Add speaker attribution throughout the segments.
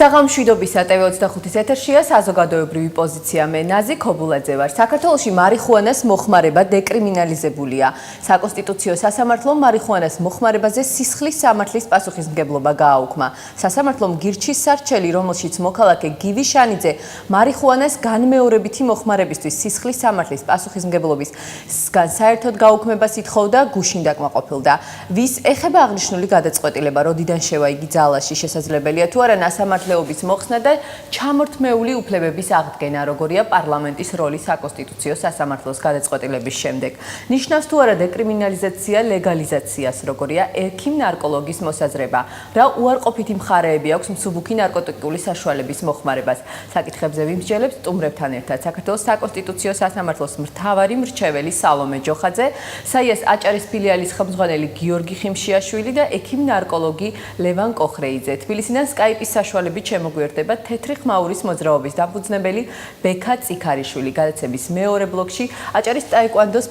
Speaker 1: საღამშვიდობის TV25-ის ეთერშია საზოგადოებრივი პოზიცია. მე ნაზი ქობულაძე ვარ. საქართველოში მარიხუანას მოხმარება დეკრიმინალიზებულია. საკონსტიტუციო სასამართლომ მარიხუანას მოხმარებაზე სისხლის სამართლის პასუხისმგებლობა გააუქმა. სასამართლომ გირჩის სარჩელი, რომელშიც მოქალაქე გივი შანიძე მარიხუანას განმეორებითი მოხმარებისთვის სისხლის სამართლის პასუხისმგებლობისგან საერთოდ გაუქმებას ითხოვდა, გუშინ დაკმაყოფილდა. ვის ეხება აღნიშნული გადაწყვეტილება, როდიდან შევა იგი ძალაში, შესაძლებელია თუ არა სამართლეობის მოხსნა და ჩამორთმეული უფლებების აღდგენა, როგორია პარლამენტის როლი საკონსტიტუციო სასამართლოს გადაწყვეტილების შემდეგ. ნიშნავს თუ არა დეკრიმინალიზაცია ლეგალიზაციას, როგორია ექიმ-ნარკოლოგის მოსაზრება, რა უარყოფითი მხარეები აქვს მსუბუქი ნარკოტიკული საშუალების მოხმარებას. საკითხებზე ვიმსჯელებს სტუმრებთან ერთად საქართველოს საკონსტიტუციო სასამართლოს მთავარი მრჩეველი სალომე ჯოხაძე, საიას აჭარის ფილიალის ხელმძღვანელი გიორგი ხიმშიაშვილი და ექიმ-ნარკოლოგი ლევან კოხრეიძე. თბილისიდან სკაიპის საშუალებით შემოგვიერთდება თეთრი ხმაურის მოძრაობის დამფუძნებელი ბექა წიქარიშვილი. გადაცემის მეორე ბლოკში აჭარის ტაეკვანდოს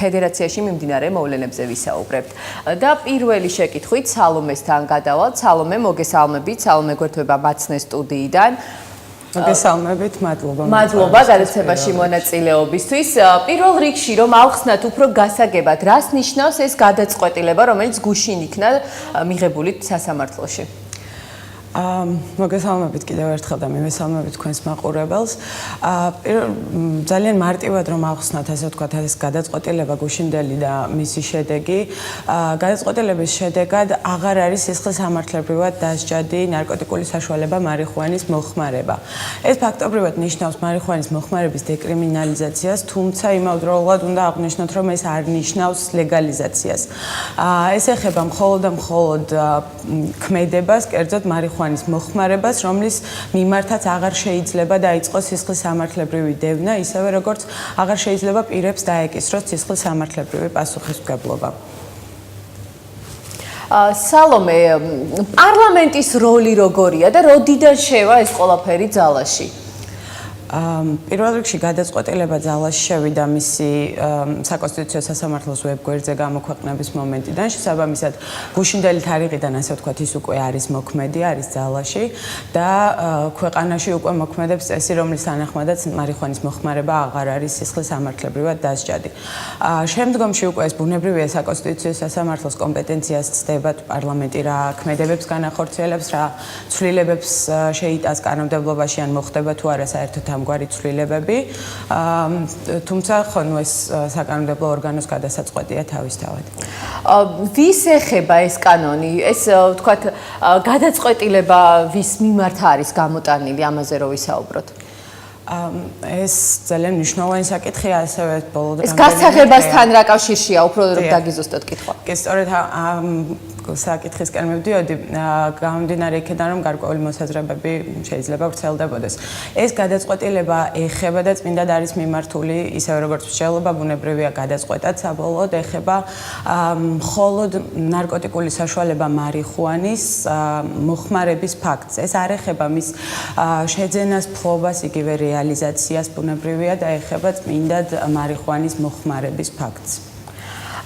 Speaker 1: ფედერაციაში მიმდინარე მოვლენებზე ვისაუბრებთ. და პირველი შეკითხვით სალომესთან გადავალთ. სალომე, მოგესალმებით. სალომე გვერდება მაცნეს სტუდიიდან.
Speaker 2: მოგესალმებით, მადლობა.
Speaker 1: მადლობა გადაცემაში მონაწილეობისთვის. პირველ რიგში რომ ავხსნათ უფრო გასაგებად, რას ნიშნავს ეს გადაწყვეტილება, რომელიც გუშინ იქნა მიღებული სასამართლოში?
Speaker 2: მოგესალმებით კიდევ ერთხელ და მივესალმებით თქვენს მაყურებელს. ძალიან მარტივად რომ ავხსნათ, ასე ვთქვათ, ეს გადაწყვეტილება გუშინდელი და მისი შედეგი. გადაწყვეტილების შედეგად აღარ არის სისხლის სამართლებრივად დასჯადი ნარკოტიკული საშუალება მარიხუანის მოხმარება. ეს ფაქტობრივად ნიშნავს მარიხუანის მოხმარების დეკრიმინალიზაციას, თუმცა იმავდროულად უნდა აღვნიშნოთ, რომ ეს არ ნიშნავს ლეგალიზაციას. ეს ეხება მხოლოდ და მხოლოდ ქმედებას, კერძოდ მარიხუანის მოხმარებას, რომლის მიმართაც აღარ შეიძლება დაიწყოს სისხლის სამართლებრივი დევნა, ისევე როგორც აღარ შეიძლება პირებს დაეკისროს სისხლის სამართლებრივი პასუხისმგებლობა.
Speaker 1: სალომე, პარლამენტის როლი როგორია და როდიდან შევა ეს ყველაფერი ძალაში?
Speaker 2: პირველ რიგში გადაწყვეტილება ძალაში შევიდა მისი საკონსტიტუციო სასამართლოს ვებგვერდზე გამოქვეყნების მომენტიდან, შესაბამისად გუშინდელი თარიღიდან, ასე ვთქვათ, ის უკვე არის მოქმედი, არის ძალაში და ქვეყანაში უკვე მოქმედებს წესი, რომლის თანახმადაც მარიხუანის მოხმარება აღარ არის სისხლის სამართლებრივად დასჯადი. შემდგომში უკვე ეს ბუნებრივია საკონსტიტუციო სასამართლოს კომპეტენციას ცდება პარლამენტი რა ქმედებებს განახორციელებს, რა ცვლილებებს შეიტანს კანონმდებლობაში ან მოხდება თუ არა საერთოდ ამგვარი ცვლილებები, თუმცა ხონუ ეს საკანონმდებლო ორგანოს გადასაწყვეტია თავისთავად.
Speaker 1: ვის ეხება ეს კანონი? ეს ვთქვათ, გადაწყვეტილება ვის მიმართ არის გამოტანილი, ამაზე რო ვისაუბროთ?
Speaker 2: ეს ძალიან მნიშვნელოვანი საკითხია, ასევე ბოლო
Speaker 1: ეს გასაღებასთან რა კავშირშია, უფრო რომ დაგიზუსტოთ კითხვა.
Speaker 2: კი, სწორედ საკითხისკენ მივდიოდი, გამომდინარე იქედან, რომ გარკვეული მოსაზრებები შეიძლება ვრცელდებოდეს. ეს გადაწყვეტილება ეხება და წმინდად არის მიმართული, ისევე როგორც მსჯელობა ბუნებრივია გადაწყვეტად საბოლოოდ ეხება მხოლოდ ნარკოტიკული საშუალება მარიხუანის მოხმარების ფაქტს. ეს არ ეხება მის შეძენას, ფლობას, იგივე რეალიზაციას ბუნებრივია და ეხება წმინდად მარიხუანის მოხმარების ფაქტს.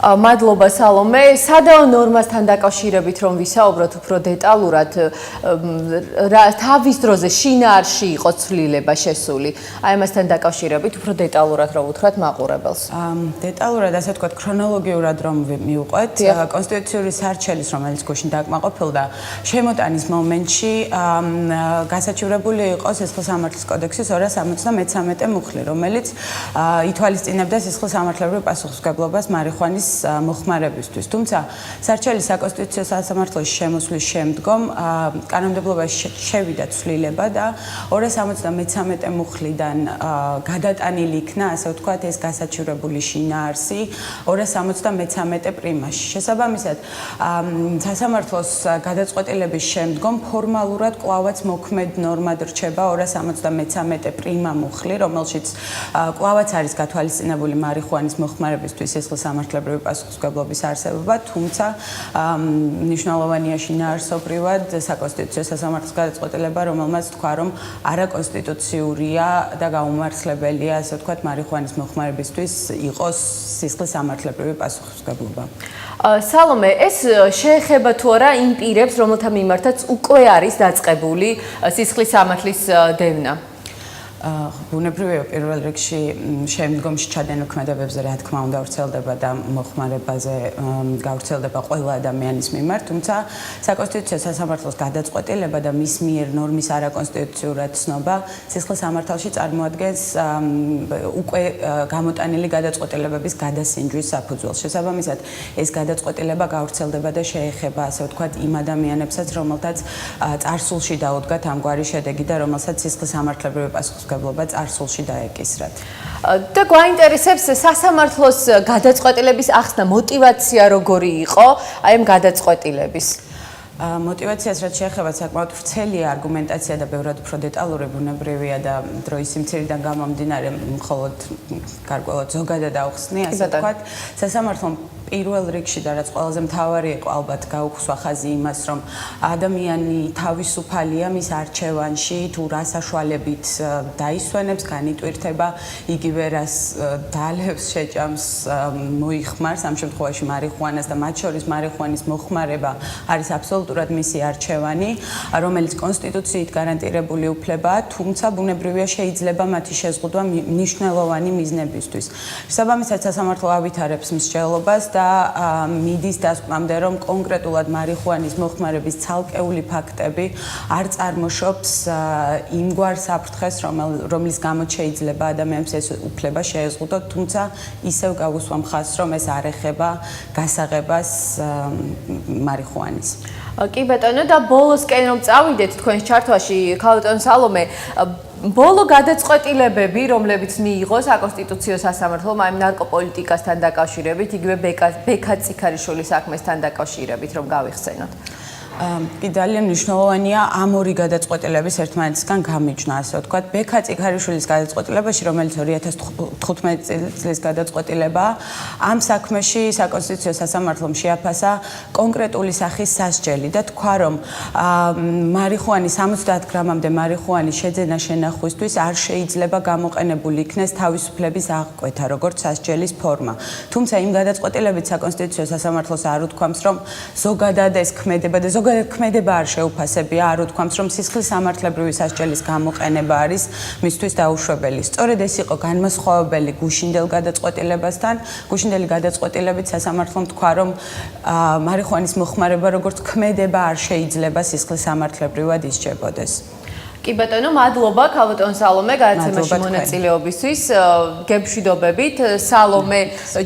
Speaker 1: მადლობა სალომე. სადაო ნორმასთან დაკავშირებით რომ ვისაუბროთ უფრო დეტალურად, თავის დროზე შინაარსში იყო ცვლილება შესული. აი ამასთან დაკავშირებით უფრო დეტალურად რომ უთხრათ მაყურებელს.
Speaker 2: დეტალურად, ასე ვთქვათ, ქრონოლოგიურად რომ მივყვეთ, კონსტიტუციური სარჩელის, რომელიც გუშინ დაკმაყოფილდა, შემოტანის მომენტში გასაჩივრებული იყო სისხლის სამართლის კოდექსის 273 მუხლი, რომელიც ითვალისწინებდა სისხლის სამართლებრივ პასუხისმგებლობას მარიხუანის მოხმარებისთვის. თუმცა სარჩელის საკონსტიტუციო სასამართლოს შემოსვლის შემდგომ კანონმდებლობაში შევიდა ცვლილება და 273 მუხლიდან გადატანილი იქნა, ასე ვთქვათ, ეს გასაჩივრებული შინაარსი 273 პრიმაში. შესაბამისად, სასამართლოს გადაწყვეტილების შემდგომ ფორმალურად კვლავაც მოქმედ ნორმად რჩება 273 პრიმა მუხლი, რომელშიც კვლავაც არის გათვალისწინებული მარიხუანის მოხმარებისთვის სისხლის სამართლებრივი სასამართლობრივი პასუხისმგებლობის არსებობა, თუმცა მნიშვნელოვანია შინაარსობრივად საკონსტიტუციო სასამართლოს გადაწყვეტილება, რომელმაც თქვა, რომ არაკონსტიტუციურია და გაუმართლებელია, ასე ვთქვათ, მარიხუანის მოხმარებისთვის იყოს სისხლის სამართლებრივი პასუხისმგებლობა.
Speaker 1: სალომე, ეს შეეხება თუ არა იმ პირებს, რომელთა მიმართაც უკვე არის დაწყებული სისხლის სამართლის დევნა?
Speaker 2: ბუნებრივია პირველ რიგში შემდგომში ჩადენილ ქმედებებზე რა თქმა უნდა ვრცელდება და მოხმარებაზე გავრცელდება ყველა ადამიანის მიმართ, თუმცა საკონსტიტუციო სასამართლოს გადაწყვეტილება და მის მიერ ნორმის არაკონსტიტუციურად ცნობა სისხლის სამართალში წარმოადგენს უკვე გამოტანილი გადაწყვეტილებების გადასინჯვის საფუძველს. შესაბამისად, ეს გადაწყვეტილება გავრცელდება და შეეხება, ასე ვთქვათ, იმ ადამიანებსაც, რომელთაც წარსულში დაუდგათ ამგვარი შედეგი და რომელსაც სისხლის სამართლებრივი პასუხისმგებლობა წარსულში დაეკისრათ.
Speaker 1: და გვაინტერესებს სასამართლოს გადაწყვეტილების ახსნა მოტივაცია როგორი იყო აი ამ გადაწყვეტილების?
Speaker 2: მოტივაციას რაც შეეხება საკმაოდ ვრცელია არგუმენტაცია და ბევრად უფრო დეტალური ბუნებრივია და დროის სიმცირიდან გამომდინარე მხოლოდ გარკვეულად ზოგადად ავხსნი, ასე ვთქვათ, სასამართლომ პირველ რიგში და რაც ყველაზე მთავარი იყო ალბათ გაუხსვა ხაზი იმას, რომ ადამიანი თავისუფალია მის არჩევანში, თუ რა საშუალებით დაისვენებს, განიტვირთება, იგივე რას დალევს, შეჭამს, მოიხმარს, ამ შემთხვევაში მარიხუანას და მათ შორის მარიხუანის მოხმარება არის აბსოლუტურად მისი არჩევანი, რომელიც კონსტიტუციით გარანტირებული უფლებაა, თუმცა ბუნებრივია შეიძლება მათი შეზღუდვა მნიშვნელოვანი მიზნებისთვის. შესაბამისად, სასამართლო ავითარებს მსჯელობას და მიდის დასკვნამდე, რომ კონკრეტულად მარიხუანის მოხმარების ცალკეული ფაქტები არ წარმოშობს იმგვარ საფრთხეს, რომლის გამოც შეიძლება ადამიანს ეს უფლება შეეზღუდოთ, თუმცა ისევ გავუსვა მხარს, რომ ეს არ ეხება გასაღებას მარიხუანის.
Speaker 1: კი ბატონო, და ბოლოსკენ რომ წავიდეთ თქვენს ჩართვაში, ქალბატონ სალომე, ბოლო გადაწყვეტილებები, რომლებიც მიიღო საკონსტიტუციო სასამართლომ აი ნარკოპოლიტიკასთან დაკავშირებით, იგივე ბექა წიქარიშვილის საქმესთან დაკავშირებით, რომ გავიხსენოთ.
Speaker 2: კი ძალიან მნიშვნელოვანია ამ ორი გადაწყვეტილების ერთმანეთისგან გამიჯვნა, ასე ვთქვათ, ბექა წიქარიშვილის გადაწყვეტილებაში, რომელიც 2015 წლის გადაწყვეტილებაა, ამ საქმეში საკონსტიტუციო სასამართლომ შეაფასა კონკრეტული სახის სასჯელი და თქვა, რომ მარიხუანი 70 გრამამდე მარიხუანის შეძენა შენახვისთვის არ შეიძლება გამოყენებული იქნეს თავისუფლების აღკვეთა, როგორც სასჯელის ფორმა. თუმცა იმ გადაწყვეტილებით საკონსტიტუციო სასამართლოს არ უთქვამს, რომ ზოგადად ეს ქმედება და ზოგადად ქმედება არ შეუფასებია, არ უთქვამს, რომ სისხლის სამართლებრივი სასჯელის გამოყენება არის მისთვის დაუშვებელი. სწორედ ეს იყო განმასხვავებელი გუშინდელ გადაწყვეტილებასთან. გუშინდელი გადაწყვეტილებით სასამართლომ თქვა, რომ მარიხუანის მოხმარება როგორც ქმედება არ შეიძლება სისხლის სამართლებრივად ისჯებოდეს.
Speaker 1: კი ბატონო, მადლობა ქალბატონ სალომე გადაცემაში მონაწილეობისთვის. გემშვიდობებით, სალომე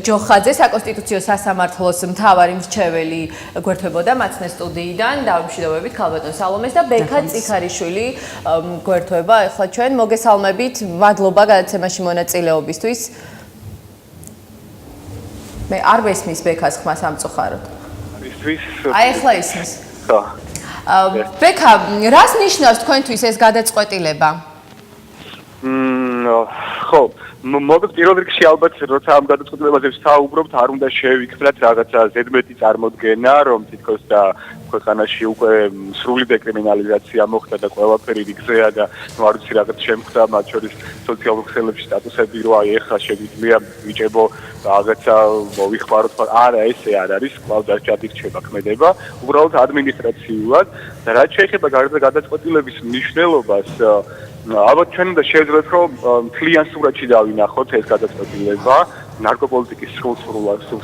Speaker 1: ჯოხაძე, საკონსტიტუციო სასამართლოს მთავარი მრჩეველი გვერდებოდა მაცნე სტუდიიდან. დავიმშვიდობებით ქალბატონ სალომეს და ბექა წიქარიშვილი გვერდება ახლა ჩვენ. მოგესალმებით, მადლობა გადაცემაში მონაწილეობისთვის. მე არ ვესმის ბექას ხმა სამწუხაროდ. აი ახლა ისმის. ხო. ბექა, რას ნიშნავს თქვენთვის ეს გადაწყვეტილება?
Speaker 3: ხო, მოგეთ პირველ რიგში ალბათ როცა ამ გადაწყვეტილებაზე ვსაუბრობთ, არ უნდა შევიქმნათ რაღაცა ზედმეტი წარმოდგენა, რომ თითქოს და ქვეყანაში უკვე სრული დეკრიმინალიზაცია მოხდა და ყველაფერი რიგზეა და არ ვიცი რაღაც შემხდა, მათ შორის სოციალურ ქსელებში სტატუსები, რომ აი ეხლა შეგვიძლია ვიჭებო რაღაცა მოვიხმაროთ, არა, ესე არ არის, კვლავ დასჯად რჩება ქმედება, უბრალოდ ადმინისტრაციულად და რაც შეეხება გადაწყვეტილების მნიშვნელობას, ალბათ ჩვენ უნდა შევძლებთ, რომ მთლიან სურათში დავინახოთ ეს გადაწყვეტილება, ნარკოპოლიტიკის სრულ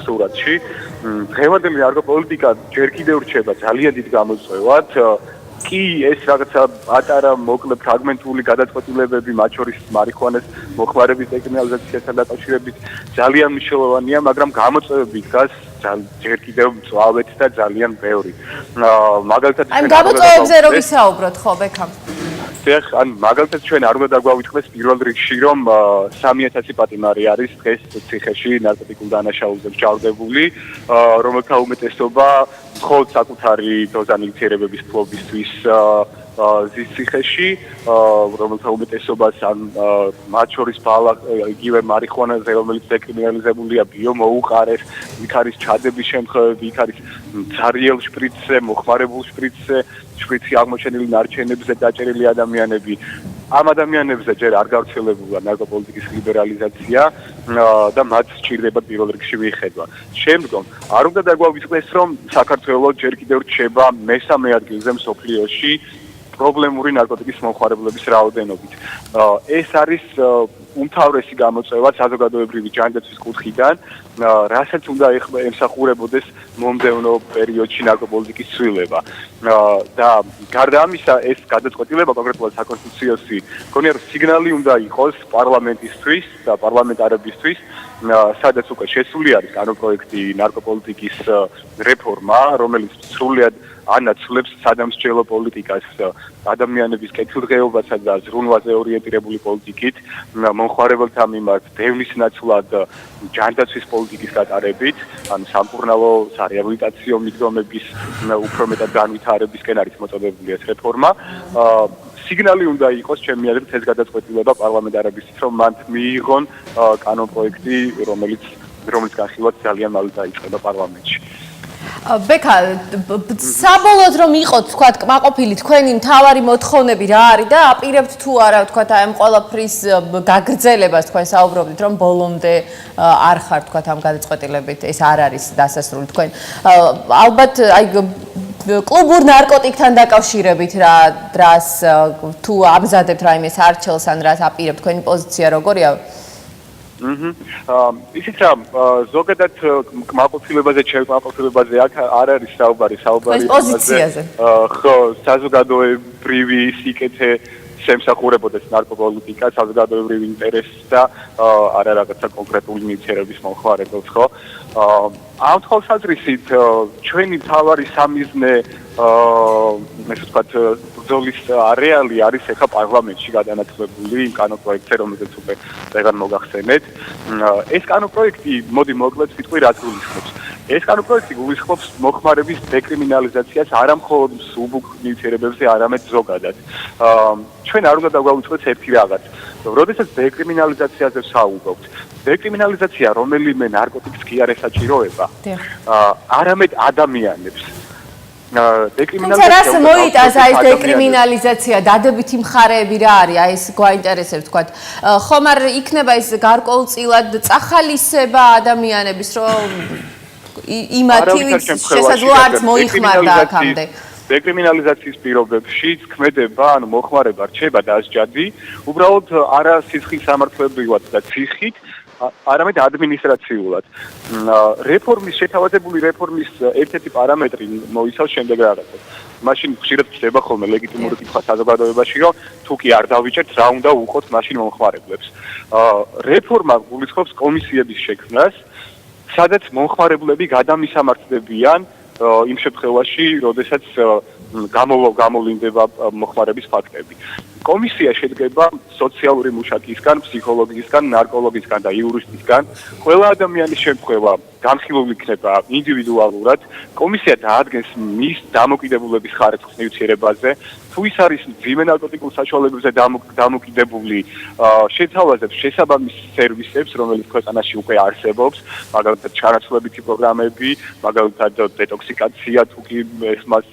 Speaker 3: სურათში. დღევანდელი ნარკოპოლიტიკა ჯერ კიდევ რჩება ძალიან დიდ გამოწვევად. კი ეს რაღაცა პატარა მოკლე ფრაგმენტული გადაწყვეტილებები, მათ შორის მარიხუანას მოხმარების დეკრიმინალიზაციასთან დაკავშირებით ძალიან მნიშვნელოვანია, მაგრამ გამოწვევები დგას ჯერ კიდევ მწვავედ და ძალიან ბევრი. მაგალითად
Speaker 1: აი გამოწვევებზე რომ ვისაუბროთ, ხო, ბექა?
Speaker 3: ან მაგალითად ჩვენ არ უნდა დაგვავითქმეს პირველ რიგში, რომ 3000 პატიმარი არის დღეს ციხეში ნარკოტიკულ დანაშაულზე მჟავდებული, რომელთა უმეტესობა მხოლოდ საკუთარი დოზანი ნივთიერებების ფლობისთვის ზის ციხეში, რომელთა უმეტესობას ან მათ შორის ბალა იგივე მარიხუანაზე, რომელიც დეკრიმინალიზებულია, ბიომოუყარეს, იქ არის ჩადების შემთხვევები, იქ არის ძარიელ შპრიცზე, მოხმარებულ შპრიცზე, შპრიცი აღმოჩენილი ნარჩენებზე დაჭერილი ადამიანები. ამ ადამიანებზე ჯერ არ გავრცელებულა ნარკოპოლიტიკის ლიბერალიზაცია და მათ სჭირდება პირველ რიგში მიხედვა. შემდგომ არ უნდა დაგვავიწყდეს, რომ საქართველოს ჯერ კიდევ რჩება მესამე ადგილზე მსოფლიოში პრობლემური ნარკოტიკის მომხმარებლების რაოდენობით. ეს არის უმთავრესი გამოწვევა საზოგადოებრივი ჯანდაცვის კუთხიდან, რასაც უნდა ემსახურებოდეს მომდევნო პერიოდში ნარკოპოლიტიკის ცვლილება. და გარდა ამისა, ეს გადაწყვეტილება კონკრეტულად საკონსტიტუციაში მგონია, რომ სიგნალი უნდა იყოს პარლამენტისთვის და პარლამენტარებისთვის, სადაც უკვე შესული არის კანონპროექტი ნარკოპოლიტიკის რეფორმა, რომელიც სრულად ანაცვლებს სადამსჯელო პოლიტიკას ადამიანების კეთილდღეობასა და ზრუნვაზე ორიენტირებული პოლიტიკით, მომხმარებელთა მიმართ დევნის ნაცვლად ჯანდაცვის პოლიტიკის გატარებით, ანუ სამკურნალო სარეაბილიტაციო მიდგომების უფრო მეტად განვითარებისკენ არის მოწოდებული ეს რეფორმა. სიგნალი უნდა იყოს, ჩემი აზრით, ეს გადაწყვეტილება პარლამენტარებისთვის, რომ მანდ მიიღონ კანონპროექტი, რომელიც განხილვაც ძალიან მალე დაიწყება პარლამენტში.
Speaker 1: ბექა, საბოლოოდ რომ იყოთ, თქვათ, კმაყოფილი თქვენი მთავარი მოთხოვნები რა არის და აპირებთ თუ არა, თქვათ, აი ამ ყველაფრის გაგრძელებას თქვენ საუბრობთ, რომ ბოლომდე არ ხარ, თქვათ, ამ გადაწყვეტილებით, ეს არ არის დასასრული თქვენ. ალბათ, აი კლუბურ ნარკოტიკთან დაკავშირებით რას თუ ამზადებთ რაიმე არჩელს ან რას აპირებთ, თქვენი პოზიცია როგორია?
Speaker 3: ისიც რა ზოგადად კმაყოფილებაზე, ჩემკმაყოფილებაზე აქ არ არის საუბარი
Speaker 1: პოზიციაზე.
Speaker 3: ხო, საზოგადოებრივი სიკეთე შემსახურებოდეს ნარკოპოლიტიკა, საზოგადოებრივი ინტერესი და არა რაღაცა კონკრეტული ნივთიერების მომხმარებელს, ხო? ამ თვალსაზრისით ჩვენი მთავარი სამიზნე ესე ვთქვათ, ბრძოლის არეალი არის ახლა პარლამენტში გადანაწილებული იმ კანონპროექტზე, რომელიც უკვე წეგან მოგახსენეთ. ეს კანონპროექტი, მოდი მოკლედ ვიტყვი, რაც გულისხმობს. ეს კანონპროექტი გულისხმობს მოხმარების დეკრიმინალიზაციას არა მხოლოდ მსუბუქ ნივთიერებებზე, არამედ ზოგადად. ჩვენ არ უნდა დაგვაუწყდეს ერთი რაღაც. როდესაც დეკრიმინალიზაციაზე ვსაუბრობთ, დეკრიმინალიზაცია რომელიმე ნარკოტიკს კი არ ესაჭიროება, არამედ ადამიანებს.
Speaker 1: თუმცა რას მოიტანს აი ეს დეკრიმინალიზაცია, დადებითი მხარეები რა არის? აი ეს გვაინტერესებს, თქვათ. ხომ არ იქნება ეს გარკვეულწილად წახალისება ადამიანების, რომ იმათი შესაძლოა არც მოიხმარდა აქამდე.
Speaker 3: დეკრიმინალიზაციის პირობებში ქმედება, ანუ მოხმარება რჩება დასჯადი, უბრალოდ არა სისხლის სამართლებრივად და ციხით, არამედ ადმინისტრაციულად. რეფორმის შეთავაზებული რეფორმის ერთ-ერთი პარამეტრი მოიცავს შემდეგ რაღაცას. მაშინ ხშირად ხდება ხოლმე ლეგიტიმური კითხვა საზოგადოებაში, რომ თუ კი არ დავიჭერთ, რა უნდა უყოთ მაშინ მომხმარებლებს. რეფორმა გულისხმობს კომისიების შექმნას, სადაც მომხმარებლები გადამისამართლებიან იმ შემთხვევაში, როდესაც გამოვლინდება მოხმარების ფაქტები. კომისია შედგება სოციალური მუშაკისგან, ფსიქოლოგისგან, ნარკოლოგისგან და იურისტისგან. ყველა ადამიანის შემთხვევა განხილული იქნება ინდივიდუალურად. კომისია დაადგენს მის დამოკიდებულების ხარისხს ნივთიერებაზე. თუ ის არის მძიმე ნარკოტიკულ საშუალებებზე დამოკიდებული, შეთავაზებს შესაბამის სერვისებს, რომელიც ქვეყანაში უკვე არსებობს, მაგალითად ჩანაცვლებითი პროგრამები, მაგალითად დეტოქსიკაცია, თუ კი მას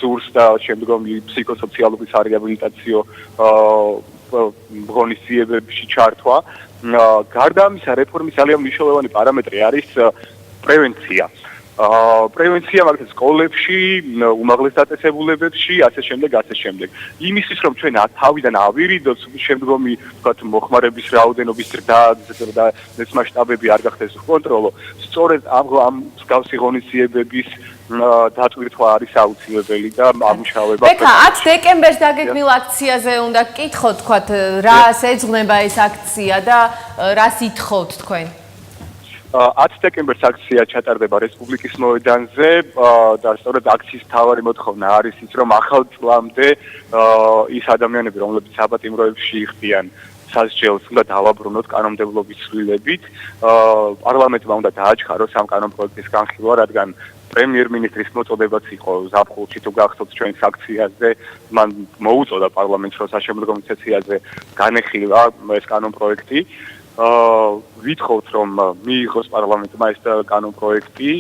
Speaker 3: სურს და შემდგომი ფსიქოსოციალური სარეაბილიტაციო ღონისძიებებში ჩართვა. გარდა ამისა, რეფორმის ძალიან მნიშვნელოვანი პარამეტრი არის პრევენცია. პრევენცია მაგალითად სკოლებში, უმაღლეს დაწესებულებებში, ასე შემდეგ. იმისთვის, რომ ჩვენ თავიდან ავირიდოთ შემდგომი, ვთქვათ, მოხმარების რაოდენობის ზრდა და ეს მასშტაბები არ გახდეს უკონტროლო, სწორედ ამ მსგავსი ღონისძიებების დაწვირთვა არის აუცილებელი და ამუშავება.
Speaker 1: ბექა, 10 დეკემბერს დაგეგმილ აქციაზე უნდა გკითხოთ, თქვათ, რას ეძღვნება ეს აქცია და რას ითხოვთ თქვენ?
Speaker 3: 10 დეკემბერს აქცია ჩატარდება რესპუბლიკის მოედანზე და სწორედ აქციის მთავარი მოთხოვნა არის ის, რომ ახალ წლამდე ის ადამიანები, რომლებიც საპატიმროებში იხდიან სასჯელს, უნდა დავაბრუნოთ კანონმდებლობის ცვლილებით. პარლამენტმა უნდა დააჩქაროს ამ კანონპროექტის განხილვა, რადგან პრემიერ-მინისტრის მოწოდებაც იყო ზაფხულში თუ გახსოვთ ჩვენს აქციაზე, მან მოუწოდა პარლამენტს, რომ საშემდგომლო სესიაზე განეხილა ეს კანონპროექტი. ვითხოვთ, რომ მიიღოს პარლამენტმა ეს კანონპროექტი,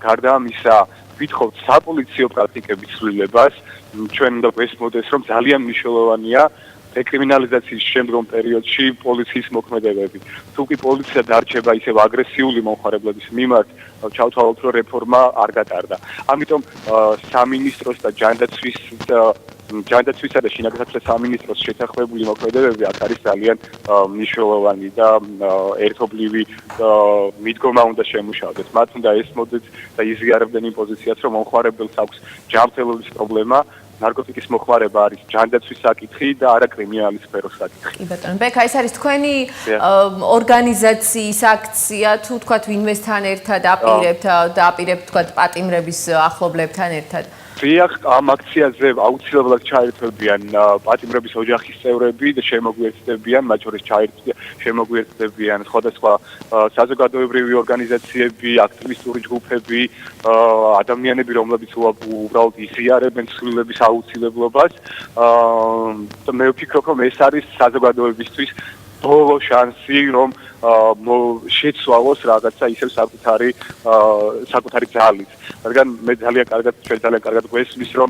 Speaker 3: გარდა ამისა ვითხოვთ საპოლიციო პრაქტიკების ცვლილებას. ჩვენ უნდა გვესმოდეს, რომ ძალიან მნიშვნელოვანია დეკრიმინალიზაციის შემდგომ პერიოდში პოლიციის მოქმედებები. თუ კი პოლიცია დარჩება ისევ აგრესიული მომხმარებლების მიმართ, ჩავთვალოთ, რომ რეფორმა არ გატარდა. ამიტომ სამინისტროს და ჯანდაცვისა და შინაგანსაცმლის სამინისტროს შეთანხმებული მოქმედებები აქ არის ძალიან მნიშვნელოვანი და ერთობლივი მიდგომა უნდა შემუშავდეს. მათ უნდა ესმოდეთ და იზიარებდნენ იმ პოზიციას, რომ მომხმარებელს აქვს ჯანმრთელობის პრობლემა. ნარკოტიკის მოხმარება არის ჯანდაცვის საკითხი და არა კრიმინალის სფეროს საკითხი.
Speaker 1: კი ბატონო, ბექა, ეს არის თქვენი ორგანიზაციის აქცია, თუ თქვათ ვინმესთან ერთად აპირებთ თქვათ პატიმრების ახლობლებთან ერთად?
Speaker 3: დიახ, ამ აქციაზე აუცილებლად ჩაერთვებიან პატიმრების ოჯახის წევრები და შემოგვიერთდებიან, მათ შორის შემოგვიერთდებიან სხვადასხვა საზოგადოებრივი ორგანიზაციები, აქტივისტური ჯგუფები, ადამიანები, რომლებიც უბრალოდ იზიარებენ ცვლილების აუცილებლობას. მე ვფიქრობ, რომ ეს არის საზოგადოებისთვის ბოლო შანსი, რომ შეცვალოს რაღაცა ისევ საკუთარი ძალით. რადგან მე ძალიან კარგად გვესმის, რომ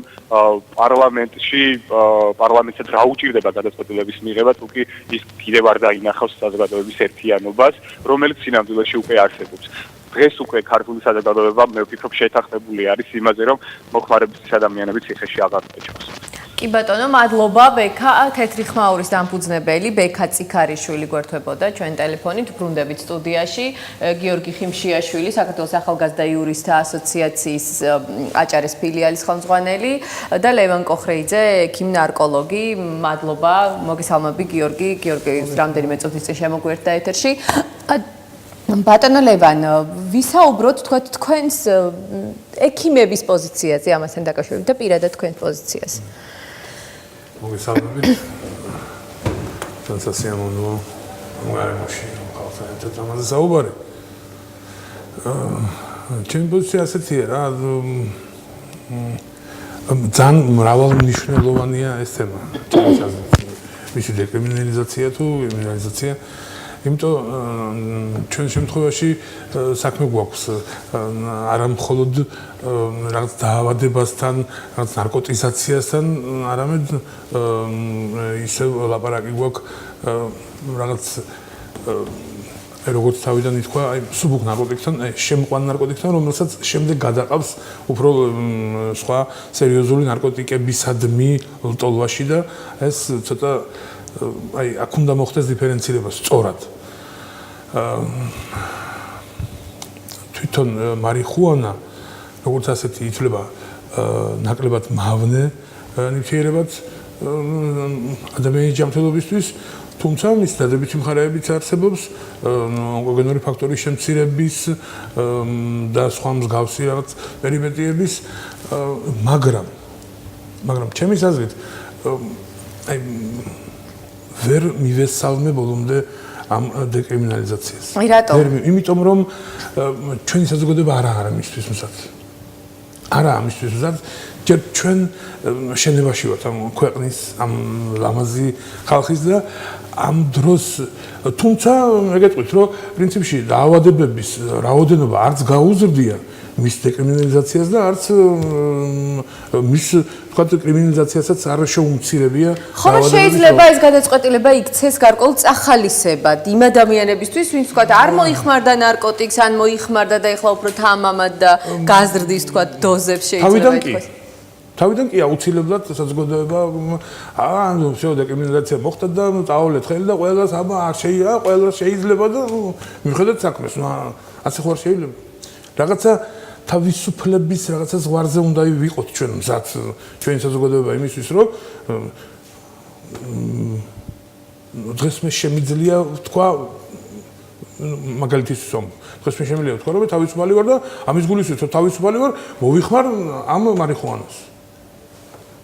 Speaker 3: პარლამენტსაც რა უჭირდება გადაწყვეტილების მიღება, თუკი ის კიდევ არ დაინახავს საზოგადოების ერთიანობას, რომელიც სინამდვილეში უკვე არსებობს. დღეს უკვე ქართული საზოგადოება მე ვფიქრობ შეთანხმებული არის იმაზე, რომ მოხმარების ადამიანები ციხეში აღარ ეჭვოს.
Speaker 1: კი ბატონო, მადლობა. ბექა, თეთრი ხმაურის დამფუძნებელი ბექა წიქარიშვილი გვერდებოდა ჩვენ ტელეფონით, ბრუნდებით სტუდიაში. გიორგი ხიმშიაშვილი, საქართველოს ახალგაზრდა იურისტთა ასოციაციის აჭარის ფილიალის ხელმძღვანელი და ლევან კოხრეიძე, ექიმ-ნარკოლოგი. მადლობა. მოგესალმები გიორგი. გიორგი რამდენიმე წუთის წინ შემოგვიერთდა ეთერში. ბატონო ლევან, ვისაუბროთ თქვენს ექიმების პოზიციაზე ამასთან დაკავშირებით და პირადად თქვენს პოზიციაზე.
Speaker 4: მოგესალმებით. სენსაციამონო გარემოში ხალხთან ერთად ამაზე საუბარი. ჩემი პოზიცია ასეთია რა, ძალიან მრავალმნიშვნელოვანია ეს თემა. ჩემს აზრით, მისი დეკრიმინალიზაცია თუ კრიმინალიზაცია. იმიტომ ჩვენ შემთხვევაში საქმე გვაქვს არა მხოლოდ რაღაც დაავადებასთან, რაღაც ნარკოტიზაციასთან, არამედ ისევ ლაპარაკი გვაქვს რაღაც როგორც თავიდან ითქვა, აი სუბუქ ნარკოტიკთან, შემყვან ნარკოტიკთან, რომელსაც შემდეგ გადაყავს უფრო სხვა სერიოზული ნარკოტიკებისადმი ლტოლვაში და ეს ცოტა აი აქ უნდა მოხდეს დიფერენცირება სწორად. თვითონ მარიხუანა როგორც ასეთი ითვლება ნაკლებად მავნე ნივთიერებად ადამიანის ჯანმრთელობისთვის, თუმცა მის დადებითი მხარეებიც არსებობს, გენური ფაქტორის შემცირების და სხვა მსგავსი რაღაც პერიპეტიების, მაგრამ ჩემის აზრით აი ვერ მივესალმე ბოლომდე ამ დეკრიმინალიზაციას. იმიტომ რომ ჩვენი საზოგადოება არა ამისთვის მზად. არა ამისთვის მზად. ჯერ ჩვენ შენებაში ვართ ამ ქვეყნის, ამ ლამაზი ხალხის და ამ დროს თუმცა მეგეთყვით რომ პრინციპში დაავადებების რაოდენობა არც გაუზრდია მის დეკრიმინალიზაციას და არც მის თქვათ კრიმინალიზაციასაც არ შეუმცირებია.
Speaker 1: ხომ შეიძლება ეს გადაწყვეტილება იქცეს გარკვეულ წახალისებად იმ ადამიანებისთვის, ვინც თქვათ არ მოიხმარდა ნარკოტიკს, ან მოიხმარდა და ეხლა უფრო თამამად და გაზრდის თქვათ დოზებს შეიძლება ითქვას.
Speaker 4: თავიდან კი აუცილებლად საზოგადოება ანუ всё დეკრიმინალიზაცია მოხდა და წაავლეთ ხელი და ყველას არ შეიძლება და მიხედეთ საქმეს. ასე ხო არ შეიძლება. რაღაცა თავისუფლების რაღაცა ზღვარზე უნდა ვიყოთ ჩვენ მზად ჩვენი საზოგადოება იმისთვის რომ დღეს მე შემიძლია თქვა მაგალითის სომ დღეს მე შემიძლია თქვა რომ თავისუფალი ვარ და ამის გულისხმობ რომ თავისუფალი ვარ მოვიხმარ ამ მარიხუანას.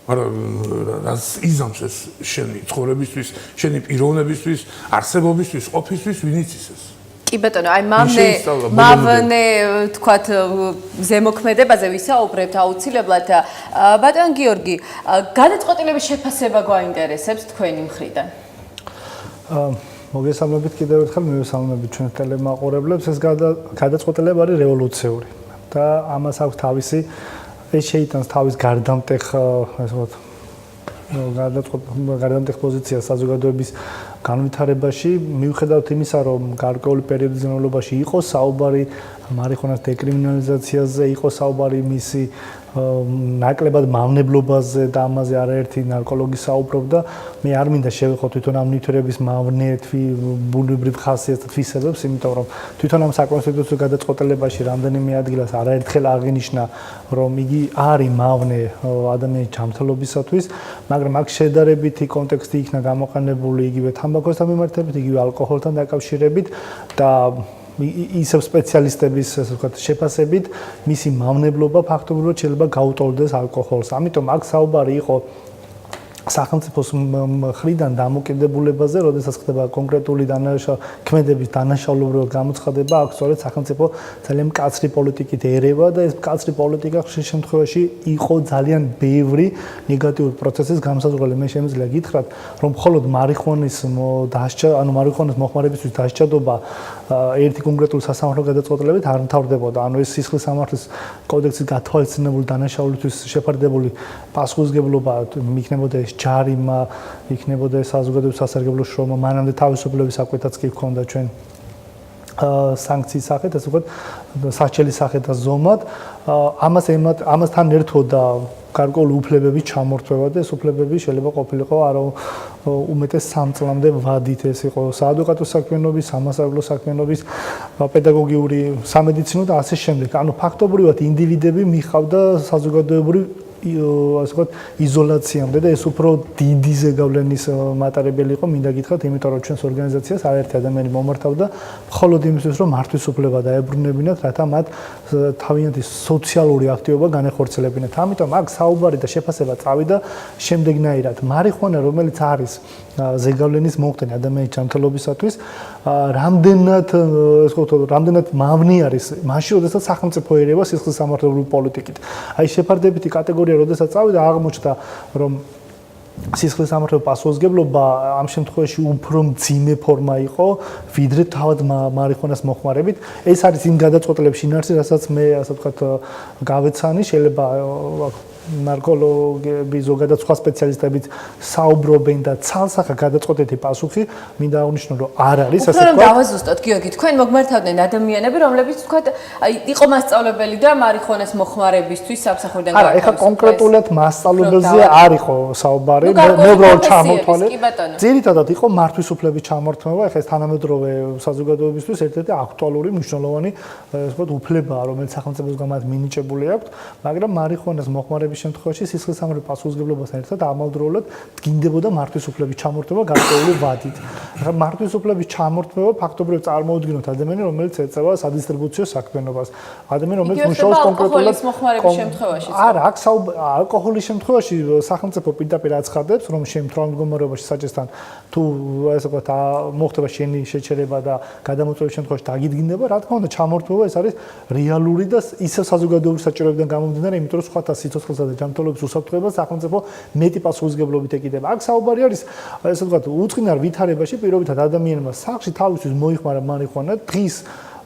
Speaker 4: მაგრამ რას იზამს ეს შენი ცხოვრებისთვის, შენი პიროვნებისთვის, არსებობისთვის, ყოფისთვის, ვინ იცის ეს?
Speaker 1: კი ბატონო, აი
Speaker 4: შეისწავლა
Speaker 1: მავნე თქვათ ზემოქმედებაზე ვისაუბრებთ აუცილებლად. ბატონ გიორგი, გადაწყვეტილების შეფასება გვაინტერესებს თქვენი მხრიდან.
Speaker 5: მოგესალმებით კიდევ ერთხელ, მივესალმებით ჩვენ ტელემაყურებლებს. ეს გადაწყვეტილება არის რევოლუციური და ამას აქვს თავისი ეს შეიტანს თავის გარდამტეხ ასე ვთქვათ გარდამტეხ პოზიცია საზოგადოების განვითარებაში, მიუხედავად იმისა, რომ გარკვეული პერიოდის განმავლობაში იყო საუბარი მარიხუანას დეკრიმინალიზაციაზე, იყო საუბარი მისი ნაკლებად მავნებლობაზე და ამაზე არაერთი ნარკოლოგი საუბრობდა. მე არ მინდა შევეხო თვითონ ამ ნივთიერების მავნე ბუნებრივ ხასიათს და თვისებებს, იმიტომ რომ თვითონ ამ საკონსტიტუციო გადაწყვეტილებაში რამდენიმე ადგილას არაერთხელ აღინიშნა, რომ იგი არის მავნე ადამიანის ჯანმრთელობისათვის, მაგრამ აქ შედარებითი კონტექსტი იქნა გამოყენებული იგივე თამბაქოსთან მიმართებით, იგივე ალკოჰოლთან დაკავშირებით და ისევ სპეციალისტების ასე ვთქვათ შეფასებით მისი მავნებლობა ფაქტობრივად შეიძლება გაუტოლდეს ალკოჰოლს. ამიტომ აქ საუბარი იყო სახელმწიფოს მხრიდან დამოკიდებულებაზე, როდესაც ხდება კონკრეტული ქმედების დანაშაულებრივი გამოცხადება, აქ სწორედ სახელმწიფო ძალიან მკაცრი პოლიტიკით ერევა და ეს მკაცრი პოლიტიკა ხშირ შემთხვევაში იყო ძალიან ბევრი ნეგატიური პროცესის გამსაზღვრელი. მე შემიძლია გითხრათ, რომ მხოლოდ მარიხუანის მარიხუანის მოხმარებისთვის დასჯადობა ერთი კონკრეტული სასამართლო გადაწყვეტილებით არ მთავრდებოდა. ანუ ეს სისხლის სამართლის კოდექსის გათვალისწინებული დანაშაულისთვის შეფარდებული პასუხისმგებლობა იქნებოდა ჯარიმა, იქნებოდა საზოგადოების სასარგებლო შრომა, მანამდე თავისუფლების საკვეთაც კი ჰქონდა ჩვენ სანქციის სახით, ასე ვთქვათ, სასჯელის სახით და ზომად. ამასთან ერთად გარკვეული უფლებების ჩამორთმევა და ეს უფლებები შეიძლება ყოფილიყო არა უმეტეს 3 წლამდე ვადით. ეს იყო საადვოკატო საქმიანობის, სამასწავლებლო საქმიანობის, პედაგოგიური, სამედიცინო და ასე შემდეგ. ანუ ფაქტობრივად ინდივიდები მიხავდა საზოგადოებრივ ასე ვთქვათ იზოლაციამდე და ეს უფრო დიდი ზეგავლენის მატარებელი იყო, მინდა გითხრათ, იმიტომ რომ ჩვენს ორგანიზაციას არაერთი ადამიანი მომართავდა მხოლოდ იმისთვის, რომ მართვის უფლება დაებრუნებინათ, რათა მათ თავიანთი სოციალური აქტივობა განეხორციელებინათ. ამიტომ აქ საუბარი და შეფასება წავიდა შემდეგნაირად. მარიხუანა, რომელიც არის ზეგავლენის მომხდენი ადამიანის ჯანმრთელობისათვის, რამდენად მავნე არის მაშინ, როდესაც სახელმწიფო ერევა სისხლის სამართლებრივი პოლიტიკით. აი შეფარდებითი კატეგორია როდესაც წავიდა, აღმოჩნდა, რომ სისხლის სამართლებრივი პასუხისმგებლობა ამ შემთხვევაში უფრო მძიმე ფორმა იყო, ვიდრე თავად მარიხუანას მოხმარებით. ეს არის იმ გადაწყვეტილების შინაარსი, რასაც მე ასე ვთქვათ გავეცანი, შეიძლება ნარკოლოგები ზოგადად სხვა სპეციალისტებიც საუბრობენ და ცალსახა გადაწყვეტითი პასუხი მინდა აღნიშნო, რომ არ არის ასე
Speaker 1: ვთქვათ. უფრო დავაზუსტოთ, გიორგი, თქვენ მოგმართავდნენ ადამიანები, რომლებიც ვთქვათ, იყო მასწავლებელი და მარიხუანას მოხმარებისთვის სამსახურიდან
Speaker 5: გააქვთ. არა, ეხლა კონკრეტულად მასწავლებელზე არ იყო საუბარი, მე უბრალოდ ჩამოთვალე. ძირითადად იყო მართვის უფლების ჩამორთმევა, ეხლა ეს თანამედროვე საზოგადოებისთვის ერთ-ერთი აქტუალური მნიშვნელოვანი ასე ვთქვათ უფლებაა, რომელიც სახელმწიფოსგან მათ მინიჭებული აქვს, მაგრამ მარიხუანას მოხმარების შემთხვევაში სისხლის სამართლებრივ პასუხისმგებლობასთან ერთად ამავდროულად დგინდებოდა მართვის უფლების ჩამორთმევა გარკვეული ვადით. ახლა მართვის უფლების ჩამორთმევა ფაქტობრივად წარმოუდგინოთ ადამიანი, რომელიც ეწევა სადისტრიბუციო საქმიანობას. ადამიანი, რომელიც მუშაობს კონკრეტულად
Speaker 1: მოხმარების შემთხვევაში.
Speaker 5: არა, აქ ალკოჰოლის შემთხვევაში სახელმწიფო პირდაპირ აცხადებს, რომ შემთხვევა მდგომარეობაში საჭესთან თუ ასე ვთქვათ მოხდება შენი შეჩერება და გადამოწვევის შემთხვევაში დაგიდგინდება, რა თქმა უნდა, ჩამორთმევა ეს არის რეალური და ისევ საზოგადოებრივი საჭიროებიდან გამომდინარე, იმიტომ რომ სხვათა სიცოცხლესა და ჯანმრთელობის უსაფრთხოებას სახელმწიფო მეტი პასუხისმგებლობით ეკიდება. აქ საუბარი არის ასე ვთქვათ უწყინარ ვითარებაში, პირობითად ადამიანმა სახლში თავისთვის მოიხმარა მარიხუანა დღის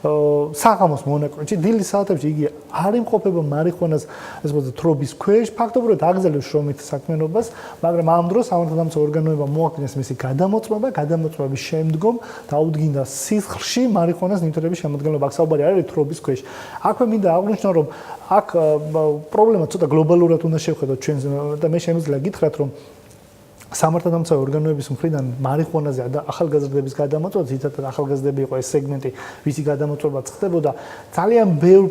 Speaker 5: საღამოს მონაკვეთში, დილის საათებში იგი არ იმყოფება მარიხუანას ასე ვთქვათ თრობის ქვეშ, ფაქტობრივად აგზელებს შრომით საქმიანობას, მაგრამ ამ დროს სამართალდამცავ ორგანოებმა მოახდინეს მისი გადამოწმება, გადამოწმების შემდგომ დაუდგინდა სისხლში მარიხუანას ნივთიერების შემადგენლობა. აქ საუბარი არ არის თრობის ქვეშ. აქვე მინდა აღვნიშნო, რომ აქ პრობლემა ცოტა გლობალურად უნდა შევხედოთ ჩვენ და მე შემიძლია გითხრათ, რომ სამართალდამცავი ორგანოების მხრიდან მარიხუანაზე ახალგაზრდების გადამოწმება, ძირითადად ახალგაზრდები იყო ეს სეგმენტი, ვისი გადამოწმება ხდებოდა, ძალიან ბევრ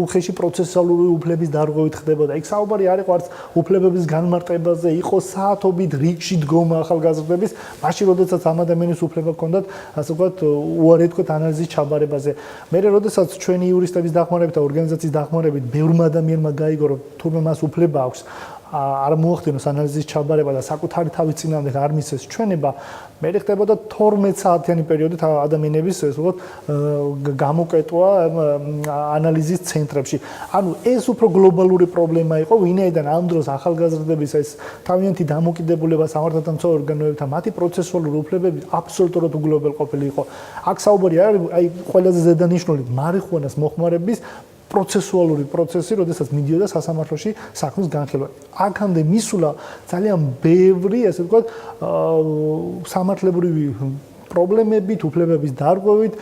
Speaker 5: უხეში პროცესუალური უფლების დარღვევით ხდებოდა. იქ საუბარი არ იყო არც უფლებების განმარტებაზე, იყო საათობით რიგში დგომა ახალგაზრდების, მაშინ როდესაც ამ ადამიანის უფლება ჰქონდათ, ასე ვთქვათ, უარი თქვათ ანალიზის ჩაბარებაზე. მე როდესაც ჩვენი იურისტების დახმარებით და ორგანიზაციის დახმარებით ბევრმა ადამიანმა გაიგო, რომ თურმე მას უფლება აქვს არ მოახდინოს ანალიზის ჩაბარება და საკუთარი თავის წინამდე არ მისცეს ჩვენება, მე ხდებოდა 12 საათიანი პერიოდით ადამიანების ესე ვთქვათ გამოკეტვა ანალიზის ცენტრებში. ანუ ეს უფრო გლობალური პრობლემა იყო, ვინაიდან ამ დროს ახალგაზრდების ეს თავიანთი დამოკიდებულება სამართალდამცავ ორგანოებთან, მათი პროცესუალური უფლებები აბსოლუტურად უგულოებელყოფილი იყო. აქ საუბარი არ არის, აი ყველაზე ზედანიშნული მარიხუანას მოხმარების პროცესუალური პროცესი, როდესაც მიდიოდა სასამართლოში საქმის განხილვა. აქამდე მისულა ძალიან ბევრი, ასე ვთქვათ, სამართლებრივი პრობლემებით, უფლებების დარღვევით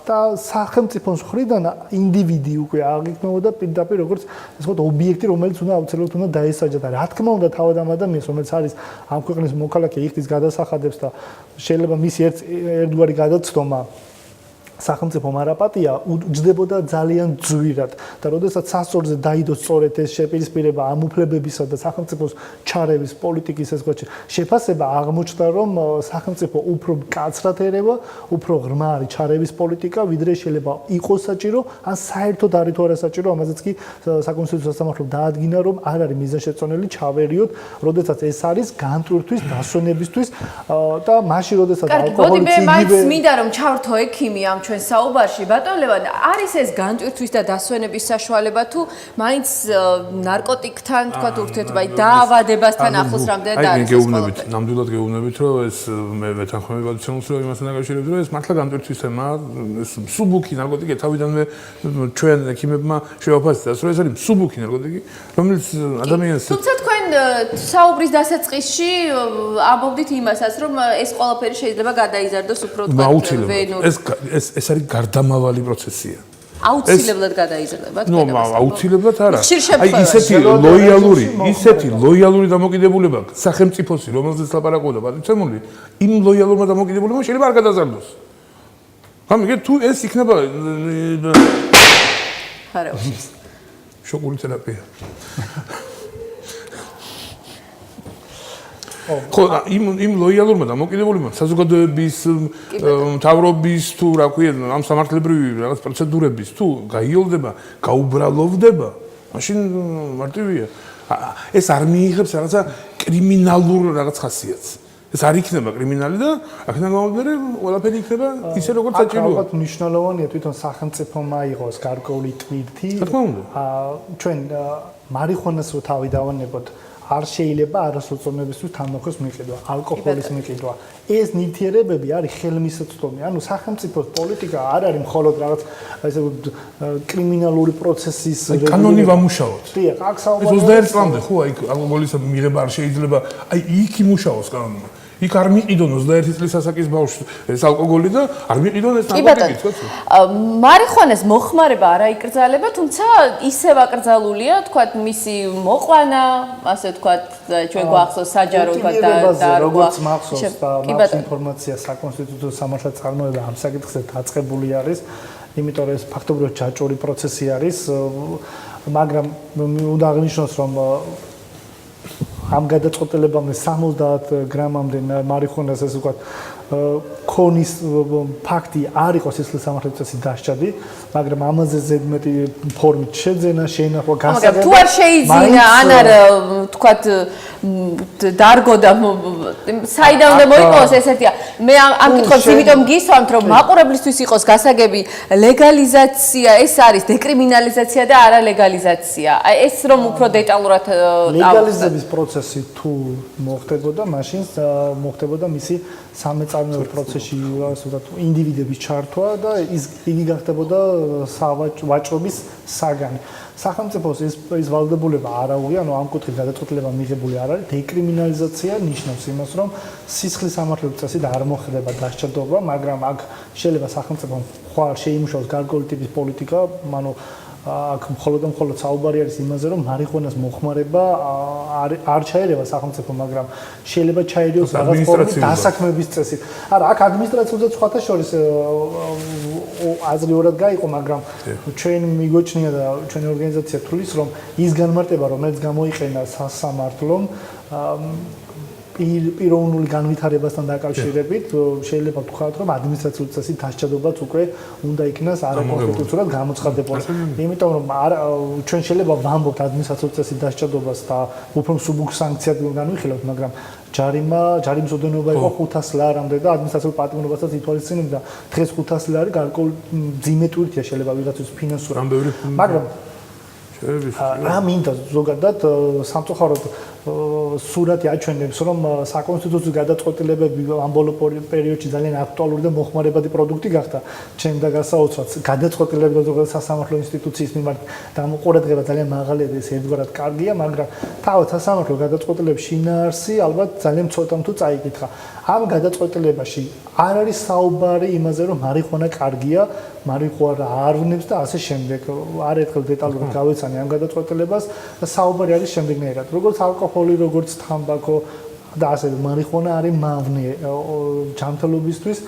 Speaker 5: და სახელმწიფოს მხრიდან ინდივიდი უკვე აღიქმნებოდა პირდაპირ როგორც ასე ვთქვათ ობიექტი, რომელიც აუცილებლად უნდა დაესაჯა და რა თქმა უნდა თავად ამ ადამიანს, რომელიც არის ამ ქვეყნის მოქალაქე, იხდის გადასახადებს და შეიძლება მისი ერთგვარი გადაცდომა სახელმწიფო მარაპატია უჯდებოდა ძალიან ძვირად და როდესაც სასწორზე დაიდო სწორედ ეს შეპირისპირება ამ უფლებებისა და სახელმწიფოს ჩარევის პოლიტიკის ეს ვთქვათ შეფასება აღმოჩნდა რომ სახელმწიფო უფრო მკაცრად ერევა, უფრო ღრმა არის ჩარევის პოლიტიკა, ვიდრე შეიძლება იყოს საჭირო, ან საერთოდ არის თუ არა საჭირო, ამაზეც კი საკონსტიტუციო სასამართლომ დაადგინა რომ არ არის მიზანშეწონილი ჩავერიოთ, როდესაც ეს არის განტვირთვის, დასვენებისთვის და მაშინ როდესაც ალკოჰოლის
Speaker 1: იგივე მაინც მინდა რომ ჩავრთო ექიმი ამ ჩვენ საუბარში ბატონ ლევან არის ეს განტვირთვის და დასვენების საშუალება თუ მაინც ნარკოტიკთან თქვა ურთიერთობა დაავადებასთან ახლოს რამდენად არის ეს ყველაფერი?
Speaker 4: ნამდვილად გეუბნებით რომ ეს მე ვეთანხმებოდი შემოსვლები მასთან დაკავშირებით რომ ეს მართლა განტვირთვის თემაა ეს მსუბუქი ნარკოტიკი თავიდანვე ჩვენ ექიმებმა შევაფასეთ რომ ეს არის მსუბუქი ნარკოტიკი რომელიც ადამიანს
Speaker 1: თუმცა თქვენ საუბრის დასაწყისში ამბობდით იმასაც რომ ეს ყველაფერი შეიძლება გადაიზარდოს უფრო თქვა ვენური
Speaker 4: ეს არის გარდამავალი პროცესია.
Speaker 1: აუცილებლად გადაიზარდება თქვენ.
Speaker 4: ნუ აუცილებლად არა.
Speaker 1: აი
Speaker 4: ისეთი ლოიალური დამოკიდებულება სახელმწიფოსი, რომელზეც ლაპარაკობდა პატივცემული, იმ ლოიალურმა დამოკიდებულებამ შეიძლება არ გადაზარდოს. გამიგე თუ ეს იქნება
Speaker 1: არა.
Speaker 4: შოკული თერაპია. ხო, იმ ლოიალურმა დამოკიდებულებამ საზოგადოების მთავრობის თუ რა ქვია, ამ სამართლებრივი რაღაც პროცედურების თუ გაიოლდება, გაუბრალოვდება, მაშინ მარტივია. ეს არ მიიღებს რაღაცა კრიმინალურ რაღაც ხასიათს. ეს არ იქნება კრიმინალი და აქედან გამომდინარე ყველაფერი იქნება ისე როგორც საჭიროა.
Speaker 5: ალბათ მნიშვნელოვანია თვითონ სახელმწიფომ აიღოს გარკვეული ტვირთი.
Speaker 4: რა თქმა უნდა.
Speaker 5: ჩვენ მარიხუანას რო თავი დავანებოთ არ შეიძლება არასოწონებისთვის თანმოხმის მიყიდვა, ალკოჰოლის მიყიდვა. ეს ნივთიერებები არის ხელმისაწვდომი. ანუ სახელმწიფოს პოლიტიკა არ არის მხოლოდ რაღაც ესე კრიმინალური პროცესის
Speaker 4: კანონი ვამუშაოთ.
Speaker 5: დიახ, აქ საუბარია
Speaker 4: 21 წლამდე ხო აი ალკოჰოლის მიღება არ შეიძლება, აი იქ იმუშაოს კანონი. იქ არ მიყიდონ 21 წლის ასაკის ბავშვს ეს ალკოჰოლი და არ მიყიდონ ეს ნარკოტიკი, თქო.
Speaker 1: მარიხუანას მოხმარება არა იკრძალება, თუმცა ისევ აკრძალულია, თქვათ, მისი მოყვანა, ასე თქვათ, ჩვენ გვახსოვს საჯარო
Speaker 5: და როგორც მახსოვს და მაქვს ინფორმაცია საკონსტიტუციო სამართალ წარმოება ამ საკითხზე დაწყებული არის, იმიტომ რომ ეს ფაქტობრივად ჯაჭვური პროცესი არის, მაგრამ უნდა აღნიშნოს რომ ამ გადაწყვეტილებამდე 70 გრამამდე მარიხუანას ესე ვთქვათ ქონის ფაქტი არ იყო სისხლის სამართლის წესი დასჭადი, მაგრამ ამაზე ზედმეტი ფორმით შეძენა, შეინახვა გასაგები.
Speaker 1: თუ არ შეიძინა, ან არ ვთქვათ დარგო და საიდან უნდა მოიყოს ესეთია. მე ამ კითხვებს იმიტომ გისვამთ, რომ მაყურებლისთვის იყოს გასაგები ლეგალიზაცია, ეს არის დეკრიმინალიზაცია და არა ლეგალიზაცია. ეს რომ უფრო დეტალურად
Speaker 5: ლეგალიზების პროცესი თუ მოხდებოდა, მაშინ მოხდებოდა მისი სამეწარმეო პროცესში ინდივიდების ჩართვა და იგი გახდებოდა ვაჭრობის საგანი. სახელმწიფოს ეს ვალდებულება არ აუღია, ანუ ამ კუთხით გადაწყვეტილება მიღებული არ არის. დეკრიმინალიზაცია ნიშნავს იმას, რომ სისხლის სამართლებრივი წესით არ მოხდება დასჭადობა, მაგრამ აქ შეიძლება სახელმწიფომ ხვალ შეიმუშაოს გარკვეული ტიპის პოლიტიკა, ანუ აქ მხოლოდ საუბარი არის იმაზე, რომ მარიხუანას მოხმარება არ ჩაერევა სახელმწიფო, მაგრამ შეიძლება ჩაერიოს რაღაც ფორმით დასაქმების წესით. არა, აქ ადმინისტრაციულზეც სხვათა შორის აზრი ორად გაიყო, მაგრამ ჩვენ მიგვეჩნია და ჩვენი ორგანიზაცია თulis, რომ ის განმარტება, რომელიც გამოიყენა სასამართლომ პიროვნული განვითარებასთან დაკავშირებით შეიძლება ვთქვათ, რომ ადმინისტრაციული წესით დასჯადობაც უკვე უნდა იქნას არაკონსტიტუციურად გამოცხადებული. იმიტომ რომ ჩვენ შეიძლება ვამბობთ ადმინისტრაციული წესით დასჯადობას და უფრო მსუბუქ სანქციად განვიხილოთ, მაგრამ ჯარიმის ოდენობა იყო 500 ლარამდე და ადმინისტრაციულ პატიმრობასაც ითვალისწინებდა. დღეს 500 ლარი გარკვეული მძიმე ტვირთია შეიძლება ვიღაცის ფინანსურად. მაგრამ რა მინდა ზოგადად სამწუხაროდ სურათი აჩვენებს, რომ საკონსტიტუციო გადაწყვეტილებები ამ ბოლო პერიოდში ძალიან აქტუალური და მოხმარებადი პროდუქტი გახდა. ჩემ და გასაოცრად გადაწყვეტილებები ზოგადად სასამართლო ინსტიტუციის მიმართ დამოყურებება ძალიან მაღალი და ეს ერთგვარად კარგია, მაგრამ თავად სასამართლო გადაწყვეტილების შინაარსი ალბათ ძალიან ცოტამ თუ წაიკითხა. ამ გადაწყვეტილებაში არ არის საუბარი იმაზე, რომ მარიხუანა კარგია, მარიხუანა არ ვნებს და ასე შემდეგ. არ ერთხელ დეტალურად გავეცანი ამ გადაწყვეტილებას და საუბარი არის შემდეგნაირად. როგორც ალკოჰოლი, როგორც თამბაქო და ასევე მარიხუანა არის მავნე ჯანმრთელობისთვის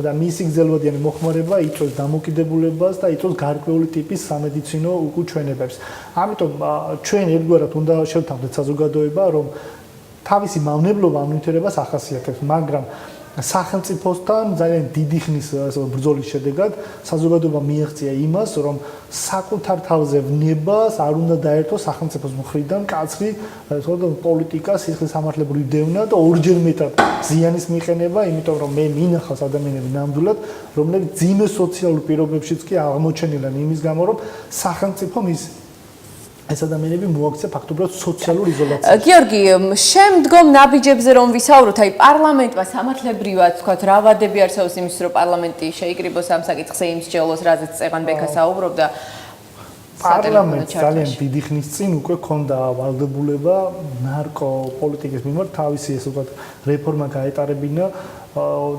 Speaker 5: და მისი გრძელვადიანი მოხმარება იწვევს დამოკიდებულებას და იწვევს გარკვეული ტიპის სამედიცინო უკუჩვენებებს. ამიტომ ჩვენ ერთგვარად უნდა შევთანხმდეთ საზოგადოება, რომ თავისი მავნებლობა ამ ნივთიერებას ახასიათებს, მაგრამ სახელმწიფოსთან ძალიან დიდი ხნის ბრძოლის შედეგად საზოგადოება მიაღწია იმას, რომ საკუთარ თავზე ვნებას არ უნდა დაერთოს სახელმწიფოს მხრიდან კაცრი პოლიტიკა, სისხლისამართლებრივი დევნა და ორჯერ მეტად ზიანის მიყენება, იმიტომ რომ მე მინახავს ადამიანები ნამდვილად, რომლებიც ძიმე სოციალურ პირობებშიც კი აღმოჩენილან იმის გამო, რომ სახელმწიფო მის ეს ადამიანები მოაქცია ფაქტობრივად სოციალურ იზოლაციას.
Speaker 1: გიორგი, შემდგომ ნაბიჯებზე რომ ვისაუბროთ, აი პარლამენტმა სამართლებრივად თქვათ, რა ვადები არსებობს იმის, რომ პარლამენტი შეიკრიბოს ამ საკითხზე, იმის ჯელოს, რაზეც წეღან ბექა საუბრობდა.
Speaker 5: პარლამენტს ძალიან დიდი ხნის წინ უკვე ქონდა ვალდებულება ნარკოპოლიტიკის მიმართ თავისი ესე ვთქვათ რეფორმა გაეტარებინა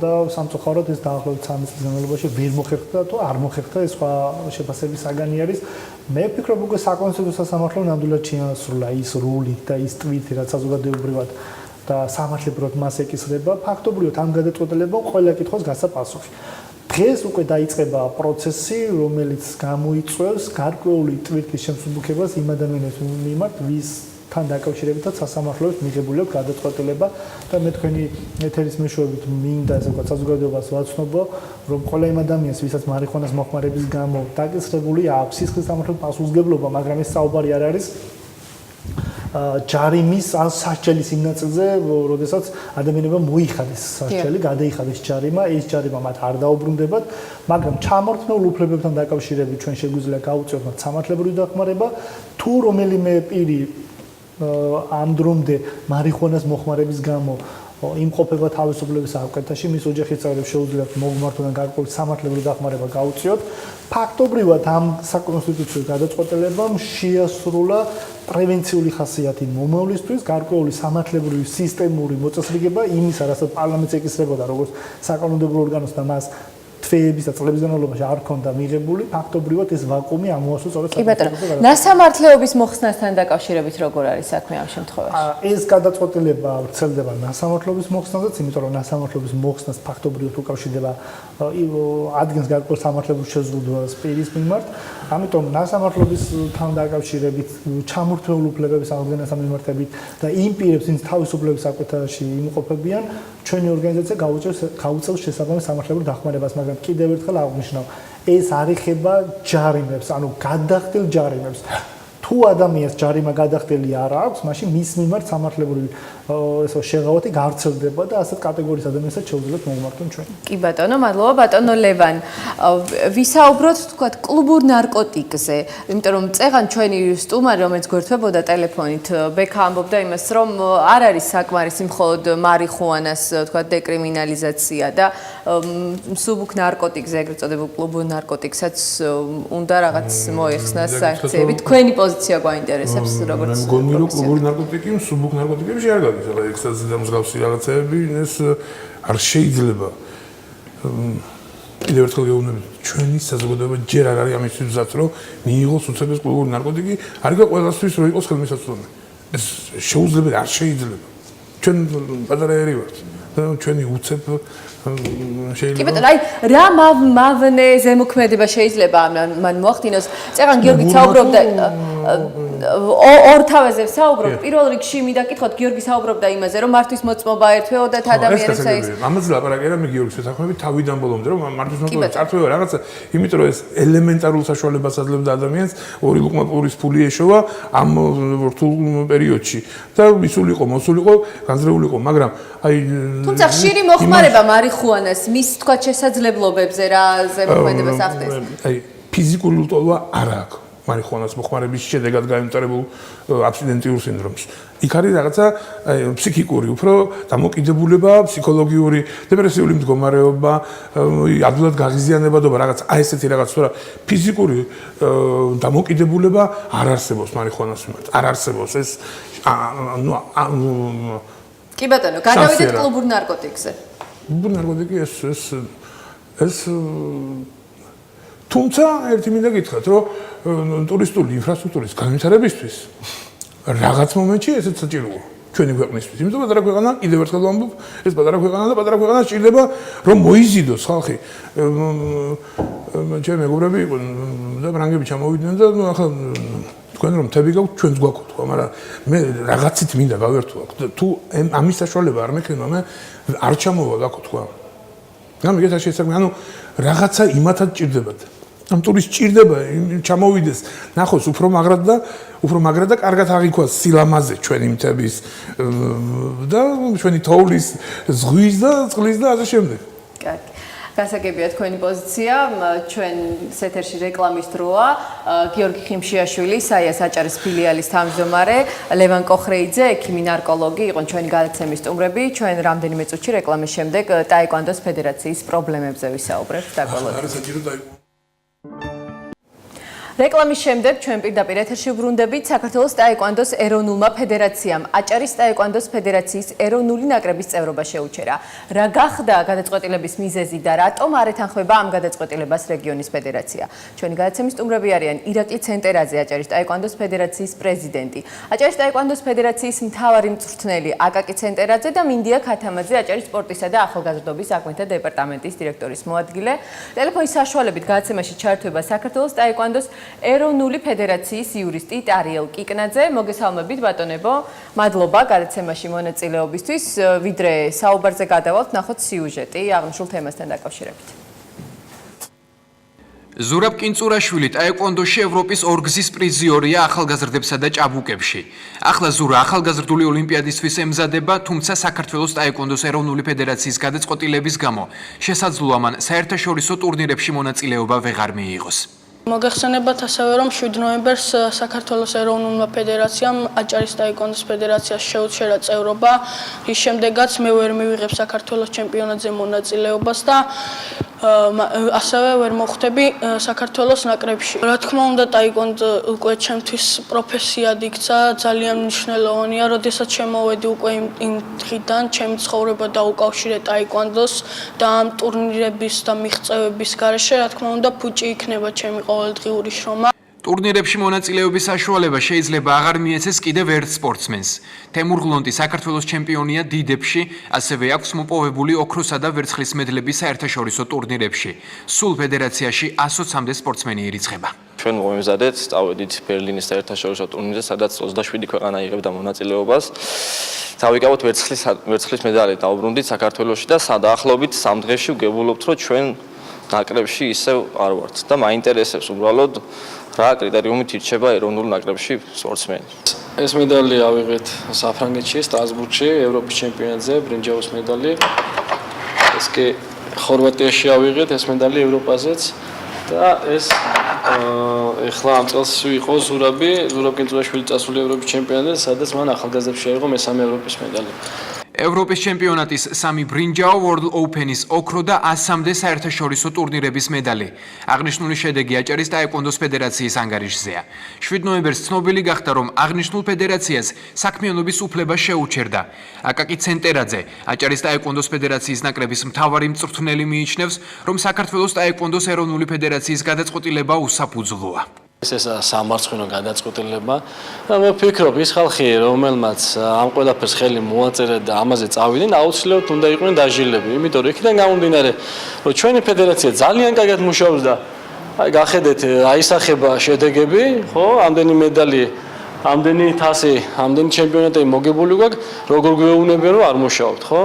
Speaker 5: და სამწუხაროდ ეს დაახლოებით 3 წლის განმავლობაში ვერ მოხერხდა თუ არ მოხერხდა, ეს სხვა შეფასების საგანი არის. მე ვფიქრობ, უკვე საკონსტიტუციო სასამართლო ნამდვილად შეასრულა ის როლი და ის ტვირთი, რაც საზოგადოებრივად და სამართლებრივად მას ეკისრება. ფაქტობრივად ამ გადაწყვეტილებამ ყველა კითხვას გასცა პასუხი. დღეს უკვე დაიწყება პროცესი, რომელიც გამოიწვევს გარკვეული ტვირთის შემსუბუქებას იმ ადამიანების მიმართ, ვისთან დაკავშირებითაც სასამართლოებს მიღებული აქვს გადაწყვეტილება და მე თქვენი ეთერის მეშვეობით მინდა ესე ვთქვათ საზოგადოებას ვაცნობო, რომ ყველა იმ ადამიანს, ვისაც მარიხუანას მოხმარების გამო დაკისრებული აქვს სისხლისამართლე პასუხისმგებლობა, მაგრამ ეს საუბარი არ არის ჯარიმის ან სასჯელის იმ ნაწილზე, როდესაც ადამიანებმა მოიხადეს სასჯელი, გადაიხადეს ჯარიმა, ეს ჯარიმა მათ არ დაუბრუნდებათ, მაგრამ ჩამორთმეულ უფლებებთან დაკავშირებით ჩვენ შეგვიძლია გავუწიოთ მათ სამართლებრივი დახმარება, თუ რომელიმე პირი ამ დრომდე მარიხუანას მოხმარების გამო იმყოფება თავისუფლების აღკვეთაში, მის ოჯახის წევრებს შეუძლიათ მოგმართონ გარკვეული სამართლებრივი დახმარება გაუწიოთ. ფაქტობრივად ამ საკონსტიტუციო გადაწყვეტილებამ შეასრულა პრევენციული ხასიათი მომავლისთვის, გარკვეული სამართლებრივი სისტემური მოწესრიგება იმისა, რასაც პარლამენტს ეკისრებოდა როგორც საკანონმდებლო ორგანოს და მას თვეების და წლების განმავლობაში არ ქონდა მიღებული, ფაქტობრივად ეს ვაკუუმი ამოასო სწორედ
Speaker 1: საკონსტიტუციო ნასამართლეობის მოხსნასთან დაკავშირებით როგორ არის საქმე ამ შემთხვევაში?
Speaker 5: ეს გადაწყვეტილება ვრცელდება ნასამართლეობის მოხსნასაც, იმიტომ რომ ნასამართლეობის მოხსნას ფაქტობრივად უკავშირდება ადგენს გარკვეულ სამართლებრივ შეზღუდვას პირის მიმართ, ამიტომ ნასამართლეობისთან დაკავშირებით ჩამორთმეულ უფლებების აღდგენას მიმართებით და იმ პირებს, ვინც თავისუფლების აღკვეთაში იმყოფებიან, ჩვენი ორგანიზაცია გაუწევს შესაბამის სამართლებრივ დახმარებას, მაგრამ კიდევ ერთხელ აღვნიშნავ, ეს არ ეხება ჯარიმებს, ანუ გადახდილ ჯარიმებს. თუ ადამიანს ჯარიმა გადახდილი არ აქვს, მაშინ მის მიმართ სამართლებრივი შეღავათი გავრცელდება და ასეთ კატეგორიის ადამიანსაც შეუძლიათ მოვმართონ ჩვენ.
Speaker 1: კი ბატონო, მადლობა ბატონო ლევან. ვისაუბროთ თქვათ კლუბურ ნარკოტიკზე, იმიტომ რომ წეღან ჩვენი სტუმარი, რომელიც გვერდებოდა ტელეფონით, ბექა ამბობდა იმას, რომ არ არის საკმარისი მხოლოდ მარიხუანას თქვათ დეკრიმინალიზაცია და მსუბუქ ნარკოტიკზე, ეგრეთ წოდებულ კლუბურ ნარკოტიკსაც უნდა რაღაც მოეხსნას სანქციები. თქვენი პოზიცია გვაინტერესებს, როგორც
Speaker 4: მე მგონი რომ კლუბური ნარკოტიკი მსუბუქ ნარკოტიკებში არ გადის, αλλά ექსტაზი და მსგავსი რაღაცეები ეს არ შეიძლება. კიდევ ერთხელ გეუბნებით, ჩვენი საზოგადოება ჯერ არ არის ამისთვის მზად, რომ მიიღოს უცებეს კლუბური ნარკოტიკი, არ იყო ყველასთვის რომ იყოს ხელმისაწვდომი. ეს შეუძლებელი არ შეიძლება. ჩვენ პატარაერი ვართ. ჩვენი უცებ შეიძლება.
Speaker 1: კი ბატონო, აი რა მავნე ზემოქმედება შეიძლება მან მოახდინოს? წეღან გიორგი საუბრობდა ორ თავაზე ვსაუბრობ. პირველ რიგში მინდა კითხოთ, გიორგი საუბრობდა იმაზე, რომ მართვის მოწმობა ერთვეოდათ ადამიანებს
Speaker 4: ეს ამაზე ლაპარაკი არა მე გიორგის შეთანხმებით თავიდან ბოლომდე რომ მართვის მოწმობა წართვევა რაღაცა, იმიტომ რომ ეს ელემენტარულ საშუალებას აძლევდა ადამიანს ორი ლუყმა პურის ფული ეშოვა ამ რთულ პერიოდში და ისულიყო, მოსულიყო, განზრეულიყო, მაგრამ აი
Speaker 1: თუმცა ხშირი მოხმარება მარიხუანას მის თქვა შესაძლებლობებზე რა ზემოქმედებას ახდენს.
Speaker 4: აი ფიზიკური ლტოლვა არ აქვს. მარიხუანას მოხმარების შედეგად გაიმტარებულ აბსტინენტიურ სინდრომს. იქ არის რაღაცა ფსიქიკური, უფრო დამოკიდებულება, ფსიქოლოგიური, დეპრესიული მდგომარეობა, ადვილად გაღიზიანებადობა, რაღაც აი ესეთი რაღაც, თორე ფიზიკური დამოკიდებულება არ არსებობს მარიხუანას მიმართ. არ არსებობს ეს
Speaker 1: კი ბატონო, გადავიდეთ კლუბურ ნარკოტიკზე.
Speaker 4: კლუბურ ნარკოტიკი ეს თუმცა ერთი მინდა გითხრათ, რომ ტურისტული ინფრასტრუქტურის განვითარებისთვის რაღაც მომენტში ესეც საჭიროა ჩვენი ქვეყნისთვის. იმიტომ პატარა ქვეყანა, კიდევ ერთხელ ვამბობ, ეს პატარა ქვეყანა და პატარა ქვეყანა სჭირდება რომ მოიზიდოს ხალხი. ჩემი მეგობრები იყვნენ და ფრანგები ჩამოვიდნენ და ახლა თქვენ რომ თები გაქვთ, ჩვენც გვაქვთ, ხო, მაგრამ მე რაღაცით მინდა გავერთო. თუ ამის საშუალება არ მექნება, მე არ ჩამოვა გაქო თქვა. ამ ეგეც არ შესაძლოა, ანუ რაღაცა იმათად ჭირდებათ. ამ ტურის ჭირდება ჩამოვიდეს, ნახოს უფრო მაგრად და კარგად აღიქვას სილამაზე ჩვენი მთების და ჩვენი თოვლის, ზღვის და წყლის და ასე შემდეგ.
Speaker 1: კარგი. გასაგებია თქვენი პოზიცია, ჩვენ ეთერში რეკლამის დროა. გიორგი ხიმშიაშვილი, საიას აჭარის ფილიალის თავმჯდომარე, ლევან კოხრეიძე, ექიმი ნარკოლოგი იყვნენ ჩვენი გადაცემის სტუმრები. ჩვენ რამდენიმე წუთში რეკლამის შემდეგ ტაეკვანდოს ფედერაციის პრობლემებზე ვისაუბრებთ. დაკვალოთ. რეკლამის შემდეგ ჩვენ პირდაპირ ეთერში ვბრუნდებით საქართველოს ტაეკვანდოს ეროვნულმა ფედერაციამ აჭარის ტაეკვანდოს ფედერაციის ეროვნული ნაკრების წევრობა შეუჩერა. რა გახდა გადაწყვეტილების მიზეზი და რატომ არ ეთანხმება ამ გადაწყვეტილებას რეგიონის ფედერაცია? ჩვენი გადაცემის სტუმრები არიან ირაკლი ცენტერაძე, აჭარის ტაეკვანდოს ფედერაციის პრეზიდენტი, აჭარის ტაეკვანდოს ფედერაციის მთავარი მწვრთნელი აკაკი ცენტერაძე და მინდია ქათამაძე, აჭარის სპორტისა და ახალგაზრდობის საქმეთა დეპარტამენტის დირექტორის მოადგილე. ტელეფონის საშუალებით გადაცემაში ჩართვება საქართველოს ტაეკვანდოს ეროვნული ფედერაციის იურისტი ტარიელ კიკნაძე. მოგესალმებით ბატონებო, მადლობა გადაცემაში მონაწილეობისთვის. ვიდრე საუბარზე გადავალთ, ნახოთ სიუჟეტი აღნიშნულ თემასთან დაკავშირებით.
Speaker 6: ზურაბ კინწურაშვილი ტაეკვონდოში ევროპის ორგზის პრიზიორია ახალგაზრდებსა და ჭაბუკებში. ახლა ზურა ახალგაზრდული ოლიმპიადისთვის ემზადება, თუმცა საქართველოს ტაეკვონდოს ეროვნული ფედერაციის გადაწყვეტილების გამო შესაძლოა მან საერთაშორისო ტურნირებში მონაწილეობა ვეღარ მიიღოს.
Speaker 7: მოგეხსენებათ ასევე, რომ 7 ნოემბერს საქართველოს ეროვნულმა ფედერაციამ აჭარის ტაეკვონდოს ფედერაციას შეუჩერა წევრობა, რის შემდეგაც მე ვერ მივიღებ საქართველოს ჩემპიონატზე მონაწილეობას და ასევე ვერ მოხვდები საქართველოს ნაკრებში. რა თქმა უნდა, ტაეკვონდო უკვე ჩემთვის პროფესიად იქცა, ძალიან მნიშვნელოვანია, როდესაც შემოვედი უკვე იმ დღიდან, ჩემი ცხოვრება დაუკავშირე ტაეკვონდოს და ამ ტურნირების და მიღწევების გარეშე, რა თქმა უნდა, ფუჭი იქნება ჩემი ყოველდღიური შრომა.
Speaker 6: ტურნირებში მონაწილეობის საშუალება შეიძლება აღარ მიეცეს კიდევ ერთ სპორტსმენს. თემურ გლონტი საქართველოს ჩემპიონია დიდებში, ასევე აქვს მოპოვებული ოქროსა და ვერცხლის მედლები საერთაშორისო ტურნირებში. სულ ფედერაციაში 120-მდე სპორტსმენი ირიცხება.
Speaker 8: ჩვენ მომემზადეთ, წავედით ბერლინის საერთაშორისო ტურნირზე, სადაც 27 ქვეყანა იღებდა მონაწილეობას. დავიკავოთ ვერცხლის მედალი დავუბრუნდით საქართველოში და დაახლოებით 3 დღეში ვგებულობთ, რომ ჩვენ ნაკრებში ისევ არ ვართ და მაინტერესებს უბრალოდ რა კრიტერიუმით ირჩება ეროვნულ ნაკრებში სპორტსმენი.
Speaker 9: ეს მედალი ავიღეთ საფრანგეთში, სტრასბურგში, ევროპის ჩემპიონატზე, ბრინჯაოს მედალი. ეს კი ხორვატიაში ავიღეთ ეს მედალი ევროპაზეც და ეს ეხლა ამ წელს იყო ზურაბ კინწურაშვილი წასული ევროპის ჩემპიონატზე, სადაც მან ახალგაზრდებში აიღო მესამე ევროპის მედალი.
Speaker 6: ევროპის ჩემპიონატის 3 ბრინჯაო, World Open-ის ოქრო და 100-მდე საერთაშორისო ტურნირების მედალი. აღნიშნული შედეგი აჭარის ტაეკვონდოს ფედერაციის ანგარიშზეა. 7 ნოემბერს ცნობილი გახდა, რომ აღნიშნულ ფედერაციას საქმიანობის უფლება შეუჩერდა. აკაკი ცენტერაძე, აჭარის ტაეკვონდოს ფედერაციის ნაკრების მთავარი მწვრთნელი მიიჩნევს, რომ საქართველოს ტაეკვონდოს ეროვნული ფედერაციის გადაწყვეტილება უსაფუძვლოა.
Speaker 9: ეს სამარცხვინო გადაწყვეტილება და მე ვფიქრობ, ის ხალხი, რომელმაც ამ ყველაფერს ხელი მოაწერა და ამაზე წავიდნენ, აუცილებლად უნდა იყვნენ დაჟილები, იმიტომ რომ იქიდან გამომდინარე, რომ ჩვენი ფედერაცია ძალიან კარგად მუშაობს და გახედეთ, აისახება შედეგები, ხო, ამდენი მედალი ამდენი თასი, ამდენი ჩემპიონატები მოგებული გვაქვს, როგორ გვეუბნებიან რომ არ მუშაობთ, ხო?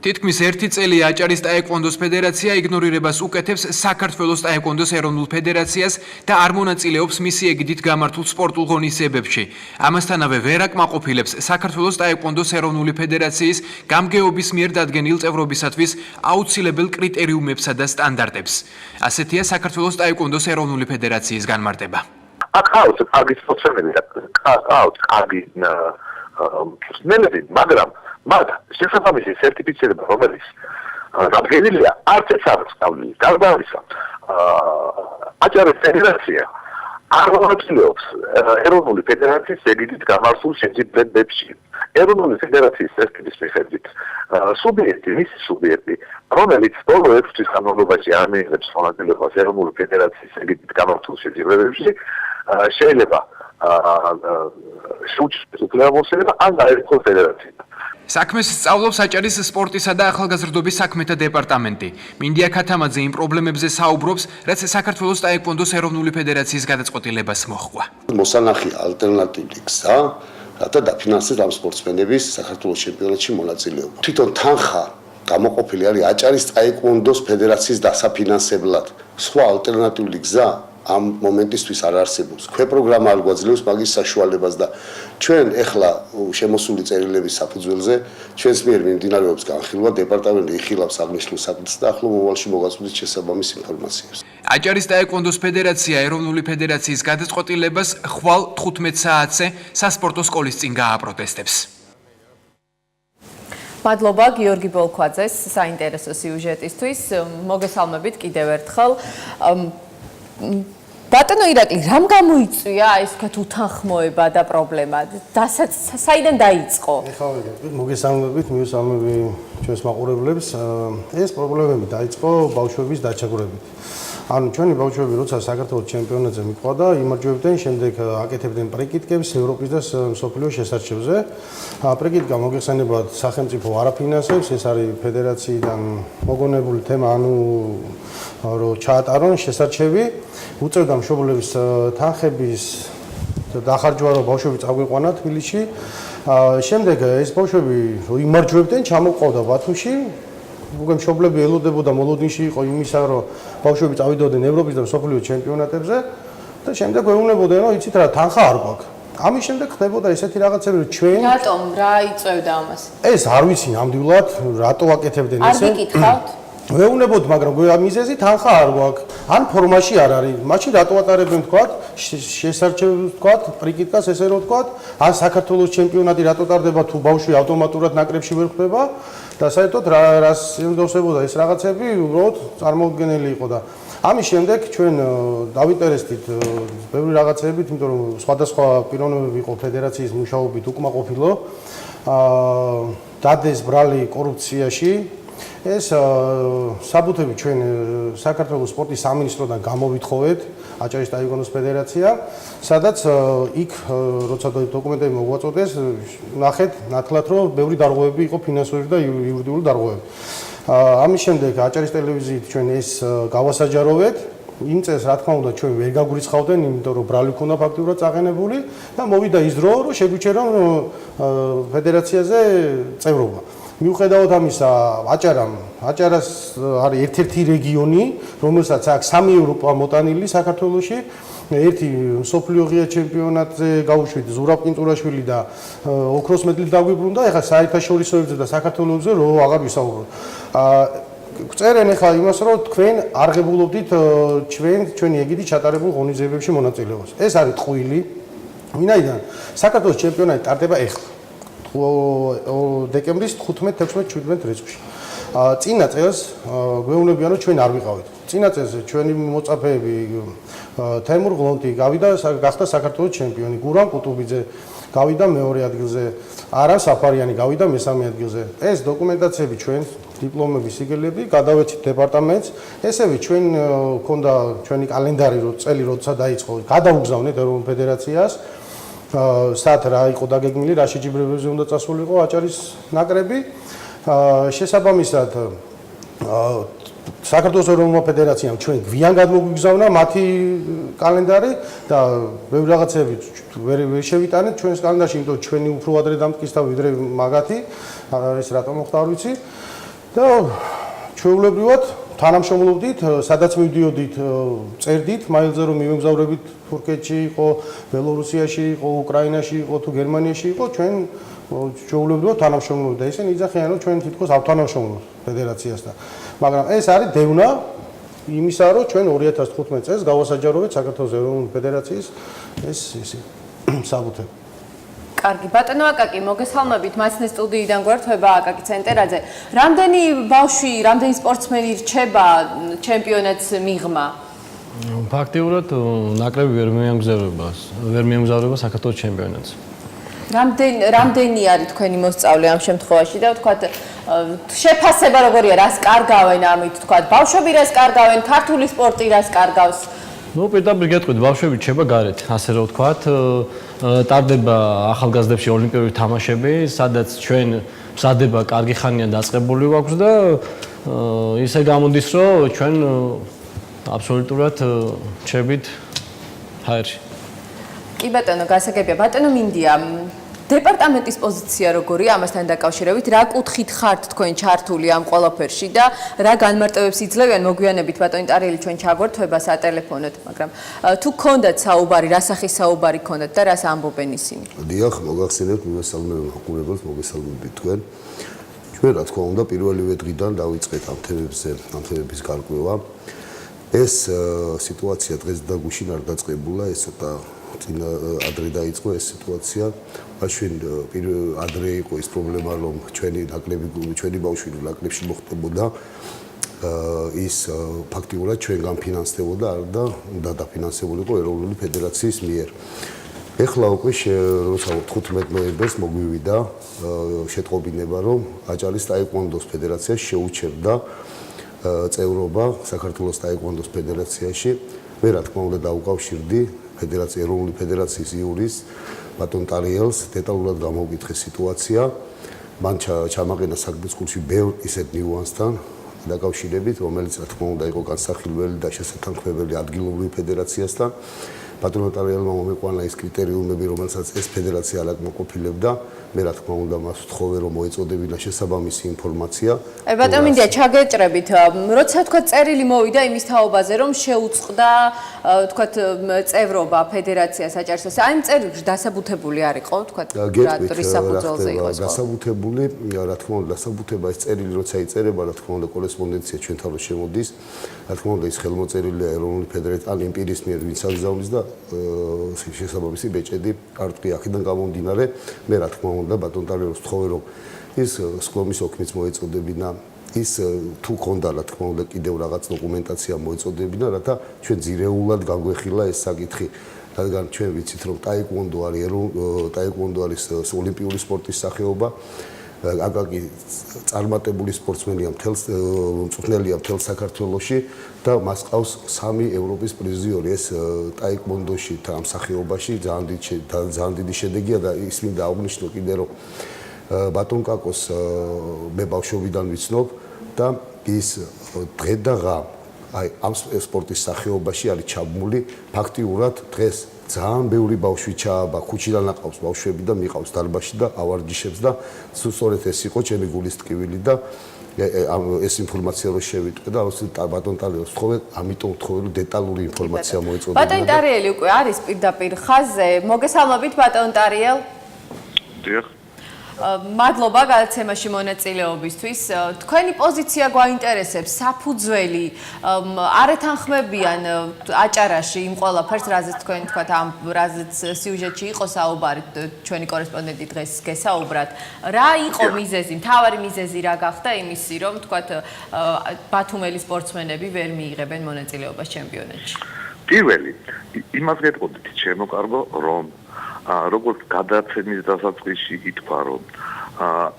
Speaker 6: თითქმის 1 წელი აჭარის ტაეკვონდოს ფედერაცია იგნორირებას უკეთებს საქართველოს ტაეკვონდოს ეროვნულ ფედერაციას და არ მონაწილეობს მისი ეგიდით გამართულ სპორტულ ღონისძიებებში. ამასთანავე ვერ აკმაყოფილებს საქართველოს ტაეკვონდოს ეროვნული ფედერაციის გამგეობის მიერ დადგენილ წევრობისათვის აუცილებელ კრიტერიუმებსა და სტანდარტებს. ასეთია საქართველოს ტაეკვონდოს ეროვნული ფედერაციის განმარტება.
Speaker 10: აკაუთ კარგი სპორტსმენები და აკაუთ კარგი სპორტსმენები, მაგრამ მათ შესაბამისი სერტიფიცირება, რომელიც დადგენილია, არც ეს არ სწავლილი. გარდა ამისა, აჭარის ფედერაცია არ მონაწილეობს ეროვნული ფედერაციის ეგიდით გამართულ შეჯიბრებებში. ეროვნული ფედერაციის სერტიფიცირების მიხედვით მისი სუბიექტი, რომელიც ბოლო 6 თვის განმავლობაში არ მიიღებს მონაწილეობას ეროვნული ფედერაციის ეგიდით გამართულ შეჯიბრებებში, შეიძლება შეუჩერდეს უფლებამოსილება ან დაერქვა ფედერაცია.
Speaker 6: საქმეს სწავლობს აჭარის სპორტისა და ახალგაზრდობის საქმეთა დეპარტამენტი. მინდია ქათამაძე იმ პრობლემებზე საუბრობს, რაც საქართველოს ტაეკვონდოს ეროვნული ფედერაციის გადაწყვეტილებას მოჰყვა.
Speaker 11: მოსანახი ალტერნატიული გზა, რათა დაფინანსდეს ამ სპორტსმენების საქართველოს ჩემპიონატში მონაწილეობა. თვითონ თანხა გამოყოფილი არის აჭარის ტაეკვონდოს ფედერაციის დასაფინანსებლად. სხვა ალტერნატიული გზა ამ მომენტისთვის არ არსებობს. ქვეპროგრამა არ გვაძლევს მაგის საშუალებას და ჩვენ ეხლა შემოსული წერილების საფუძველზე ჩვენს მიერ მიმდინარეობს განხილვა, დეპარტამენტი იხილავს აღნიშნულ საკითხს და ახლო მომავალში მოგაწოდებს შესაბამის ინფორმაციას.
Speaker 6: აჭარის ტაეკვონდოს ფედერაცია ეროვნული ფედერაციის გადაწყვეტილებას ხვალ 15 საათზე სასპორტო სკოლის წინ გააპროტესტებს.
Speaker 1: მადლობა გიორგი ბოლქვაძეს საინტერესო სიუჟეტისთვის. მოგესალმებით კიდევ ერთხელ. ბატონო ირაკლი, რამ გამოიწვია ეს ვთქვათ უთანხმოება და პრობლემა? საიდან დაიწყო?
Speaker 12: ეხლა მოგესალმებით, მივესალმები ჩვენს მაყურებლებს. ეს პრობლემები დაიწყო ბავშვების დაჩაგვრებით. ანუ ჩვენი ბავშვები როცა საქართველოს ჩემპიონატზე მიყვა და იმარჯვებდნენ, შემდეგ აკეთებდნენ პრიკიტკებს ევროპის და მსოფლიოს შესარჩევზე. პრიკიტკა მოგეხსენებათ სახელმწიფო არ აფინანსებს, ეს არის ფედერაციიდან მოგონებული თემა, ანუ რომ ჩაატარონ შესარჩევი, უწევდა მშობლების თანხების დახარჯვა, რომ ბავშვები წაგვიყვანა თბილისში. შემდეგ ეს ბავშვები იმარჯვებდნენ, ჩამოყვავდა ბათუმში. უკვე მშობლები ელოდებოდა მოლოდინში იყო იმისა, რომ ბავშვები წავიდოდნენ ევროპის და მსოფლიოს ჩემპიონატებზე და შემდეგ ეუბნებოდნენ, რომ იცით რა, თანხა არ გვაქვს. ამის შემდეგ ხდებოდა ესეთი რაღაცები, რომ ჩვენ
Speaker 1: რატომ რა იწევდა ამას?
Speaker 12: ეს არ ვიცი ნამდვილად, რატო აკეთებდნენ ესე.
Speaker 1: არ გიკითხავთ?
Speaker 12: ვეუბნებოდ, მაგრამ მიზეზი თანხა არ გვაქვს. ან ფორმაში არ არის. მაშინ რატო ატარებენ თქვათ, შესარჩევს თქვათ, პრიკიტკას ესე რომ თქვათ, ან საქართველოს ჩემპიონატი რატო ტარდება თუ ბავშვი ავტომატურად ნაკრებში ვერ ხვდება და საერთოდ რას იმდოვსებოდა ეს რაღაცები, უბრალოდ წარმოუდგენელი იყო და ამის შემდეგ ჩვენ დავინტერესდით ბევრი რაღაცებით, იმიტომ რომ სხვადასხვა პიროვნებები იყო ფედერაციის მუშაობით უკმაყოფილო, დადეს ბრალი კორუფციაში. ეს საბუთები ჩვენ საქართველოს სპორტის სამინისტროდან გამოვითხოვეთ აჭარის ტაეკვონდოს ფედერაცია, სადაც იქ როცა დოკუმენტები მოგვაწოდეს, ნახეთ ნათლად, რომ ბევრი დარღვევები იყო ფინანსური და იურიდიული დარღვევები. ამის შემდეგ აჭარის ტელევიზიით ჩვენ ეს გავასაჯაროვეთ. იმ წელს რა თქმა უნდა ჩვენ ვერ გაგვირიცხავდნენ, იმიტომ რომ ბრალი ქონდა ფაქტიურად წაყენებული და მოვიდა ის დრო, რომ შეგვიჩერონ ფედერაციაზე წევრობა. მიუხედავად ამისა, აჭარას არის ერთ-ერთი რეგიონი, რომელსაც აქვს 3 ევროპა მოტანილი საქართველოში. ერთი მსოფლიო ღია ჩემპიონატზე გავუშვით ზურაბ ყინწურაშვილი და ოქროს მედლით დაგვიბრუნდა. ეხლა საერთაშორისოებზე და საქართველოსზე რო აღარ ვისაუბროთ. წერენ ეხლა იმას, რომ თქვენ არ ღებულობდით ჩვენი ეგიდი ჩატარებულ ღონისძიებებში მონაწილეობას. ეს არის ტყუილი. ვინაიდან საქართველოს ჩემპიონატი ტარდება ეხლა დეკემბრის 15, 16, 17 დღეებში. წინა წელს გვეუბნებიან, რომ ჩვენ არ ვიყავით. წინა წელს ჩვენი მოწაფეები თემურ ღლონტი გახდა საქართველოს ჩემპიონი, გურამ კუტუბიძე გავიდა მეორე ადგილზე, არა საფარიანი გავიდა მესამე ადგილზე. ეს დოკუმენტაციები ჩვენ დიპლომები, სიგელები გადავეცით დეპარტამენტს. ესევე ჩვენ ქონდა ჩვენი კალენდარი, წელი როცა დაიწყო, გადავუგზავნეთ ეროვნულ ფედერაციას. საათ რა იყო დაგეგმილი, რა შეჯიბრებებზე უნდა წასულიყო აჭარის ნაკრები. შესაბამისად საქართველოს ეროვნულმა ფედერაციამ ჩვენ გვიან გადმოგვიგზავნა მათი კალენდარი და ბევრ რაღაცები ვერ შევიტანეთ ჩვენს კალენდარში, იმიტომ რომ ჩვენი უფრო ადრე დამტკიცდა ვიდრე მაგათი, ეს რატომ მოხდა არ ვიცი. და ჩვეულებრივად თანამშრომლობდით, სადაც მივდიოდით, წერდით, მაილზე რომ მივემგზავრებით თურქეთში იყო, ბელორუსიაში იყო, უკრაინაში იყო თუ გერმანიაში იყო, ჩვენ ჩვეულებრივად თანამშრომლობდით და ისინი იძახიან რომ ჩვენ თითქოს ავთანამშრომლობთ ფედერაციასთან. მაგრამ ეს არის დევნა იმისა, რომ ჩვენ 2015 წელს გავასაჯაროვეთ საქართველოს ეროვნული ფედერაციის ეს საბუთები.
Speaker 1: კარგი, ბატონო აკაკი, მოგესალმებით, მაცნე სტუდიიდან გვერდება აკაკი ცენტერაძე. რამდენი ბავშვი, რამდენი სპორტსმენი რჩება ჩემპიონატს მიღმა?
Speaker 9: ფაქტიურად ნაკრები ვერ მიემგზავრება საქართველოს ჩემპიონატს.
Speaker 1: რამდენი არის თქვენი მოსწავლე ამ შემთხვევაში და ვთქვათ, შეფასება როგორია, რას კარგავენ ამით, ვთქვათ, ბავშვები რას კარგავენ, ქართული სპორტი რას კარგავს?
Speaker 9: ნუ პირდაპირ გეტყვით, ბავშვები რჩება გარეთ, ასე რომ ვთქვათ, ტარდება ახალგაზრდებში ოლიმპიური თამაშები, სადაც ჩვენ მზადება კარგი ხანია დაწყებული გვაქვს და ისე გამოდის, რომ ჩვენ აბსოლუტურად რჩებით ჰაერში.
Speaker 1: კი ბატონო, გასაგებია. ბატონო მინდია, დეპარტამენტის პოზიცია როგორია ამასთან დაკავშირებით? რა კუთხით ხართ თქვენ ჩართული ამ ყველაფერში და რა განმარტებებს იძლევიან? მოგვიანებით ბატონი ტარიელი ჩვენ ჩაგვერთვება სატელეფონოდ, მაგრამ თუ გქონდათ საუბარი, რა სახის საუბარი გქონდათ და რას ამბობენ ისინი?
Speaker 11: დიახ, მოგახსენებთ, მივესალმებ მაყურებელს, მოგესალმებით თქვენ. ჩვენ რა თქმა უნდა პირველივე დღიდან დავიწყეთ ამ თემების გარკვევა. ეს სიტუაცია დღეს და გუშინ არ დაწყებულა, ეს ცოტა წინა ადრე დაიწყო ეს სიტუაცია. მაშინ ადრე იყო ის პრობლემა, რომ ჩვენი ბავშვი ნაკრებში მოხდებოდა, ის ფაქტიურად ჩვენგან ფინანსდებოდა და უნდა დაფინანსებულიყო ეროვნული ფედერაციის მიერ. ეხლა უკვე როცა 15 ნოემბერს მოგვივიდა შეტყობინება, რომ აჭარის ტაეკვონდოს ფედერაცია შეუჩერდა წევრობა საქართველოს ტაეკვონდოს ფედერაციაში. მე რა თქმა უნდა დავუკავშირდი ეროვნული ფედერაციის იურის ბატონ ტარიელს, დეტალურად გამოვკითხე სიტუაცია. მან ჩამაყენა საქმის ბევრ ისეთ ნიუანსთან დაკავშირებით, რომელიც რა თქმა უნდა იყო განსახილველი და შესათანხმებელი ადგილობრივ ფედერაციასთან. ბატონ ტარიელმა მომეყვანა ის კრიტერიუმები, რომელსაც ეს ფედერაცია არ აკმაყოფილებდა. მე რა თქმა უნდა მას ვთხოვე, რომ მოეწოდებინა შესაბამისი ინფორმაცია.
Speaker 1: ბატონო მინდია, ჩაგეჭრებით, როცა თქვა წერილი მოვიდა იმის თაობაზე, რომ შეუწყდა, თქვა წევრობა ფედერაციას აჭარისას. აი, წერილში დასაბუთებული არ იყო, თქვა რა დრის საფუძველზე იყოს.
Speaker 11: დასაბუთებული, რა თქმა უნდა, დასაბუთება ეს წერილი როცა იწერება, რა თქმა უნდა, კორესპონდენცია ჩვენთან რო შემოდის. რა თქმა უნდა, ის ხელმოწერილია ეროვნული ფედერაციის ან იმპერიის მიერ ვინც აგზავნის და შესაბამისი ბეჭედი არტყი აქედან გამომდინარე. მე რა თქმა უნდა ბატონ ტარიელს ვთხოვე, რომ ის სკლომის ოქმიც მოეწოდებინა, ის თუ ქონდა რა თქმა უნდა კიდევ რაღაც დოკუმენტაცია მოეწოდებინა, რათა ჩვენ ძირეულად განგვეხილა ეს საკითხი. რადგან ჩვენ ვიცით, რომ ტაეკვონდო არის ოლიმპიური სპორტის სახეობა. აკაკი წარმატებული სპორტსმენია მწვრთნელია მთელ საქართველოში და მას ყავს 3 ევროპის პრიზიორი. ეს ტაეკვონდოში და ამ სახეობაში ძალიან დიდი შედეგია და ის მინდა აღვნიშნო კიდე, რომ ბატონ კაკოს მე ბავშვობიდან ვიცნობ და ის დღე და ღამ აი ამ სპორტის სახეობაში არის ჩაბმული. ფაქტიურად დღეს ძალიან ბევრი ბავშვი ჩააბა, ქუჩიდან აყავს ბავშვები და მიყავს დარბაზში და ავარჯიშებს და სწორედ ეს იყო ჩემი გულის ტკივილი და ეს ინფორმაცია რო შევიტყვე და ბატონ ტარიელს ვთხოვე, ამიტომ ვთხოვე, რომ დეტალური ინფორმაცია მოეწოდებინა.
Speaker 1: ბატონ ტარიელი უკვე არის პირდაპირ ხაზზე. მოგესალმებით ბატონ ტარიელ.
Speaker 3: დიახ.
Speaker 1: მადლობა გადაცემაში მონაწილეობისთვის. თქვენი პოზიცია გვაინტერესებს, საფუძველი არ ეთანხმებიან აჭარაში იმ ყველაფერს, რაზეც თქვენ თქვათ, ამ რაზეც სიუჟეტში იყო საუბარი, ჩვენი კორესპონდენტი დღეს გესაუბრათ. რა იყო მიზეზი, მთავარი მიზეზი რა გახდა იმისი, რომ თქვათ ბათუმელი სპორტსმენები ვერ მიიღებენ მონაწილეობას ჩემპიონატში?
Speaker 3: პირველი, იმას გეტყოდით, ჩემო კარგო, რომ როგორც გადაცემის დასაწყისში ითქვა, რომ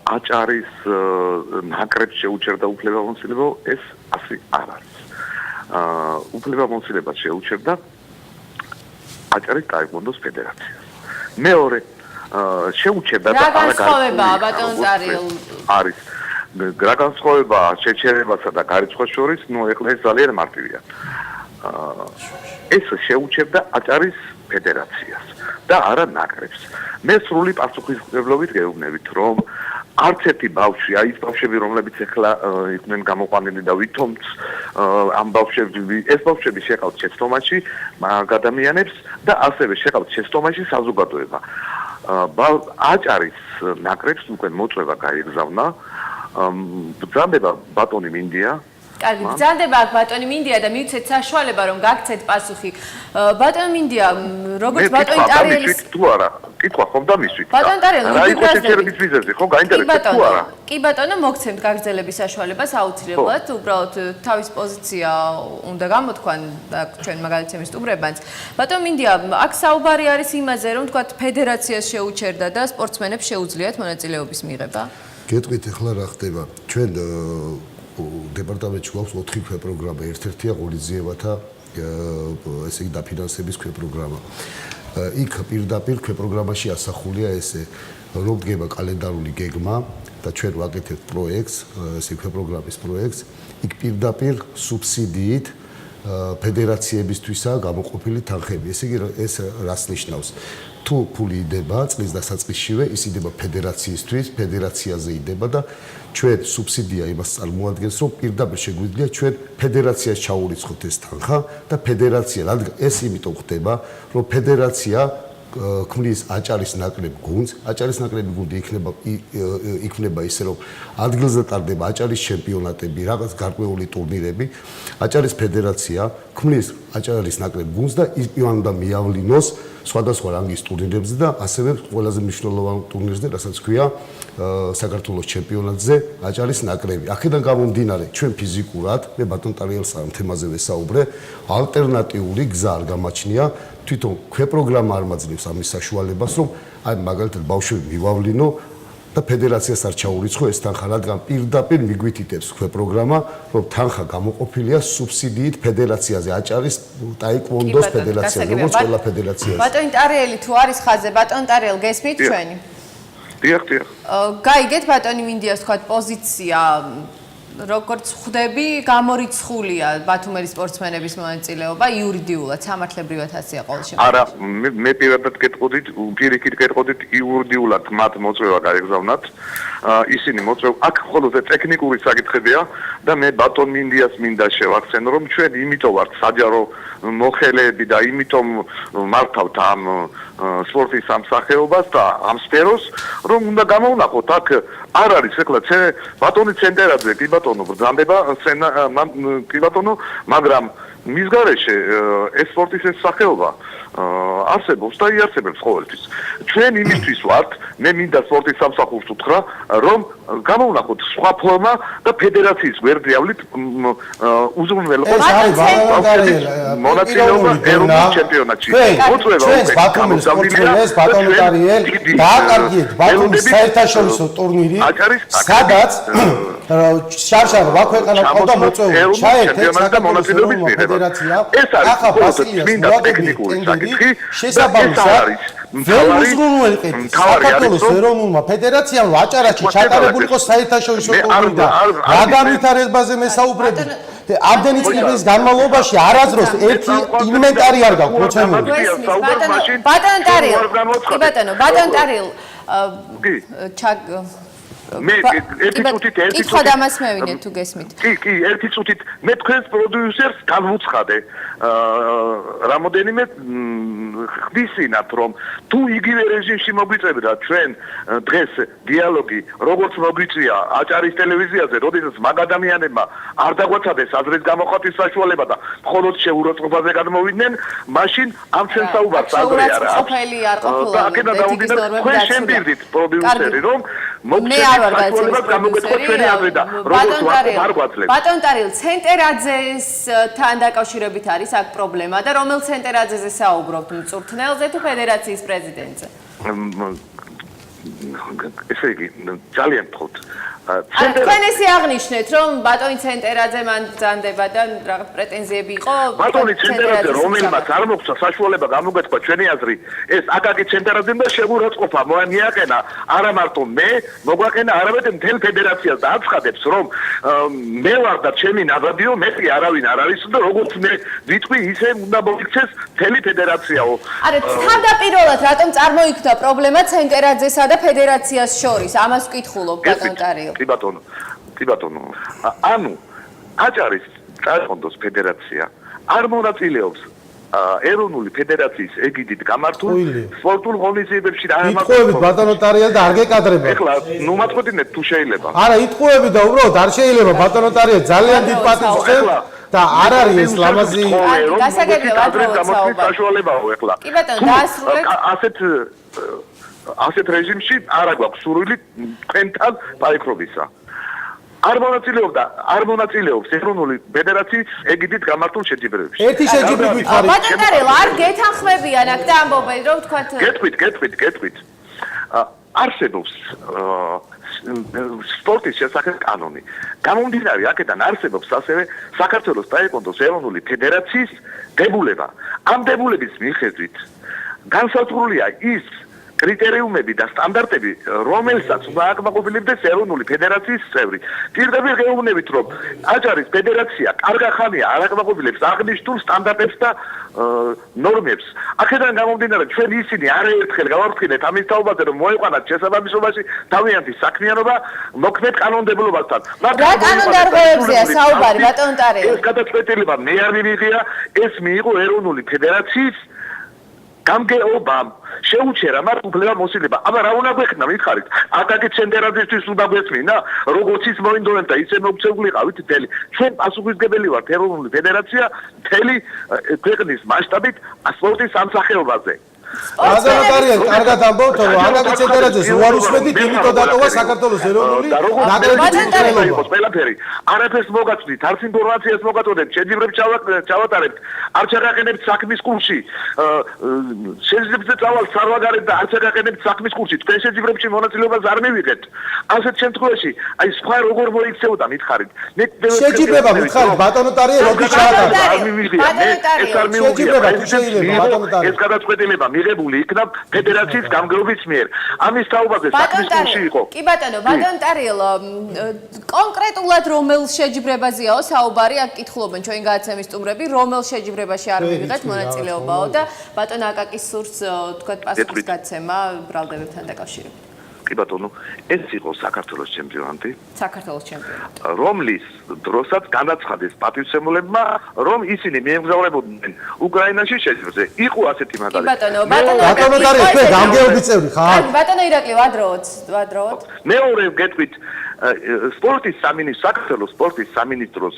Speaker 3: აჭარის ნაკრებს შეუჩერდა უფლებამოსილება, ეს ასე არ არის. უფლებამოსილება შეუჩერდა აჭარის ტაეკვონდოს ფედერაციას. მეორე, შეუჩერდა და
Speaker 1: რა განსხვავებაა ბატონ ტარიელ?
Speaker 3: არის რა განსხვავება შეჩერებასა და გარიცხვის შორის, ეხლა ეს ძალიან მარტივია. ეს შეუჩერდა აჭარის ფედერაციას და არა ნაკრებს. მე სრული პასუხისმგებლობით გეუბნებით, რომ არც ერთი ბავშვი, აი ეს ბავშვები, რომლებიც ეხლა იყვნენ გამოყვანილი და ვითომც ამ ეს ბავშვები შეყავთ შეცდომაში ადამიანებს და ასევე შეყავთ შეცდომაში საზოგადოება. აჭარის ნაკრებს უკვე მოწვევა გაიგზავნა. ბრძანდება ბატონი მინდია.
Speaker 1: კარგი, ბრძანდება აქ ბატონი მინდია და მივცეთ საშუალება რომ გაგცეთ პასუხი. ბატონი მინდია, როგორც ბატონი ტარიელის
Speaker 3: თუ არა, კითხვა ხომ დამისვით.
Speaker 1: ბატონი ტარიელი,
Speaker 3: რა იყო შეჩერების ვიზაზე, ხო გაინტერესებს თუ არა?
Speaker 1: კი ბატონო, მოგცემთ გაგრძელების საშუალებას აუცილებლად, უბრალოდ თავის პოზიცია უნდა გამოთქვან და ჩვენ მაგალითად ვისტუმრებანს. ბატონი მინდია, აქ საუბარი არის იმაზე, რომ თქვა ფედერაციას შეუჩერდა და სპორტსმენებს შეუძლიათ მონაწილეობის მიღება.
Speaker 11: გეტყვით ახლა რა ხდება. ჩვენ დეპარტამენტში გვაქვს 4 ქვეპროგრამა, ერთ-ერთია ღონისძიებათა ესე იგი დაფინანსების ქვეპროგრამა. იქ პირდაპირ ქვეპროგრამაში ასახულია ესე, რომ დგება კალენდარული გეგმა და ჩვენ ვაკეთებთ პროექტს, ესე ქვეპროგრამის პროექტს, იქ პირდაპირ სუბსიდიით ფედერაციებისთვისაა გამოყოფილი თანხები. ესე იგი ეს რას ნიშნავს? თუ ფული იდება წლის დასაწყისშივე, ის იდება ფედერაციისთვის, ფედერაციაზე იდება და ჩვენ სუბსიდია იმას წარმოადგენს, რომ პირდაპირ შეგვიძლია ჩვენ ფედერაციას ჩაურიცხოთ ეს თანხა და ფედერაცია, რადგან ეს იმიტომ ხდება, რომ ფედერაცია ქმნის აჭარის ნაკრებ გუნდს, აჭარის ნაკრები გუნდი იქნება ისე, რომ ადგილზე ტარდება აჭარის ჩემპიონატები, რაღაც გარკვეული ტურნირები, აჭარის ფედერაცია ქმნის აჭარის ნაკრებ გუნდს და უნდა მიავლინოს სხვადასხვა რანგის ტურნირებზე და ასევე ყველაზე მნიშვნელოვან ტურნირზე, რასაც ქვია საქართველოს ჩემპიონატზე აჭარის ნაკრები. აქედან გამომდინარე, ჩვენ ფიზიკურად, მე ბატონ ტარიელს ამ თემაზე ვესაუბრე, ალტერნატიული გზა არ გამაჩნია, თვითონ ქვეპროგრამა არ მაძლევს ამის საშუალებას, რომ აი მაგალითად ბავშვები მივავლინო და ფედერაციას არ ჩაურიცხო ეს თანხა, რადგან პირდაპირ მიგვითითებს ქვეპროგრამა, რომ თანხა გამოყოფილია სუბსიდიით ფედერაციაზე, აჭარის ტაიკვონდოს ფედერაციაზე, როგორც ყველა ფედერაციაზე.
Speaker 1: ბატონი ტარიელი თუ არის ხაზზე, ბატონი ტარიელ გესმით ჩვენი?
Speaker 3: დიახ.
Speaker 1: გაიგეთ ბატონი მინდიას თქვა პოზიცია როგორც ხვდები, გამორიცხულია ბათუმელის სპორტსმენების მონაწილეობა იურიდიულად, სამართლებრივად ასეა ყოველ შემთხვევაში.
Speaker 3: არა, მე პირადად პირიქით გეტყოდით იურიდიულად მათ მოწვევა გაეგზავნათ. ისინი მოწვევ აქ მხოლოდ ტექნიკური საკითხებია და მე ბატონ მინდიას მინდა შევახსენო, რომ ჩვენ იმიტომ ვართ საჯარო მოხელეები და იმიტომ მართავთ ამ სპორტის სამსახეობას და ამ სფეროს, რომ უნდა გამოვნახოთ აქ არ არის ეხლა ბატონი ცენტერაძე, კი ბატონო, ბრძანდება კი ბატონო, მაგრამ მის გარეშე ეს სპორტის ეს სახეობა არსებობს და იარსებებს ყოველთვის. ჩვენ იმისთვის ვართ, მე მინდა სპორტის სამსახურს უთხრა, რომ გამოვნახოთ სხვა ფორმა და ფედერაციის გვერდიავლით უზრუნველყოს მონაწილეობა ეროვნულ ჩემპიონატში.
Speaker 12: ჩვენს ბათუმის სპორტსმენებს ბატონო ტარიელ დააკარგეთ ბათუმის საერთაშორისო ტურნირი, სადაც შარშან ვაქვეყანა ყავდა მოწვეული. ჩაერთეთ საქართველოს ფედერაცია. ახლა ბასილიას
Speaker 3: ტექნიკური საკითხი
Speaker 12: შესაბამისად ვერ უზრუნველყეთ საქართველოს ეროვნულმა ფედერაციამ აჭარაში ჩატარებული იყო საერთაშორისო ტურნირი და რა განვითარებაზე მესაუბრები ამდენი წლების განმავლობაში არასდროს ერთი ინვენტარი არ გაქვს მოცემული.
Speaker 1: ბატონ ტარიელ, კი ბატონო, ბატონ ტარიელ
Speaker 3: მე ერთი წუთით
Speaker 1: კითხვა დამასმევინეთ თუ გესმით.
Speaker 3: კი, ერთი წუთით მე თქვენს პროდიუსერს განვუცხადე რამოდენიმე ხდისინათ, რომ თუ იგივე რეჟიმში მოგვიწევდა ჩვენ დღეს დიალოგი, როგორც მოგვიწია აჭარის ტელევიზიაზე, როდესაც მაგ ადამიანებმა არ დაგვაცადეს აზრის გამოხატვის საშუალება და მხოლოდ შეურაცხყოფაზე გადმოვიდნენ, მაშინ ამ ჩვენ საუბარს აღარ არა. და აქედან გამომდინარე, თქვენ შემბირდით პროდიუსერი, რომ
Speaker 1: ბატონ ტარიელ, ცენტერაძესთან დაკავშირებით არის აქ პრობლემა და რომელ ცენტერაძეზე საუბრობთ, მწვრთნელზე თუ ფედერაციის პრეზიდენტზე?
Speaker 10: ესე იგი ძალიან გთხოვთ
Speaker 1: თქვენ ესე აღნიშნეთ რომ ბატონი ცენტერაძე მან ბრძანდება და რაღაც პრეტენზიები იყო
Speaker 10: ბატონი ცენტერაძე რომელმაც არ მოხდა საშუალება გამოგეთქვა ჩვენი აზრი ეს აკაკი ცენტერაძემ და შემურაცხყოფა მოანიაყენა არა მარტო მე მოგვაყენა არამედ მთელ ფედერაციას და აცხადებს რომ მე ვარ და ჩემი ნაბადიო მეტი არავინ არ არის და როგორც მე ვიტყვი ისე უნდა მოიქცეს მთელი ფედერაციაო
Speaker 1: არა თავდაპირველად რატომ წარმოიქმნა პრობლემა ცენტერაძესა და ფედერაციას შორის ამას ვკითხულობ ბატონ ტარიო
Speaker 10: კი ბატონო ანუ აჭარის ტაეკვონდოს ფედერაცია არ მონაწილეობს ეროვნული ფედერაციის ეგიდით გამართულ სპორტულ ღონისძიებებში და
Speaker 12: იტყუებით ბატონო ტარიელ და არ გეკადრება
Speaker 10: ეხლა ნუ მაწყვეტინეთ თუ შეიძლება
Speaker 12: არა იტყუები და უბრალოდ არ შეიძლება ბატონო ტარიელ ძალიან დიდ პატივს ხდებ და არ არის ეს ლამაზი
Speaker 1: გასაგებია ვადროოთ
Speaker 10: საშუალებაო ეხლა
Speaker 1: კი ბატონო დაასრულეთ
Speaker 10: ასეთ რეჟიმში არა გვაქვს სურვილი თქვენთან პაიქრობისა არ მონაწილეობს ეროვნული ფედერაციის ეგიდით გამართულ შეჯიბრებებში
Speaker 12: ერთი შეჯიბრებით ხარ
Speaker 1: ბატონ ტარიელ არ გეთანხმებიან აქ და ამბობენ რომ თქვათ
Speaker 10: გეტყვით არსებობს სპორტის შესახებ კანონი გამომდინარე აქედან არსებობს ასევე საქართველოს ტაეკვონდოს ეროვნული ფედერაციის დებულება ამ დებულების მიხედვით განსაზღვრულია ის კრიტერიუმები და სტანდარტები, რომელსაც უნდა აკმაყოფილებდეს ეროვნული ფედერაციის წევრი. პირდაპირ გეუბნებით, რომ აჭარის ფედერაცია კარგა ხანია არ აკმაყოფილებს აღნიშნულ სტანდარტებს და ნორმებს. აქედან გამომდინარე, ჩვენ ისინი არაერთხელ გავარკვიეთ ამის თაობაზე, რომ მოეყვანათ შესაბამისობაში თავიანთი საქმიანობა მოქმედ კანონმდებლობასთან.
Speaker 1: რა კანონდარღვევებზეა საუბარი, ბატონ ტარიელ?
Speaker 10: ეს გადაწყვეტილება მე არ მივიღია, ეს მიიღო ეროვნული ფედერაციის გამგეობამ შეუჩერა მათ უფლება მოსილება. აბა რა უნდა გვექნა მითხარით? აკაკი ცენტერაძისთვის უნდა გვესმინა, როგორც ის მოინდომებდა, ისე მოგცეულიყავით მთელი. ჩვენ პასუხისმგებელი ვართ ეროვნული ფედერაცია მთელი ქვეყნის მასშტაბით სპორტის სამსახეობაზე.
Speaker 12: ბატონო ტარიელ, კარგად ამბობთ, რომ აკაკი ცენტერაძეს უარ უსმენდით, იმიტომ დატოვა საქართველოს ეროვნული ნაკრების მწვრთნელობა.
Speaker 10: ყველაფერი. არაფერს მოგაწვდით, არც ინფორმაციას მოგაწოდეთ, შეჯიბრებს ჩავატარებთ, არ ჩაგაყენებთ საქმის კურსში. შეჯიბრებზე წავალ სარვაგარეთ და არ ჩაგაყენებთ საქმის კურსში. თქვენ შეჯიბრებში მონაწილეობას არ მივიღეთ. ასეთ შემთხვევაში, აი სხვა როგორ მოიქცეოდა მითხარით.
Speaker 12: შეჯიბრება მითხარით, ბატონო ტარიელ, როდის ჩაატარდა?
Speaker 10: ეს გადაწყვეტილება მიღებული იქნა ფედერაციის გამგეობის მიერ. ამის თაობაზე საქმის კურსში იყო.
Speaker 1: კი ბატონო, ბატონ ტარიელ, კონკრეტულად რომელ შეჯიბრებაზეაო საუბარი? აქ კითხულობენ ჩვენი გადაცემის სტუმრები, რომელ შეჯიბრებაში არ მივიღეთ მონაწილეობაო და ბატონ აკაკის სურს თქვათ პასუხის გაცემა ბრალდებებთან დაკავშირებით.
Speaker 10: კი ბატონო, ეს იყო საქართველოს ჩემპიონატი.
Speaker 1: საქართველოს ჩემპიონატი.
Speaker 10: რომლის დროსაც განაცხადეს პატივცემულებმა, რომ ისინი მიემგზავრებოდნენ უკრაინაში შეჯიბრზე. იყო ასეთი მაგალითი.
Speaker 12: ბატონო ტარიელ, თქვენ გამგეობის წევრი ხარ?
Speaker 1: ბატონო ირაკლი, ვადროოთ.
Speaker 10: მეორე გეტყვით საქართველოს სპორტის სამინისტროს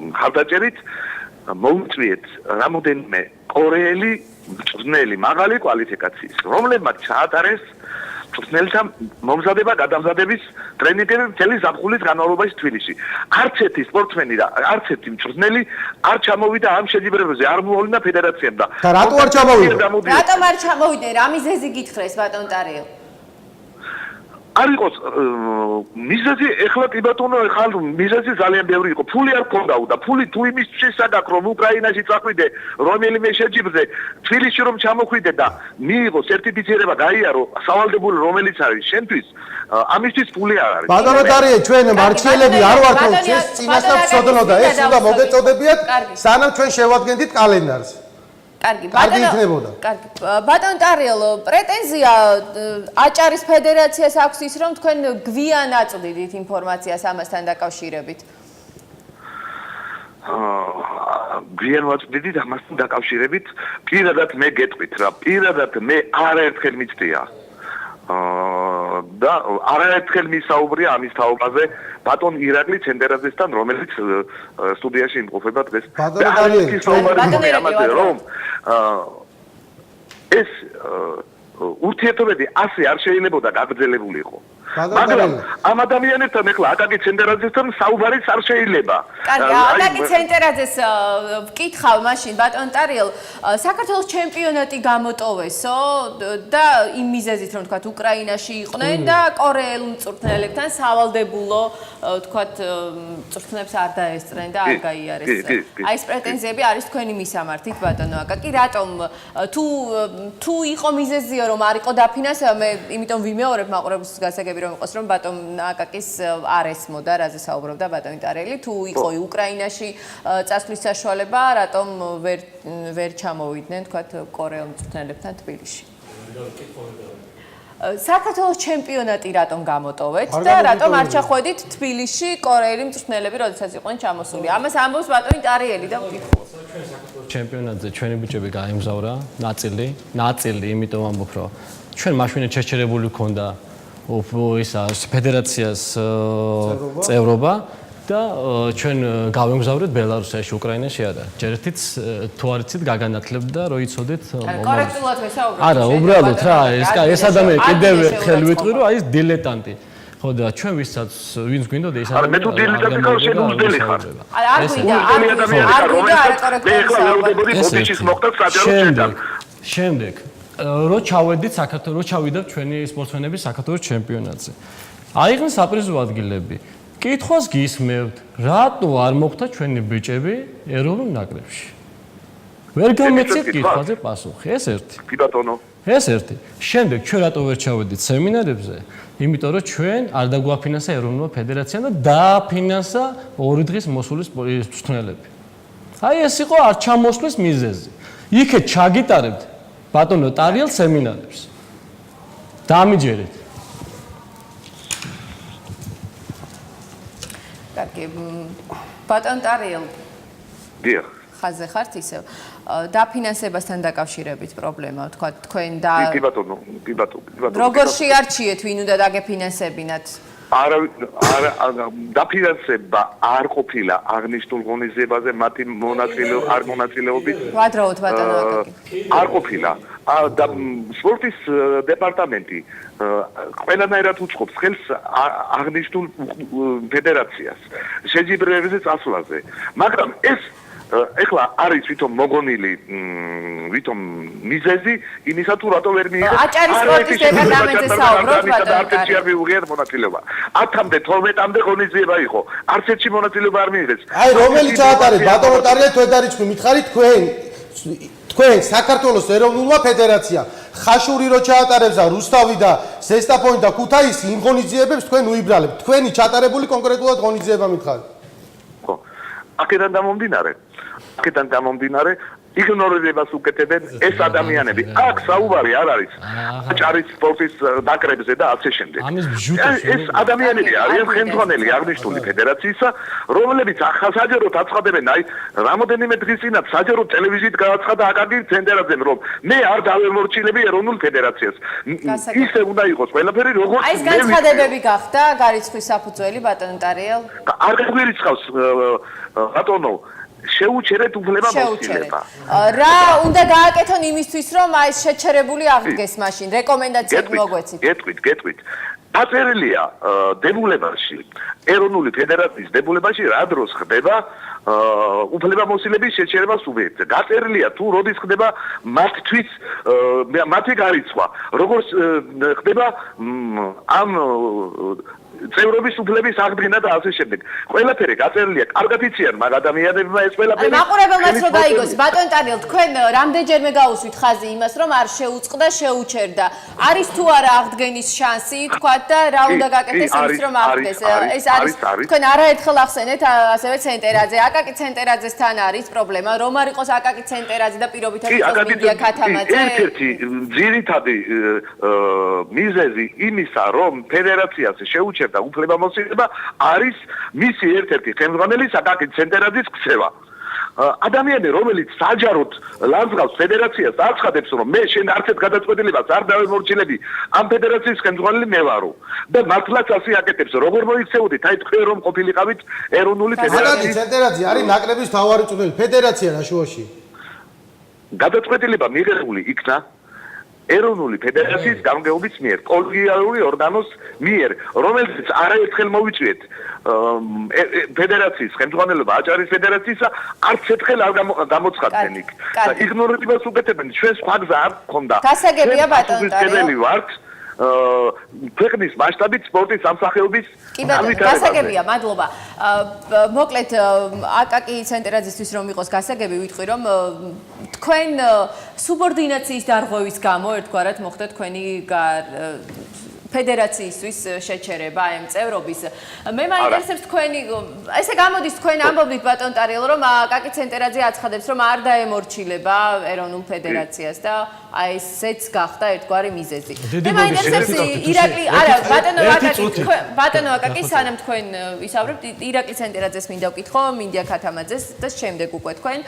Speaker 10: მხარდაჭერით მოუწვიეთ რამოდენიმე კორეელი მწვრთნელი მაღალი კვალიფიკაციის, რომლებმაც ჩაატარეს მწვრთნელთა მომზადება გადამზადების ტრენინგები მთელი ზაფხულის განმავლობაში თბილისში. არც ერთი სპორტსმენი და არც ერთი მწვრთნელი არ ჩამოვიდა ამ შეჯიბრებებზე, არ მოავლინა ფედერაციამ და
Speaker 12: რატო არ ჩამოვიდა?
Speaker 1: რატომ არ ჩამოვიდა? რა მიზეზი გითხრეს ბატონ ტარიელ?
Speaker 10: არ იყოს მიზეზი ეხლა კი ბატონო ხალ მიზეზი ძალიან ბევრი იყო. ფული არ ქონდაო და ფული თუ იმის შესაგაკ რომ უკრაინაში წახვიდე რომელიმე შეჯიბრზე თბილისში რომ ჩამოხვიდე და მიიღო სერტიფიცირება გაიარო სავალდებულო რომელიც არის შენთვის ამისთვის ფული არ არის.
Speaker 12: ბატონო ტარიელ, ჩვენ მარჩიელები არ ვართ რომ ჩვენს წინასწარ ვწოდნო და ეს უნდა მოგეწოდებიათ სანამ ჩვენ შევადგენდით კალენდარს.
Speaker 1: კარგი, ბატონ ტარიელ, პრეტენზია აჭარის ფედერაციას აქვს ის, რომ თქვენ გვიან აწვდით ინფორმაციას ამასთან დაკავშირებით.
Speaker 10: გვიან ვაწვდით ამასთან დაკავშირებით, პირადად მე გეტყვით რა, პირადად მე არაერთხელ მიცდია. და არაერთხელ მისაუბრია ამის თაობაზე ბატონ ირაკლი ცენტერაძესთან, რომელიც სტუდიაში იმყოფება დღეს. რომ ეს ურთიერთობები ასე არ შეიძლებოდა გაგრძელებულიყო.
Speaker 3: მაგრამ ამ ადამიანებთან ეხლა აკაკი ცენტერაძესთან საუბარიც არ შეიძლება.
Speaker 1: კარგი, აკაკი ცენტერაძეს ვკითხავ მაშინ ბატონ ტარიელ, საქართველოს ჩემპიონატი გამოტოვესო და იმ მიზეზით რომ თქვათ უკრაინაში იყვნენ და კორეელ მწვრთნელებთან სავალდებულო თქვათ მწვრთნელებს არ დაესწრენ და არ გაიარეს. აი ეს პრეტენზიები არის თქვენი მისამართით ბატონო აკაკი, რატომ თუ იყო მიზეზია რომ არ იყო დაფინანსება, მე იმიტომ ვიმეორებ მაყურებელს გასაგები რომ იყოს რომ ბატონ აკაკის არ ესმოდა რაზე საუბრობდა ბატონი ტარიელი, თუ იყო უკრაინაში წასვლის საშუალება, რატომ ვერ ჩამოვიდნენ თქვათ კორეელ მწვრთნელებთან თბილისში. საქართველოს ჩემპიონატი რატომ გამოტოვეთ და რატომ არ ჩახვედით თბილისში კორეელი მწვრთნელები, როდესაც იყვნენ ჩამოსული? ამას ამბობს ბატონი ტარიელი და ვკითხულობ.
Speaker 13: ჩემპიონატზე ჩვენი ბიჭები გაემგზავრა ნაწილი, იმიტომ ამბობ, რომ ჩვენ მაშინ შეჩერებული ქონდა ისა ფედერაციას წევრობა და ჩვენ გავემგზავრეთ ბელარუსიაში, უკრაინაში არა. ჯერ ერთით თუ არ იცით გაგანათლებდა, რომ იცოდეთ
Speaker 1: კორექტულად ვესაუბრობთ.
Speaker 13: არა, უბრალოდ რა, ეს ადამიანი კიდევ ერთხელ ვიტყვი, რომ ის დილეტანტი. ხო და ჩვენ ვინც გვინდოდა ეს
Speaker 3: არა მე თუ დილიტანტი ხარ შენ უძდელი ხარ
Speaker 1: არ გვინდა
Speaker 3: მე ეხლა ვეუბნები ბოდიშის მოხდა საჯარო შეთან
Speaker 13: შემდეგ რო ჩავედით საქართველოს რო ჩავიდა ჩვენი სპორტსმენები საქართველოს ჩემპიონატზე აიღეს საპრიზო ადგილები კითხვას გისმევთ რატო არ მოხდა ჩვენი ბიჭები ეროვნულ ნაკრებში ვერ გამეცეთ კითხვაზე პასუხი ეს ერთი
Speaker 3: კი ბატონო
Speaker 13: ეს ერთი შემდეგ ჩვენ რატო ვერ ჩავედით სემინარებზე იმიტომ რომ ჩვენ არ დაგვაფინანსა ეროვნულ ფედერაციამ და დააფინანსა 2 დღის მოსული მწვრთნელები. აი ეს იყო არ ჩამოსვლის მიზეზი. იქეთ ჩაგიტარებთ ბატონო ტარიელ სემინარებს. დამიჯერეთ.
Speaker 1: კარგი, ბატონ ტარიელ.
Speaker 3: დიახ.
Speaker 1: ხაზე ხართ ისევ. დაფინანსებასთან დაკავშირებით პრობლემა, თქვა თქვენ და
Speaker 3: კი ბატონო.
Speaker 1: როგორ შეარჩიეთ ვინ უნდა დაგეფინანსებინათ?
Speaker 3: არა დაფინანსება არ ყოფილა აღნიშნულ ღონისძიებაზე მათი მონაწილეობით.
Speaker 1: ვადროოთ ბატონო აკაკი.
Speaker 3: არ ყოფილა. და სპორტის დეპარტამენტი ყველანაირად უწყობს ხელს აღნიშნულ ფედერაციას შეჯიბრებებზე წასვლაზე. მაგრამ ეს ეხლა არის ვითომ მოგონილი ვითომ მიზეზი იმისა თუ რატო ვერ მიიღეს
Speaker 1: აჭარის სპორტის დეპარტამენტზე საუბრობთ ბატონო
Speaker 3: არცერთი არ მიუღიათ მონაწილეობა 10-მდე 12-მდე ღონისძიება იყო არცერთი მონაწილეობა არ მიიღეს
Speaker 12: აი რომელი ჩაატარეთ ბატონო ტარიელი თვედარიჩქვი მითხარით თქვენ საქართველოს ეროვნულმა ფედერაციამ ხაშური რო ჩაატარებს და რუსთავი და ზესტაფონი და ქუთაისი იმ ღონისძიებებს თქვენ უიბრალებთ თქვენი ჩატარებული კონკრეტულად ღონისძიება მითხარით
Speaker 3: ხო აქედან გამომდინარე იგნორირებას უკეთებენ ეს ადამიანები. აქ საუბარი არ არის აჭარის სპორტის დაკრებზე და ასე შემდეგ. ეს ადამიანები არიან ხელმძღვანელი აღნიშნული ფედერაციისა, რომლებიც საჯაროდ აცხადებენ, აი, რამოდენიმე დღის წინათ საჯარო ტელევიზიით გააცხადა აკაკი ცენტერაძემ, რომ მე არ დავემორჩილები ეროვნულ ფედერაციას. ისე უნდა იყოს ყველაფერი, როგორც
Speaker 1: აი ეს განცხადებები გახდა გარიცხვის საფუძველი ბატონ ტარიელ?
Speaker 3: არ გაგვირიცხავს ბატონო შეუჩერეთ უფლებამოსილება.
Speaker 1: რა უნდა გააკეთონ იმისთვის, რომ აი შეჩერებული აღდგეს მაშინ რეკომენდაციები მოგვეცით?
Speaker 3: გეტყვით. დაწერილია დებულებაში, ეროვნული ფედერაციის დებულებაში რა დროს ხდება უფლებამოსილების შეჩერება სუბიექტზე. დაწერილია თუ როდის ხდება მათთვის მათი გარიცხვა, როგორ ხდება ამ წევრობის უფლების აღდგენა და ასე შემდეგ. ყველაფერი გაწერილია, კარგად იციან მაგ ადამიანებმა ეს ყველაფერი.
Speaker 1: მაყურებელმაც რო გაიგოს, ბატონ ტარიელ, თქვენ რამდენჯერმე გაუსვით ხაზი იმას, რომ არ შეუწყდა, შეუჩერდა. არის თუ არა აღდგენის შანსი, თქვათ და რა უნდა გაკეთდეს იმის რომ აღდგეს. ეს არის თქვენ არაერთხელ ახსენეთ ასევე ცენტერაძე, აკაკი ცენტერაძესთან არის პრობლემა, რომ არ იყოს აკაკი ცენტერაძე და პირობითად იყოს მინდია ქათამაძე.
Speaker 3: ერთ-ერთი ძირითადი მიზეზი იმისა, რომ ფედერაციას შეუჩერდა და უფლებამოსილება არის მისი ერთ-ერთი ხელმძღვანელი აკაკი ცენტერაძის ქცევა. ადამიანი რომელიც საჯაროდ ლანძღავს ფედერაციას აცხადებს რომ მე შენ არცერთ გადაწყვეტილებას არ დავემორჩილები ამ ფედერაციის ხელმძღვანელი მე ვარო და მართლაც ასე აკეთებს როგორ მოიქცეოდით აი თქვენ რომ ყოფილიყავით ეროვნული ფედერაციის
Speaker 12: აკაკი ცენტერაძე არის ნაკრების მთავარი მწვრთნელი ფედერაცია რა შუაში
Speaker 3: გადაწყვეტილება მიღებული იქნა
Speaker 10: ეროვნული ფედერაციის გამგეობის მიერ, კოლეგიალური ორგანოს მიერ, რომელიც არაერთხელ მოვიწვიეთ ფედერაციის ხელმძღვანელობა აჭარის ფედერაციისა არც ერთხელ არ გამოცხადდნენ იქ. და იგნორირებას უკეთებენ, ჩვენ სხვა გზა არ გქონდა.
Speaker 1: გასაგებია ბატონო
Speaker 10: კედელი ვართ ქვეყნის მასშტაბით სპორტის სამსახიობის
Speaker 1: გასაგებია, მადლობა. მოკლედ აკაკი ცენტრაძისთვის რომ იყოს გასაგები, ვიტყვი რომ თქვენ სუბორდინაციის დარღვევის გამო ერთგვარად მოხდა თქვენი ფედერაციისთვის შეჩერება ამ წევრობის. მე მაინტერესებს თქვენი ესე გამოდის თქვენ ამბობთ ბატონ ტარიელ რომ აკაკი ცენტრაძე აცხადებს რომ არ დაემორჩილება ეროვნულ ფედერაციას და აი ესეც გახდა ერთგვარი მიზეზი. მე მაინტერესებს ირაკლი არა ბატონო აკაკი სანამ თქვენ ვისაუბრებთ ირაკლი ცენტრაძეს მინდა ვკითხო, მინდია ქათამაძეს და შემდეგ უკვე თქვენ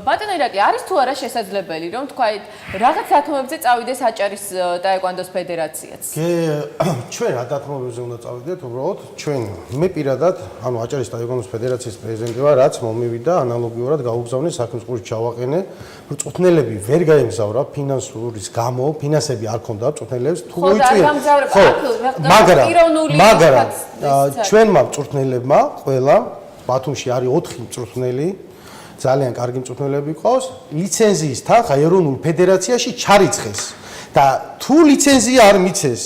Speaker 1: ბატონო ირაკლი არის თუ არა შესაძლებელი რომ თქვათ რაღაც დათმობებზე წავიდეს აჭარის ტაეკვანდოს ფედერაციაც?
Speaker 12: ჩვენ რა დათმობებზე უნდა წავიდეთ უბრალოდ ჩვენ მე პირადად ანუ აჭარის ტაეკვანდოს ფედერაციის პრეზიდენტი ვარ რაც მომივიდა ანალოგიურად გაუგზავნე საქმის ყურში ჩავაყენე რომ წვრთნელები ვერ გაემგზავრა ფინანსურის გამო ფინანსები არ ქონდა წვრთნელებს თუ მოიწვია მაგრამ ჩვენმა წვრთნელებმა ყველა ბათუმში არის 4 წვრთნელი ძალიან კარგი მწვრთნელები ყავს, ლიცენზიის თანხა ეროვნულ ფედერაციაში ჩარიცხეს და თუ ლიცენზია არ მიცეს,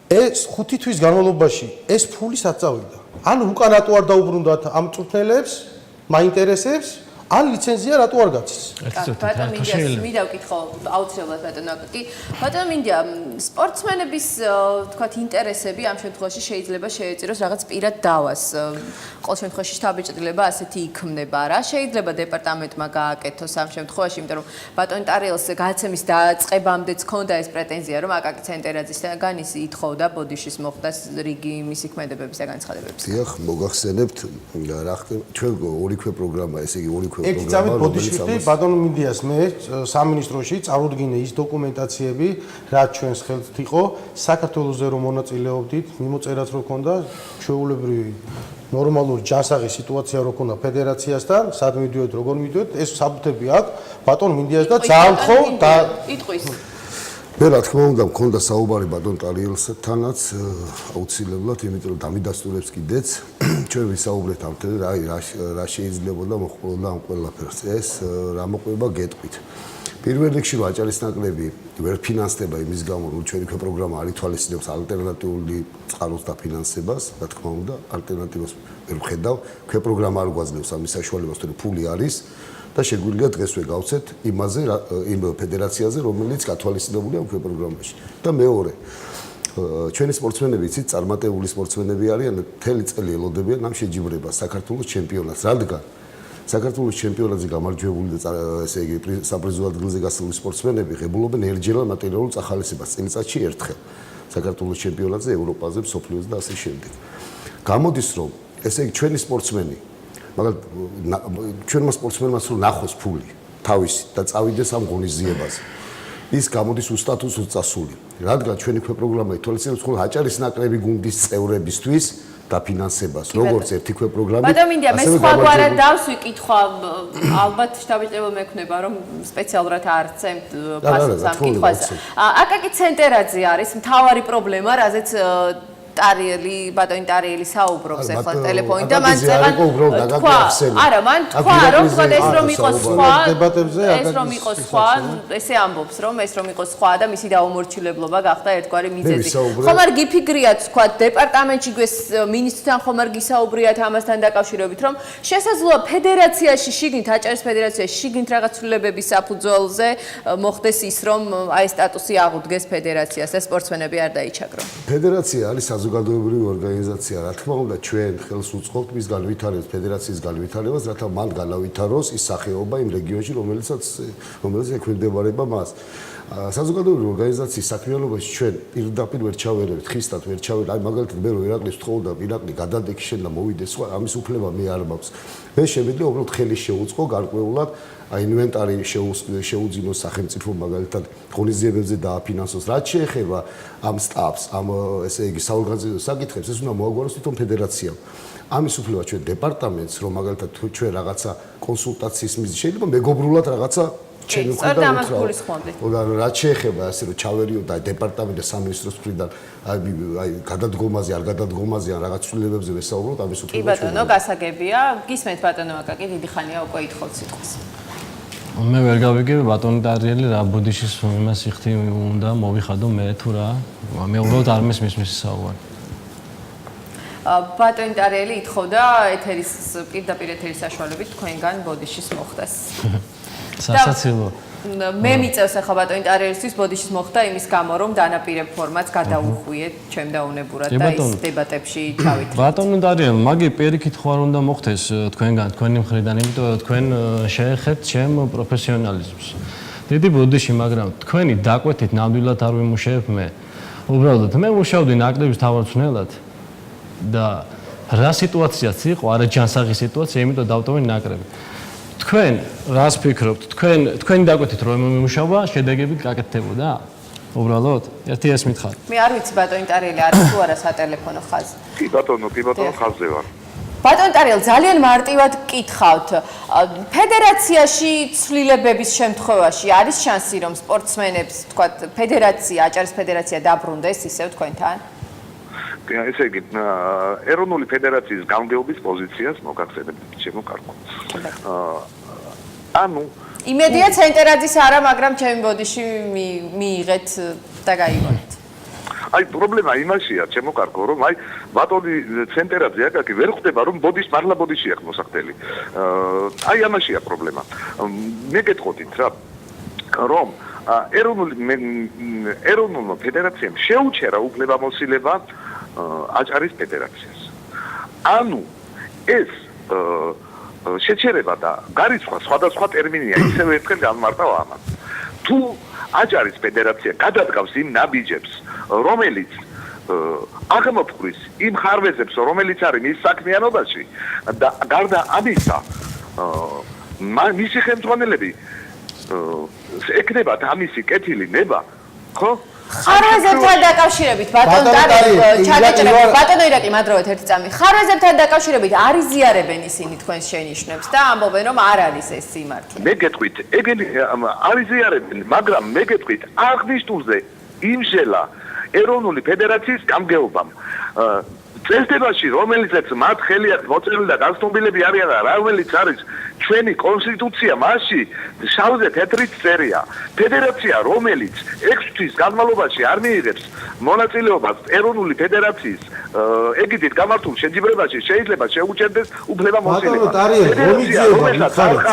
Speaker 12: ეს 5 თვის განმავლობაში ეს ფული საწავიდა. ან უკან რატო არ დაუბრუნდათ ამ მწვრთნელებს, მაინტერესებს, ან ლიცენზია რატო არ გაცეს?
Speaker 1: ბატონო მინდია მინდა ვკითხო აუცილებლად ბატონო აკაკი. ბატონო მინდია სპორტსმენების თქვათ ინტერესები ამ შემთხვევაში შეიძლება შეეწიროს რაღაც პირად დავას. ყოველ შემთხვევაში შტაბ-ბიჭდილება ასეთი იქმნება რა. შეიძლება დეპარტამენტმა გააკეთოს ამ შემთხვევაში, იმიტომ რომ ბატონ ტარიელს გადაცემის დაწყებამდეც ჰქონდა ეს პრეტენზია, რომ აკაკი ცენტრაძისგან ის ითხოვდა ბოდიშის მოხდას რიგი მისი ქმედებების და განცხადებების.
Speaker 11: დიახ, მოგახსენებთ რა ხდება ჩვენ ორიქვე პროგრამა, ესე იგი ორიქვე
Speaker 12: ერთი წამით ბოდიშვილი ბატონო მინდიას მე სამინისტროში წარუდგინე ის დოკუმენტაციები, რაც ჩვენს ხელთ იყო, საქართველოზე რომ მონაწილეობდით, მიმოწერაც რო ქონდა, ჩვეულებრივი ნორმალური ჯანსაღი სიტუაცია რო ქონდა ფედერაციასთან, სად მიდიოდით, როგორ მიდიოდით, ეს საბუთები აქვს ბატონ მინდიას და ძალიან ხო და
Speaker 1: იტყვის
Speaker 11: მე რა თქმა უნდა მქონდა საუბარი ბატონ ტარიელსთანაც აუცილებლად, იმიტომ რომ დამიდასტურებს კიდეც ჩვენ ვისაუბრეთ ამ თემაზე, რა შეიძლება და მოხდა ამ ყველაფერს. ეს რა მოყვება გეტყვით. პირველ რიგში აჭარის ნაკრები ვერ ფინანსდება იმის გამო, რომ ჩვენი პროგრამა არ ითვალისწინებს ალტერნატიული წყაროს დაფინანსებას, რა თქმა უნდა, ალტერნატივას ვერ ვხედავ. პროგრამა არ გვაძლევს ამის საშუალებას, რომ ფული არის. და შეგვიძლია დღესვე გავცეთ იმაზე იმ ფედერაციაზე, რომელიც გათვალისწინებულია ამ პროგრამაში. და მეორე, ჩვენი სპორტსმენები იცით, წარმატებული სპორტსმენები არიან, მთელი წელი ელოდებიან ამ შეჯიბრებას საქართველოს ჩემპიონატს, რადგან საქართველოს ჩემპიონატზე გამარჯვებული და ესე იგი საპრიზო ადგილზე გასული სპორტსმენები ღებულობენ ერთჯერად მატერიალურ წახალისებას წელიწადში ერთხელ საქართველოს ჩემპიონატზე, ევროპაზე, მსოფლიოზე და ასე შემდეგ. გამოდის რომ ესე იგი ჩვენი სპორტსმენი მაგრამ ჩვენმა სპორტსმენმა სულ ნახოს ფული თავისი და წავიდეს ამ ღონისძიებაზე. ის გამოდის უსტატუს უწასული. რადგან ჩვენი პროგრამა ითვალისწინებს მხოლოდ აჭარის ნაკრები გუნდის წევრებისთვის დაფინანსებას, როგორც ერთი პროგრამით.
Speaker 1: ბატონო მინდია მე სხვაგვარად დავსვიკითხვა, ალბათ შტაბ-ბიჭდილება მექნება, რომ სპეციალურად არცემთ ფასს ამ კითხვაზე. აკაკი ცენტრაძე არის მთავარი პრობლემა, რაზეც ტარიელი ბატონი ტარიელი საუბრობს ახლა ტელეფონით და მან წეგან თქვა არა მან თქვა რომ ეს რომ იყოს სხვა ეს რომ იყოს სხვა ესე ამბობს რომ ეს რომ იყოს სხვა და მისი დაუმორჩილებლობა გახდა ერთგვარი მიზეზი ხომ არ გიფიგრიათ თქვა დეპარტამენტში გვეს მინისტრთან ხომ არ გისაუბრიათ ამასთან დაკავშირებით რომ შესაძლოა ფედერაციაში შიგნით აჭარის ფედერაციაში შიგნით რაღაც ცვლილებების საფუძველზე მოხდეს ის რომ აი სტატუსი აღუდგეს ფედერაციას და სპორტსმენები არ დაიჩაგრონ
Speaker 11: ფედერაცია არის საზოგადოებრივი ორგანიზაცია, რა თქმა უნდა, ჩვენ ხელს უწყობთ მის განვითარებას, ფედერაციის განვითარებას, რათა მან განავითაროს ის სახეობა იმ რეგიონში, რომელიც ექვემდებარება მას. საზოგადოებრივი ორგანიზაციის საქმიანობაში ჩვენ პირდაპირ ვერ ჩავერევთ, ხისტად ვერ ჩავერევთ. აი მაგალითად მე რო ირაკლი ვთხოვდა, ირაკლი გადადექიშენ და მოვიდეს, სხვა ამის უფლება მე არ მაქვს. მე შემიძლია უბრალოდ ხელი შეუწყო გარკვეულად აი ინვენტარი შეუძინოს სახელმწიფო მაგალითად ღონისძიებებზე დააფინანსოს. რაც შეეხება ამ სტაფს, ამ ესე იგი საორგანიზაციო საკითხებს, ეს უნდა მოაგვაროს თვითონ ფედერაციამ. ამის უფლება ჩვენ დეპარტამენტს, რომ მაგალითად ჩვენ რაღაცა კონსულტაციის მიზნით შეიძლება მეგობრულად რაღაცა ჩემი
Speaker 1: სწორედ ამას გულისხმობდი.
Speaker 11: რაც შეეხება ასე რომ ჩავერიო და დეპარტამენტი და სამინისტროს მხრიდან აი გადადგომაზე არ გადადგომაზე ან რაღაც ცვლილებებზე ვესაუბროთ ამის
Speaker 1: კი ბატონო, გასაგებია. გისმენთ ბატონო აკაკი, დიდი ხანია უკვე ითხოვთ სიტყვას.
Speaker 13: მე ვერ გავიგებ ბატონი ტარიელი რა ბოდიშის იმას იხთი უნდა მოვიხადო მე თუ რა მე უბრალოდ არ მესმის მისი საუბარი.
Speaker 1: ბატონი ტარიელი ითხოვდა ეთერის პირდაპირ ეთერის საშუალებით თქვენგან ბოდიშის მოხდას.
Speaker 13: სასაცილო.
Speaker 1: მე მიწევს ახლა ბატონი ტარიელისთვის ბოდიშის მოხდა იმის გამო რომ დანაპირებ ფორმატს გადაუხვიეთ ჩემ დაუნებურად და ის დებატებში ჩავითრეთ.
Speaker 13: ბატონი ტარიელ, მაგი პირიქით ხო არ უნდა მოხდეს თქვენგან, თქვენი მხრიდან, იმიტომ რომ თქვენ შეეხებთ ჩემ პროფესიონალიზმს. დიდი ბოდიში, მაგრამ თქვენი დაკვეთით ნამდვილად არ ვიმუშაებ მე. უბრალოდ მე მუშაობდი ნაკრების თავმჯდომარედ და რა სიტუაციაც იყო, არა ჯანსაღი სიტუაცია, იმიტომ დავტოვე ნაკრები. თქვენ რას ფიქრობთ? თქვენი დაკვეთით რომ მიმუშავა, შედეგები გაკეთდებოდა? უბრალოდ ერთი ეს მითხარ.
Speaker 1: მე არ ვიცი ბატონი ტარიელი არის თუ არა სატელეფონო ხაზი.
Speaker 3: კი ბატონო, ხაზზე ვარ.
Speaker 1: ბატონი ტარიელი, ძალიან მარტივად გკითხავთ. ფედერაციაში ცვლილებების შემთხვევაში არის შანსი რომ სპორტსმენებს, თქვათ, ფედერაცია, აჭარის ფედერაცია დაბრუნდეს ისევ თქვენთან?
Speaker 3: ესე იგი, ეროვნული ფედერაციის გამგეობის პოზიციას მოგახსენებთ ჩემო კარგო. ანუ
Speaker 1: იმედია ცენტერაძის არა, მაგრამ ჩემი ბოდიში მიიღეთ და გაიგონეთ.
Speaker 3: აი პრობლემა იმაშია, ჩემო კარგო, რომ აი ბატონი ცენტერაძე აკაკი ვერ ხვდება რომ მართლა ბოდიში აქვს მოსახდელი. აი ამაშია პრობლემა. მე გეტყოდით რა, რომ ეროვნულ ფედერაციამ შეუჩერა უფლებამოსილება აჭარის ფედერაციას. ანუ ეს შეჩერება და გარიცხვა სხვადასხვა ტერმინია, ისევ ერთხელ გამმარტავ ამას. თუ აჭარის ფედერაცია გადადგავს იმ ნაბიჯებს, რომელიც აღმოფხვის იმ ხარვეზებს, რომელიც არის მის საქმიანობაში და გარდა ამისა, მისი ხელმძღვანელები ეკნებათ ამისი კეთილი ნება, ხო?
Speaker 1: ხარვეზებთან დაკავშირებით ბატონო ტარიელი ჩაგეჭრებით ბატონო ირაკი მადლობთ ერთი წამი ხარვეზებთან დაკავშირებით არ იზიარებენ ისინი თქვენს შენიშვნებს და ამბობენ რომ არ არის ეს სიმართლე
Speaker 3: მე გეტყვით ეგენი არ იზიარებენ მაგრამ მე გეტყვით აღნიშნულზე იმშელა ეროვნული ფედერაციის გამგეობამ წესდებაში რომელიცაც მათ ხელი აქვს მოწერილი და გასტომბილები არიან და რომელიც არის ჩვენი კონსტიტუცია მასში შავზე თეთრით წერია ფედერაცია რომელიც 6 თვის განმავლობაში არ მიიღებს მონაწილეობას ეროვნული ფედერაციის ეგიდით გამართულ შეჯიბრებაში შეიძლება შეუჩერდეს უფლებამოსილება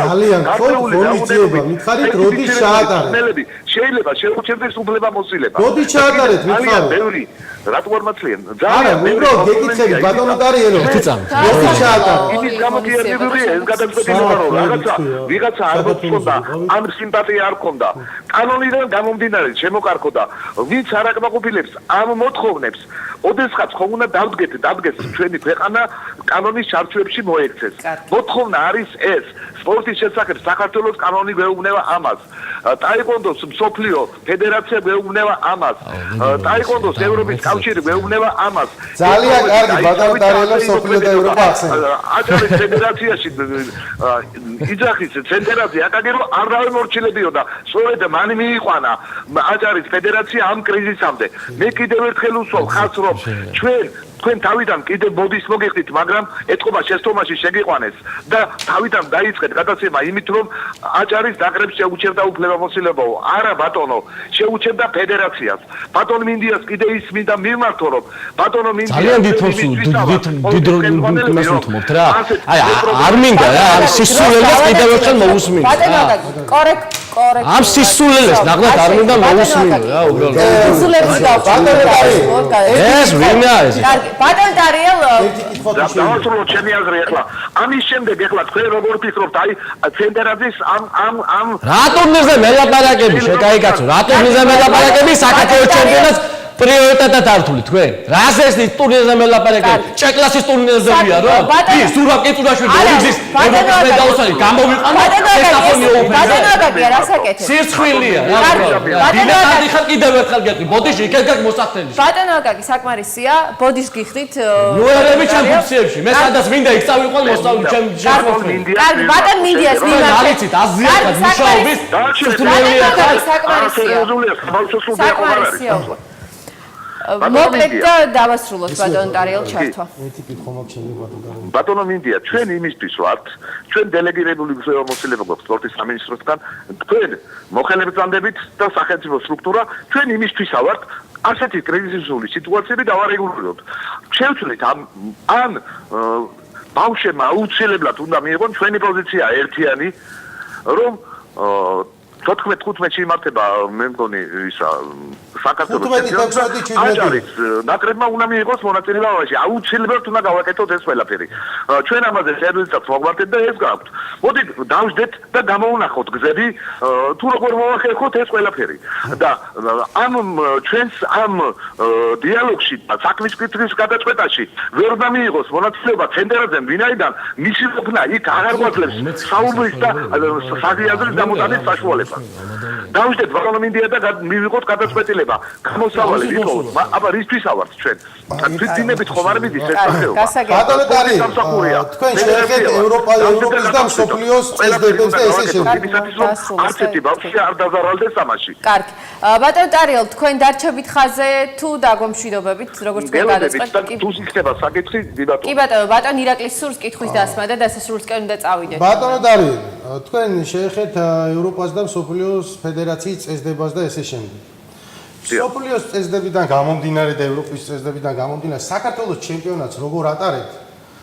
Speaker 12: ძალიან ღონისძიება მითხარით როდის ჩაატარეთ
Speaker 3: შეიძლება შეუჩერდეს უფლებამოსილება
Speaker 12: როდის ჩაატარეთ მითხარით
Speaker 3: ბევრი რატო არ მაცლიან ძალიან
Speaker 12: ბევრი გეკითხებით ბატონო ტარიელო როდის ჩაატარეთ
Speaker 3: იმის გამო კი არ მივიღია ეს გადაწყვეტილება რომ ვიღაცა არ მოწონდა ან სიმპათია არ ქონდა კანონიდან გამომდინარე შემოკარგო და ვინც არ აკმაყოფილებს ამ მოთხოვნებს ოდესღაც ხომ უნდა დადგეს ჩვენი ქვეყანა კანონის ჩარჩოებში მოექცეს მოთხოვნა არის ეს სპორტის შესახებ საქართველოს კანონი გვეუბნება ამას ტაიკვონდოს მსოფლიო ფედერაცია გვეუბნება ამას ტაიკვონდოს ევროპის კავშირი გვეუბნება ამას
Speaker 12: ძალიან კარგი ბატონო ტარიელო მსოფლიო და ევროპა ახსენეთ
Speaker 3: აჭარის ფედერაციაში იძახის ცენტერაზე აკაკი რომ არ დავემორჩილებიოდა სწორედ მან მიიყვანა აჭარის ფედერაცია ამ კრიზისამდე მე კიდევ ერთხელ უსვამ ხაზს რომ თქვენ თავიდან კიდევ ბოდის მოგიხდით მაგრამ ეთყობა შეცდომაში შეგიყვანეს და თავიდან დაიწყეთ გადაცემა იმით რომ აჭარის ნაკრებს შეუჩერდა უფლებამოსილებაო არა ბატონო შეუჩერდა ფედერაციას ბატონ მინდიას კიდე ის მინდა მიმართო რომ ბატონო მინდია
Speaker 13: ძალიან დიდ მოთ რა აი არ მინდა რა ამ სისულელეს კიდევ ერთხელ მოусმინო
Speaker 1: კორექტ
Speaker 13: ამ სისულელეს ნახოთ არ მინდა მოусმინო რა უბრალოდ
Speaker 1: სისულელს
Speaker 13: ეს ვინა ეს
Speaker 1: ბატონ ტარიელ
Speaker 3: დავასრულო ჩემი აზრი ახლა ამის შემდეგ ახლა თქვენ როგორ ფიქრობთ აი ცენტერაძის ამ
Speaker 13: რატომ მიზე მელაპარაკები შეკაიკაცო რატომ მიზე მელაპარაკები საქართველოს ჩემპიონატს პრიორიტეტად ართული თქვენ. რას ეს ტურნირზე მელაპარაკეთ? ჭეკლასის ტურნირზეა რა? ის სურაბ კეთურაშვილი ორიგზის ევროპის მედალოსანი გამოვიყანა ესტაფონი ოფენზე.
Speaker 1: ბატონოგაკია რასაკეთებ?
Speaker 13: სირცხვილია რა. დინატი ხარ კიდევ ერთხელ გეტყვი. ბოდიში იქ გაკ მოსახდელი.
Speaker 1: ბატონოგაკი საკმარისია. ბოდიშს გიხდით.
Speaker 13: ნუერები ჩემ ფუნქციებში. მე სადაც მინდა იქ წავიყვან მოსწავლე ჩემ შემოქმედი.
Speaker 1: კარგი, ბატონ მინდიას მიმართ.
Speaker 13: ალიცით აზიათად მუშაობის
Speaker 1: ბატონოგაკი საკმარისია. მოკლედ და დავასრულოთ ბატონ ტარიელ ჩართვა.
Speaker 10: ბატონო მინდია, ჩვენ იმისთვის ვართ, ჩვენ დელეგირებული მოსილება გვაქვს სპორტის სამინისტროსგან, თქვენ მოხელებდებით და სახელმწიფო სტრუქტურა, ჩვენ იმისთვისა ვართ, ასეთი კრიზისული სიტუაციები დავარეგულიროთ. შევცვლით ამ ბავშვებმა აუცილებლად უნდა მიიღონ ჩვენი პოზიცია ერთიანი, რომ 14-15-ში იმართება მე მგონი ისა საქართველოს აჭარის ნაკრებმა უნდა მიიღოს მონაწილეობა ამაში. აუცილებლად უნდა გავაკეთოთ ეს ყველაფერი. ჩვენ ამაზე სერიოზულად მოგვართეთ და ეს გაქვთ. მოდით დავждეთ და გამოვნახოთ გზები თუ როგორ მოვახერხოთ ეს ყველაფერი. და ამ ჩვენს ამ დიალოგში და საქმის კითხვის გადაწყვეტაში ვერ უნდა მიიღოს მონაწილეობა ცენტრალიზმ, ვინაიდან მისი ყოფნა იქ აღარ გვაძლევს საუბრის და საზიაზრის დამოტანის საშუალებას. დავждეთ ბატონო მინდია და მივიღოთ გადაწყვეტილება. გამოსავალი ვიყოთ, აბა რისთვისა ვართ ჩვენ? თვითდინებით ხომ არ მიდის ეს სახეობა?
Speaker 12: ბატონო ტარი, თქვენ შეეხეთ ევროპის და მსოფლიოს წესდებებს და ესე შემდეგ.
Speaker 10: ასეთი ბავშვი არ დაზარალდეს ამაში.
Speaker 1: კარგი. ბატონო ტარიელ, თქვენ დარჩებით ხაზე თუ დაგვემშვიდობებით, როგორც თქვენ გადაწყვეტთ?
Speaker 10: თუ იქნება საკითხი, ბატონო.
Speaker 1: კი ბატონო, ბატონ ირაკლის სურს კითხვის დასმა და დასასრულისკენ უნდა წავიდეთ.
Speaker 12: ბატონო ტარიელ, თქვენ შეეხეთ ევროპას და მსოფლიოს ფედერაციის წესდებას და ესე შემდეგ. მსოფლიოს წესდებიდან გამომდინარე და ევროპის წესდებიდან გამომდინარე საქართველოს ჩემპიონატს როგორ ატარებთ?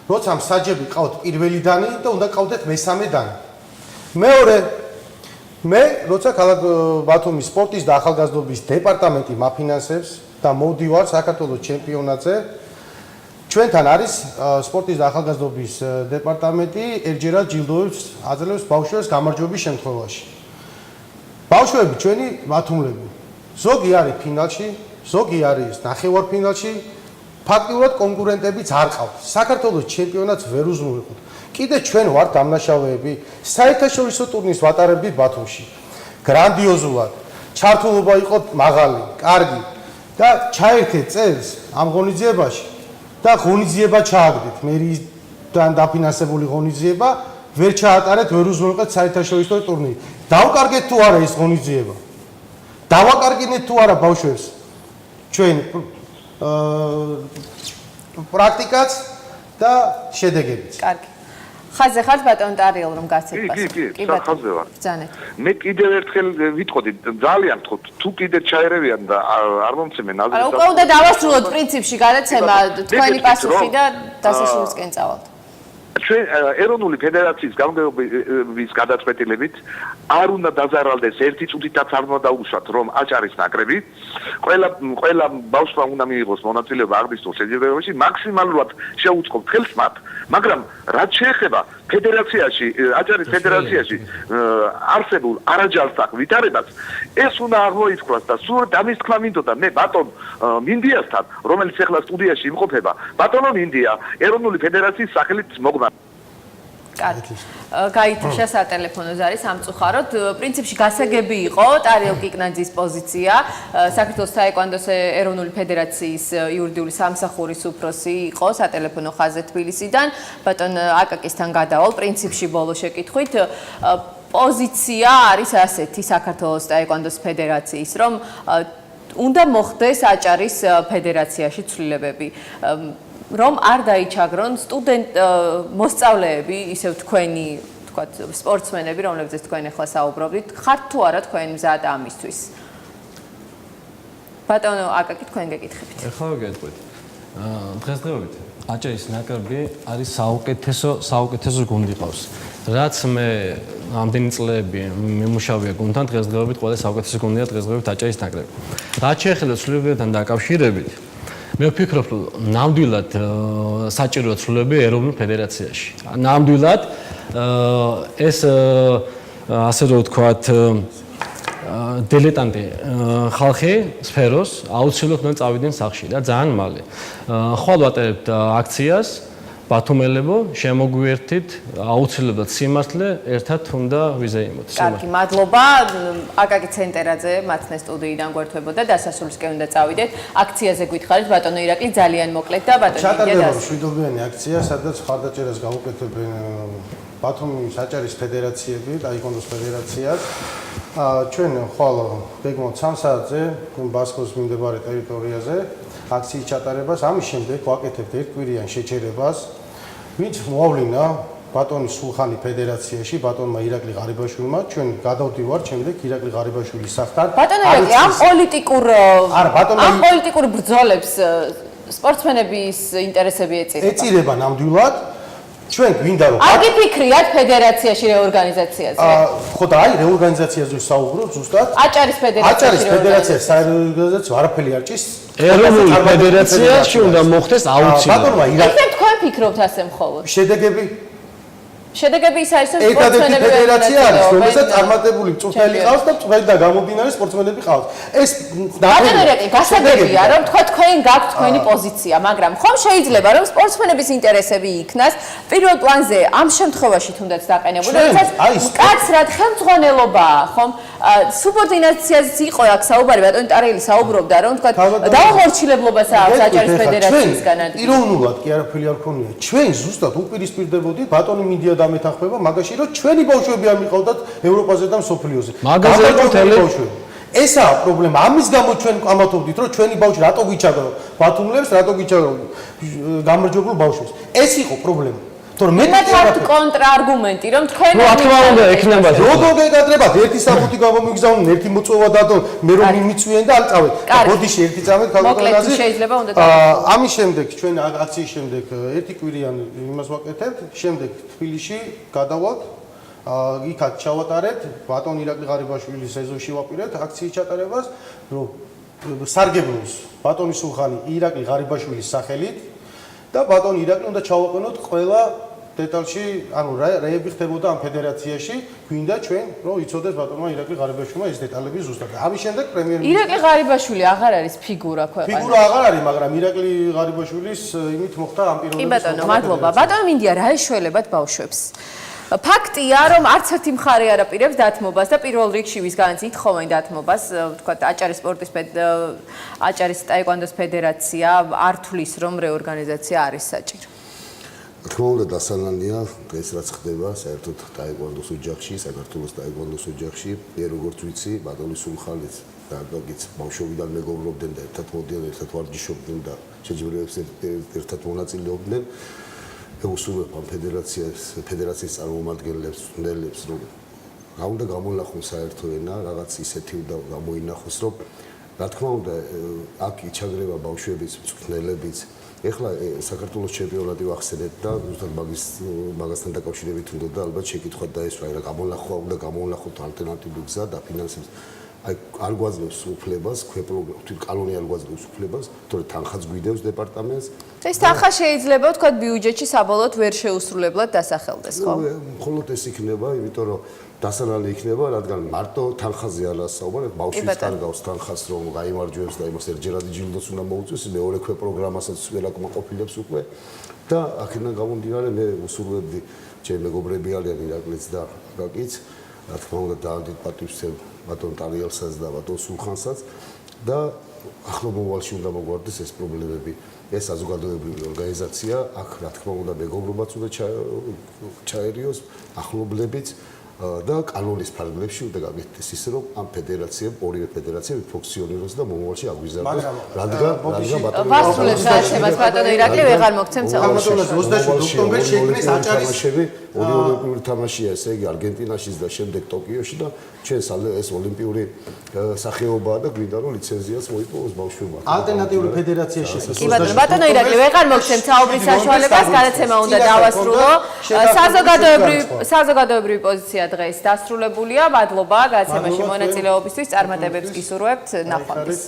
Speaker 12: როცა მსაჯები ყავთ პირველი დანი და უნდა ყავდეთ მესამე დანი. მეორე მე როცა ქალაქ ბათუმის სპორტის და ახალგაზრდობის დეპარტამენტი მაფინანსებს და მოვდივარ საქართველოს ჩემპიონატზე, ჩვენთან არის სპორტის და ახალგაზრდობის დეპარტამენტი ერთჯერად ჯილდოებს აძლევს ბავშვებს გამარჯვების შემთხვევაში. ბავშვები ჩვენი ბათუმლები ზოგი არის ფინალში, ზოგი არის ნახევარფინალში, ფაქტიურად კონკურენტებიც არ ყავთ. საქართველოს ჩემპიონატს ვერ უზრუნველყოთ. კიდე ჩვენ ვართ დამნაშავეები, საერთაშორისო ტურნირს ვატარებდით ბათუმში. გრანდიოზულად, ჩართულობა იყო მაღალი, კარგი და ჩაერთეთ წელს ამ ღონისძიებაში და ღონისძიება ჩააგდით. მერიისგან დაფინანსებული ღონისძიება ვერ ჩაატარეთ, ვერ უზრუნველყეთ საერთაშორისო ტურნირი. დავკარგეთ თუ არა ეს ღონისძიება? დავაკარგინეთ თუ არა ბავშვებს ჩვენ პრაქტიკაც და შედეგებიც.
Speaker 1: კარგი. ხაზე ხართ ბატონ ტარიელ რომ გაცეთ პასუხი?
Speaker 10: კი ხაზე ვარ.
Speaker 1: ბრძანეთ.
Speaker 10: მე კიდევ ერთხელ ვიტყოდი, ძალიან ვთქვით, თუ კიდე ჩაერევიან და არ მომცემენ აზრს.
Speaker 1: არა, უკვე უნდა დავასრულოთ პრინციპში გადაცემა თქვენი პასუხი და დასასრულისკენ წავალთ.
Speaker 10: ჩვენ ეროვნული ფედერაციის გამგეობის გადაწყვეტილებით არ უნდა დაზარალდეს ერთი წუთითაც არ უნდა დაუშვათ რომ აჭარის ნაკრები ყველა ბავშვმა უნდა მიიღოს მონაწილეობა აღნიშნულ შეჯიბრებებში მაქსიმალურად შეუწყობთ ხელს მათ მაგრამ რაც შეეხება ფედერაციაში აჭარის ფედერაციაში არსებულ არაჯანსაღ ვითარებას ეს უნდა აღმოითქვას და სულ ამის თქმა მინდოდა მე ბატონ მინდიასთან რომელიც ახლა სტუდიაში იმყოფება ბატონო მინდია ეროვნული ფედერაციის სახელით მოგმა
Speaker 1: კარგი. გაითიშა სატელეფონო ზარი სამწუხაროდ. პრინციპში გასაგები იყო ტარიელ კიკნაძის პოზიცია. საქართველოს თაეკვანდოს ეროვნული ფედერაციის იურიდიული სამსახურის უფროსი იყო სატელეფონო ხაზზე თბილისიდან. ბატონ აკაკისთან გადავალ პრინციპში ბოლო შეკითხვით. პოზიცია არის ასეთი საქართველოს თაეკვანდოს ფედერაციის, რომ უნდა მოხდეს აჭარის ფედერაციაში ცვლილებები. რომ არ დაიჩაგრონ მოსწავლეები, ისევ თქვენი, თქვათ, სპორტსმენები, რომლებზეც თქვენ ახლა საუბრობთ, ხართ თუ არა თქვენ მზად ამისთვის? ბატონო აკაკი, თქვენ გეკითხებით.
Speaker 13: ეხლა გეტყვით. დღესდღეობით აჭარის ნაკრები არის საუკეთესო გუნდი ყავს. რაც მე ამდენი წლები მიმუშავია გუნდთან, დღესდღეობით ყველა საუკეთესო გუნდია დღესდღეობით აჭარის ნაკრები. რაც შეეხება ცვლილებებთან დაკავშირებით, მე ვფიქრობ, რომ ნამდვილად საჭიროა ცვლილებები ეროვნულ ფედერაციაში. ნამდვილად ეს ასე რომ ვთქვათ დილეტანტი ხალხი სფეროს აუცილებლად უნდა წავიდნენ სახლში და ძალიან მალე. ხვალ ვატარებთ აქციას ბათუმელებო შემოგვიერთით აუცილებლად სიმართლე ერთად უნდა ვიზეიმოთ.
Speaker 1: კარგი, მადლობა. აკაკი ცენტერაძე მათნე სტუდიიდან გვერდთვებოდა დასასრულისკენ უნდა წავიდეთ. აქციაზე გითხარით ბატონო ირაკლი ძალიან მოკლედ და ბატონო
Speaker 12: ჩატარდება მშვიდობიანი აქცია, სადაც ხარდაჭერას გაუკეთებენ ბათუმის აჭარის ფედერაციები, ტაიკვონდოს ფედერაციაც. ჩვენ ხვალ გეგმავთ 3 საათზე ბასკოს მიმდებარე ტერიტორიაზე აქციის ჩატარებას. ამის შემდეგ ვაკეთებთ ერთკვირიან შეჩერებას, ვინც მოავლინა ბატონის სულხანი ფედერაციაში, ბატონმა ირაკლი ღარიბაშვილმა, ჩვენ გადავდივართ შემდეგ ირაკლი ღარიბაშვილის სახლთან.
Speaker 1: ბატონო ირაკლი, ამ პოლიტიკურ ბრძოლებს სპორტსმენების ინტერესები ეწირება.
Speaker 12: ეწირება ნამდვილად. ჩვენ გვინდა რომ
Speaker 1: არ გიფიქრიათ ფედერაციაში რეორგანიზაციაზე?
Speaker 12: ხო და აი რეორგანიზაციაზე საუბრობ ზუსტად.
Speaker 1: აჭარის
Speaker 12: ფედერაცია საერთო არაფერი არ ჭის.
Speaker 13: ეროვნული ფედერაციაში უნდა მოხდეს აუცილებლად.
Speaker 12: ბატონმა
Speaker 1: ირაკლი თქვენ ფიქრობთ ასე მხოლოდ? შედეგები ის არის, რომ
Speaker 12: სპორტსმენები ფედერაცია არის, რომელსაც წარმატებული მწვრთნელი ყავს და მწვრთნელი და გამომდინარე სპორტსმენები ყავს. ეს
Speaker 1: დაგეგმილი გასაგებია, რომ თქვენ გაქვთ თქვენი პოზიცია, მაგრამ ხომ შეიძლება რომ სპორტსმენების ინტერესები იქნას პირველ პლანზე ამ შემთხვევაში თუნდაც დაყენებული, როდესაც მკაცრად ხელმძღვანელობაა, ხომ? სუბორდინაციაზე იყო აქ საუბარი, ბატონი ტარიელი საუბრობდა, რომ თქვა დაუმორჩილებლობას აქვს აჭარის ფედერაციისგან.
Speaker 12: პიროვნულად კი არაფერი არ ქონია. ჩვენ ზუსტად უპირისპირდებოდით ბატონი მინდია დამეთანხმება მაგაში, რომ ჩვენი ბავშვები არ მიყავდათ ევროპაზე და მსოფლიოზე. ესაა პრობლემა. ამის გამო ჩვენ ყამათობდით, რომ ჩვენი ბავშვი რატო გვიჩაგრო ბათუმლებს, რატო გვიჩაგრო გამარჯვებულ ბავშვებს. ეს იყო პრობლემა. თორემ მე
Speaker 1: მეთქართ კონტრარგუმენტი, რომ თქვენ
Speaker 13: რა თქმა უნდა ექნება.
Speaker 12: როგორ გეკადრებათ? ერთი საფუთი გამომიგზავნენ, ერთი მოწვევა დადო, მე რომ მიმიწვიენ და არ წავედ. ბოდიში ერთი წავედ
Speaker 1: მოკლედ შეიძლება უნდა
Speaker 12: ამის შემდეგ ჩვენ აქციის შემდეგ ერთი კვირიანი იმას ვაკეთებთ, შემდეგ თბილისში გადავალთ. იქაც ჩავატარეთ, ბატონ ირაკლი ღარიბაშვილის ეზოში ვაპირებთ აქციის ჩატარებას, რომ სარგებლობს ბატონის სულხანი ირაკლი ღარიბაშვილის სახელით და ბატონ ირაკლი უნდა ჩავაყენოთ ყველა დეტალში, ანუ რაები ხდებოდა ამ ფედერაციაში, გვინდა ჩვენ რომ იცოდეს ბატონმა ირაკლი ღარიბაშვილმა ეს დეტალები ზუსტად. ამის შემდეგ პრემიერ-მინისტრი
Speaker 1: ირაკლი ღარიბაშვილი აღარ არის ფიგურა ქვეყანაში.
Speaker 12: ფიგურა აღარ არის, მაგრამ ირაკლი ღარიბაშვილის იმით მოხდა ამ პიროვნების.
Speaker 1: კი ბატონო, მადლობა. ბატონო მინდია რა ეშველებათ ბავშვებს? ფაქტია, რომ არც ერთი მხარე არ აპირებს დათმობას და პირველ რიგში ვისგანაც ითხოვენ დათმობას, თქვათ აჭარის ტაიკვანდოს ფედერაცია არ თulis რომ რეორგანიზაცია არის საჭირო.
Speaker 11: თქმა უნდა დასალანია ეს რაც ხდება საერთოდ ტაიკვანდოს ოჯახში, საქართველოს ტაიკვანდოს ოჯახში, მე როგორც ვიცი, ბატონის სულხანიც და გაგიც ბავშვობიდან მეგობრობდნენ და ერთად მოდიან, ერთად ვარჯიშობდნენ და შეჯიბრებებს ერთად მონაწილეობდნენ. უსურვებ ამ ფედერაციის წარმომადგენლებს, მცდელებს, რომ რა უნდა გამონახონ საერთო ენა, რაღაც ისეთი უნდა გამოინახოს, რომ რა თქმა უნდა აქ იჩაგრება ბავშვების, მწვრთნელებიც. ეხლა საქართველოს ჩემპიონატი ვახსენეთ და ზუსტად მაგასთან დაკავშირებით უნდა ალბათ შეკითხვა დაესვა, რა გამონახვა უნდა გამონახოთ ალტერნატიული გზა და ფინანსებს. აი არ გვაძლევს უფლებას, კანონი არ გვაძლევს უფლებას, თორე თანხაც გვიდევს დეპარტამენტს.
Speaker 1: ეს თანხა შეიძლება თქვა ბიუჯეტში საბოლოოდ ვერ შეუსრულებლად დასახელდეს, ხო?
Speaker 11: მხოლოდ ეს იქნება, იმიტომ რომ დასალალი იქნება, რადგან მარტო თანხაზე არა საუბარი, ბავშვი კარგავს თანხას, რომ გაიმარჯვებს და იმას ერთჯერადი ჯილდოს უნდა მოუწევს, მეორე ქვე პროგრამასაც ვერ აკმაყოფილებს უკვე და აქედან გამომდინარე მე უსურვებდი ჩემი მეგობრები არიან ირაკლიც და აკაკიც, რა თქმა უნდა დაანდით პატივისცემ ბატონ ტარიელსაც და ბატონ სულხანსაც და ახლო მომავალში უნდა მოგვარდეს ეს პრობლემები. ეს საზოგადოებრივი ორგანიზაცია, აქ რა თქმა უნდა მეგობრობაც უნდა ჩაერიოს, ახლობლებიც და კანონის ფარგლებში უნდა გაკეთდეს ისე რომ ამ ფედერაციამ, ორივე ფედერაციამ ფუნქციონიროს და მომავალში აგვიზარდოს, რადგან
Speaker 1: ვასრულებს გაჩემას ბატონო ირაკლი ვეღარ მოგცემ საუბარს.
Speaker 12: 27 ოქტომბერში შექმნეს აჭარის
Speaker 11: ორი ოლიმპიური თამაშია, ესე იგი არგენტინაშიც და შემდეგ ტოკიოში და ჩვენ ეს ოლიმპიური სახეობაა და გვინდა რომ ლიცენზიას მოიპოვოს ბავშვებმა.
Speaker 12: ალტერნატიული ფედერაცია შექმნეს.
Speaker 1: კი ბატონო ირაკლი ვეღარ მოგცემ საუბრის საშუალებას, გადაცემა უნდა დავასრულო. საზოგადოებრივი პოზიცია დღეს დასრულებულია. მადლობა გადაცემაში მონაწილეობისთვის. წარმატებებს გისურვებთ. ნახვამდის.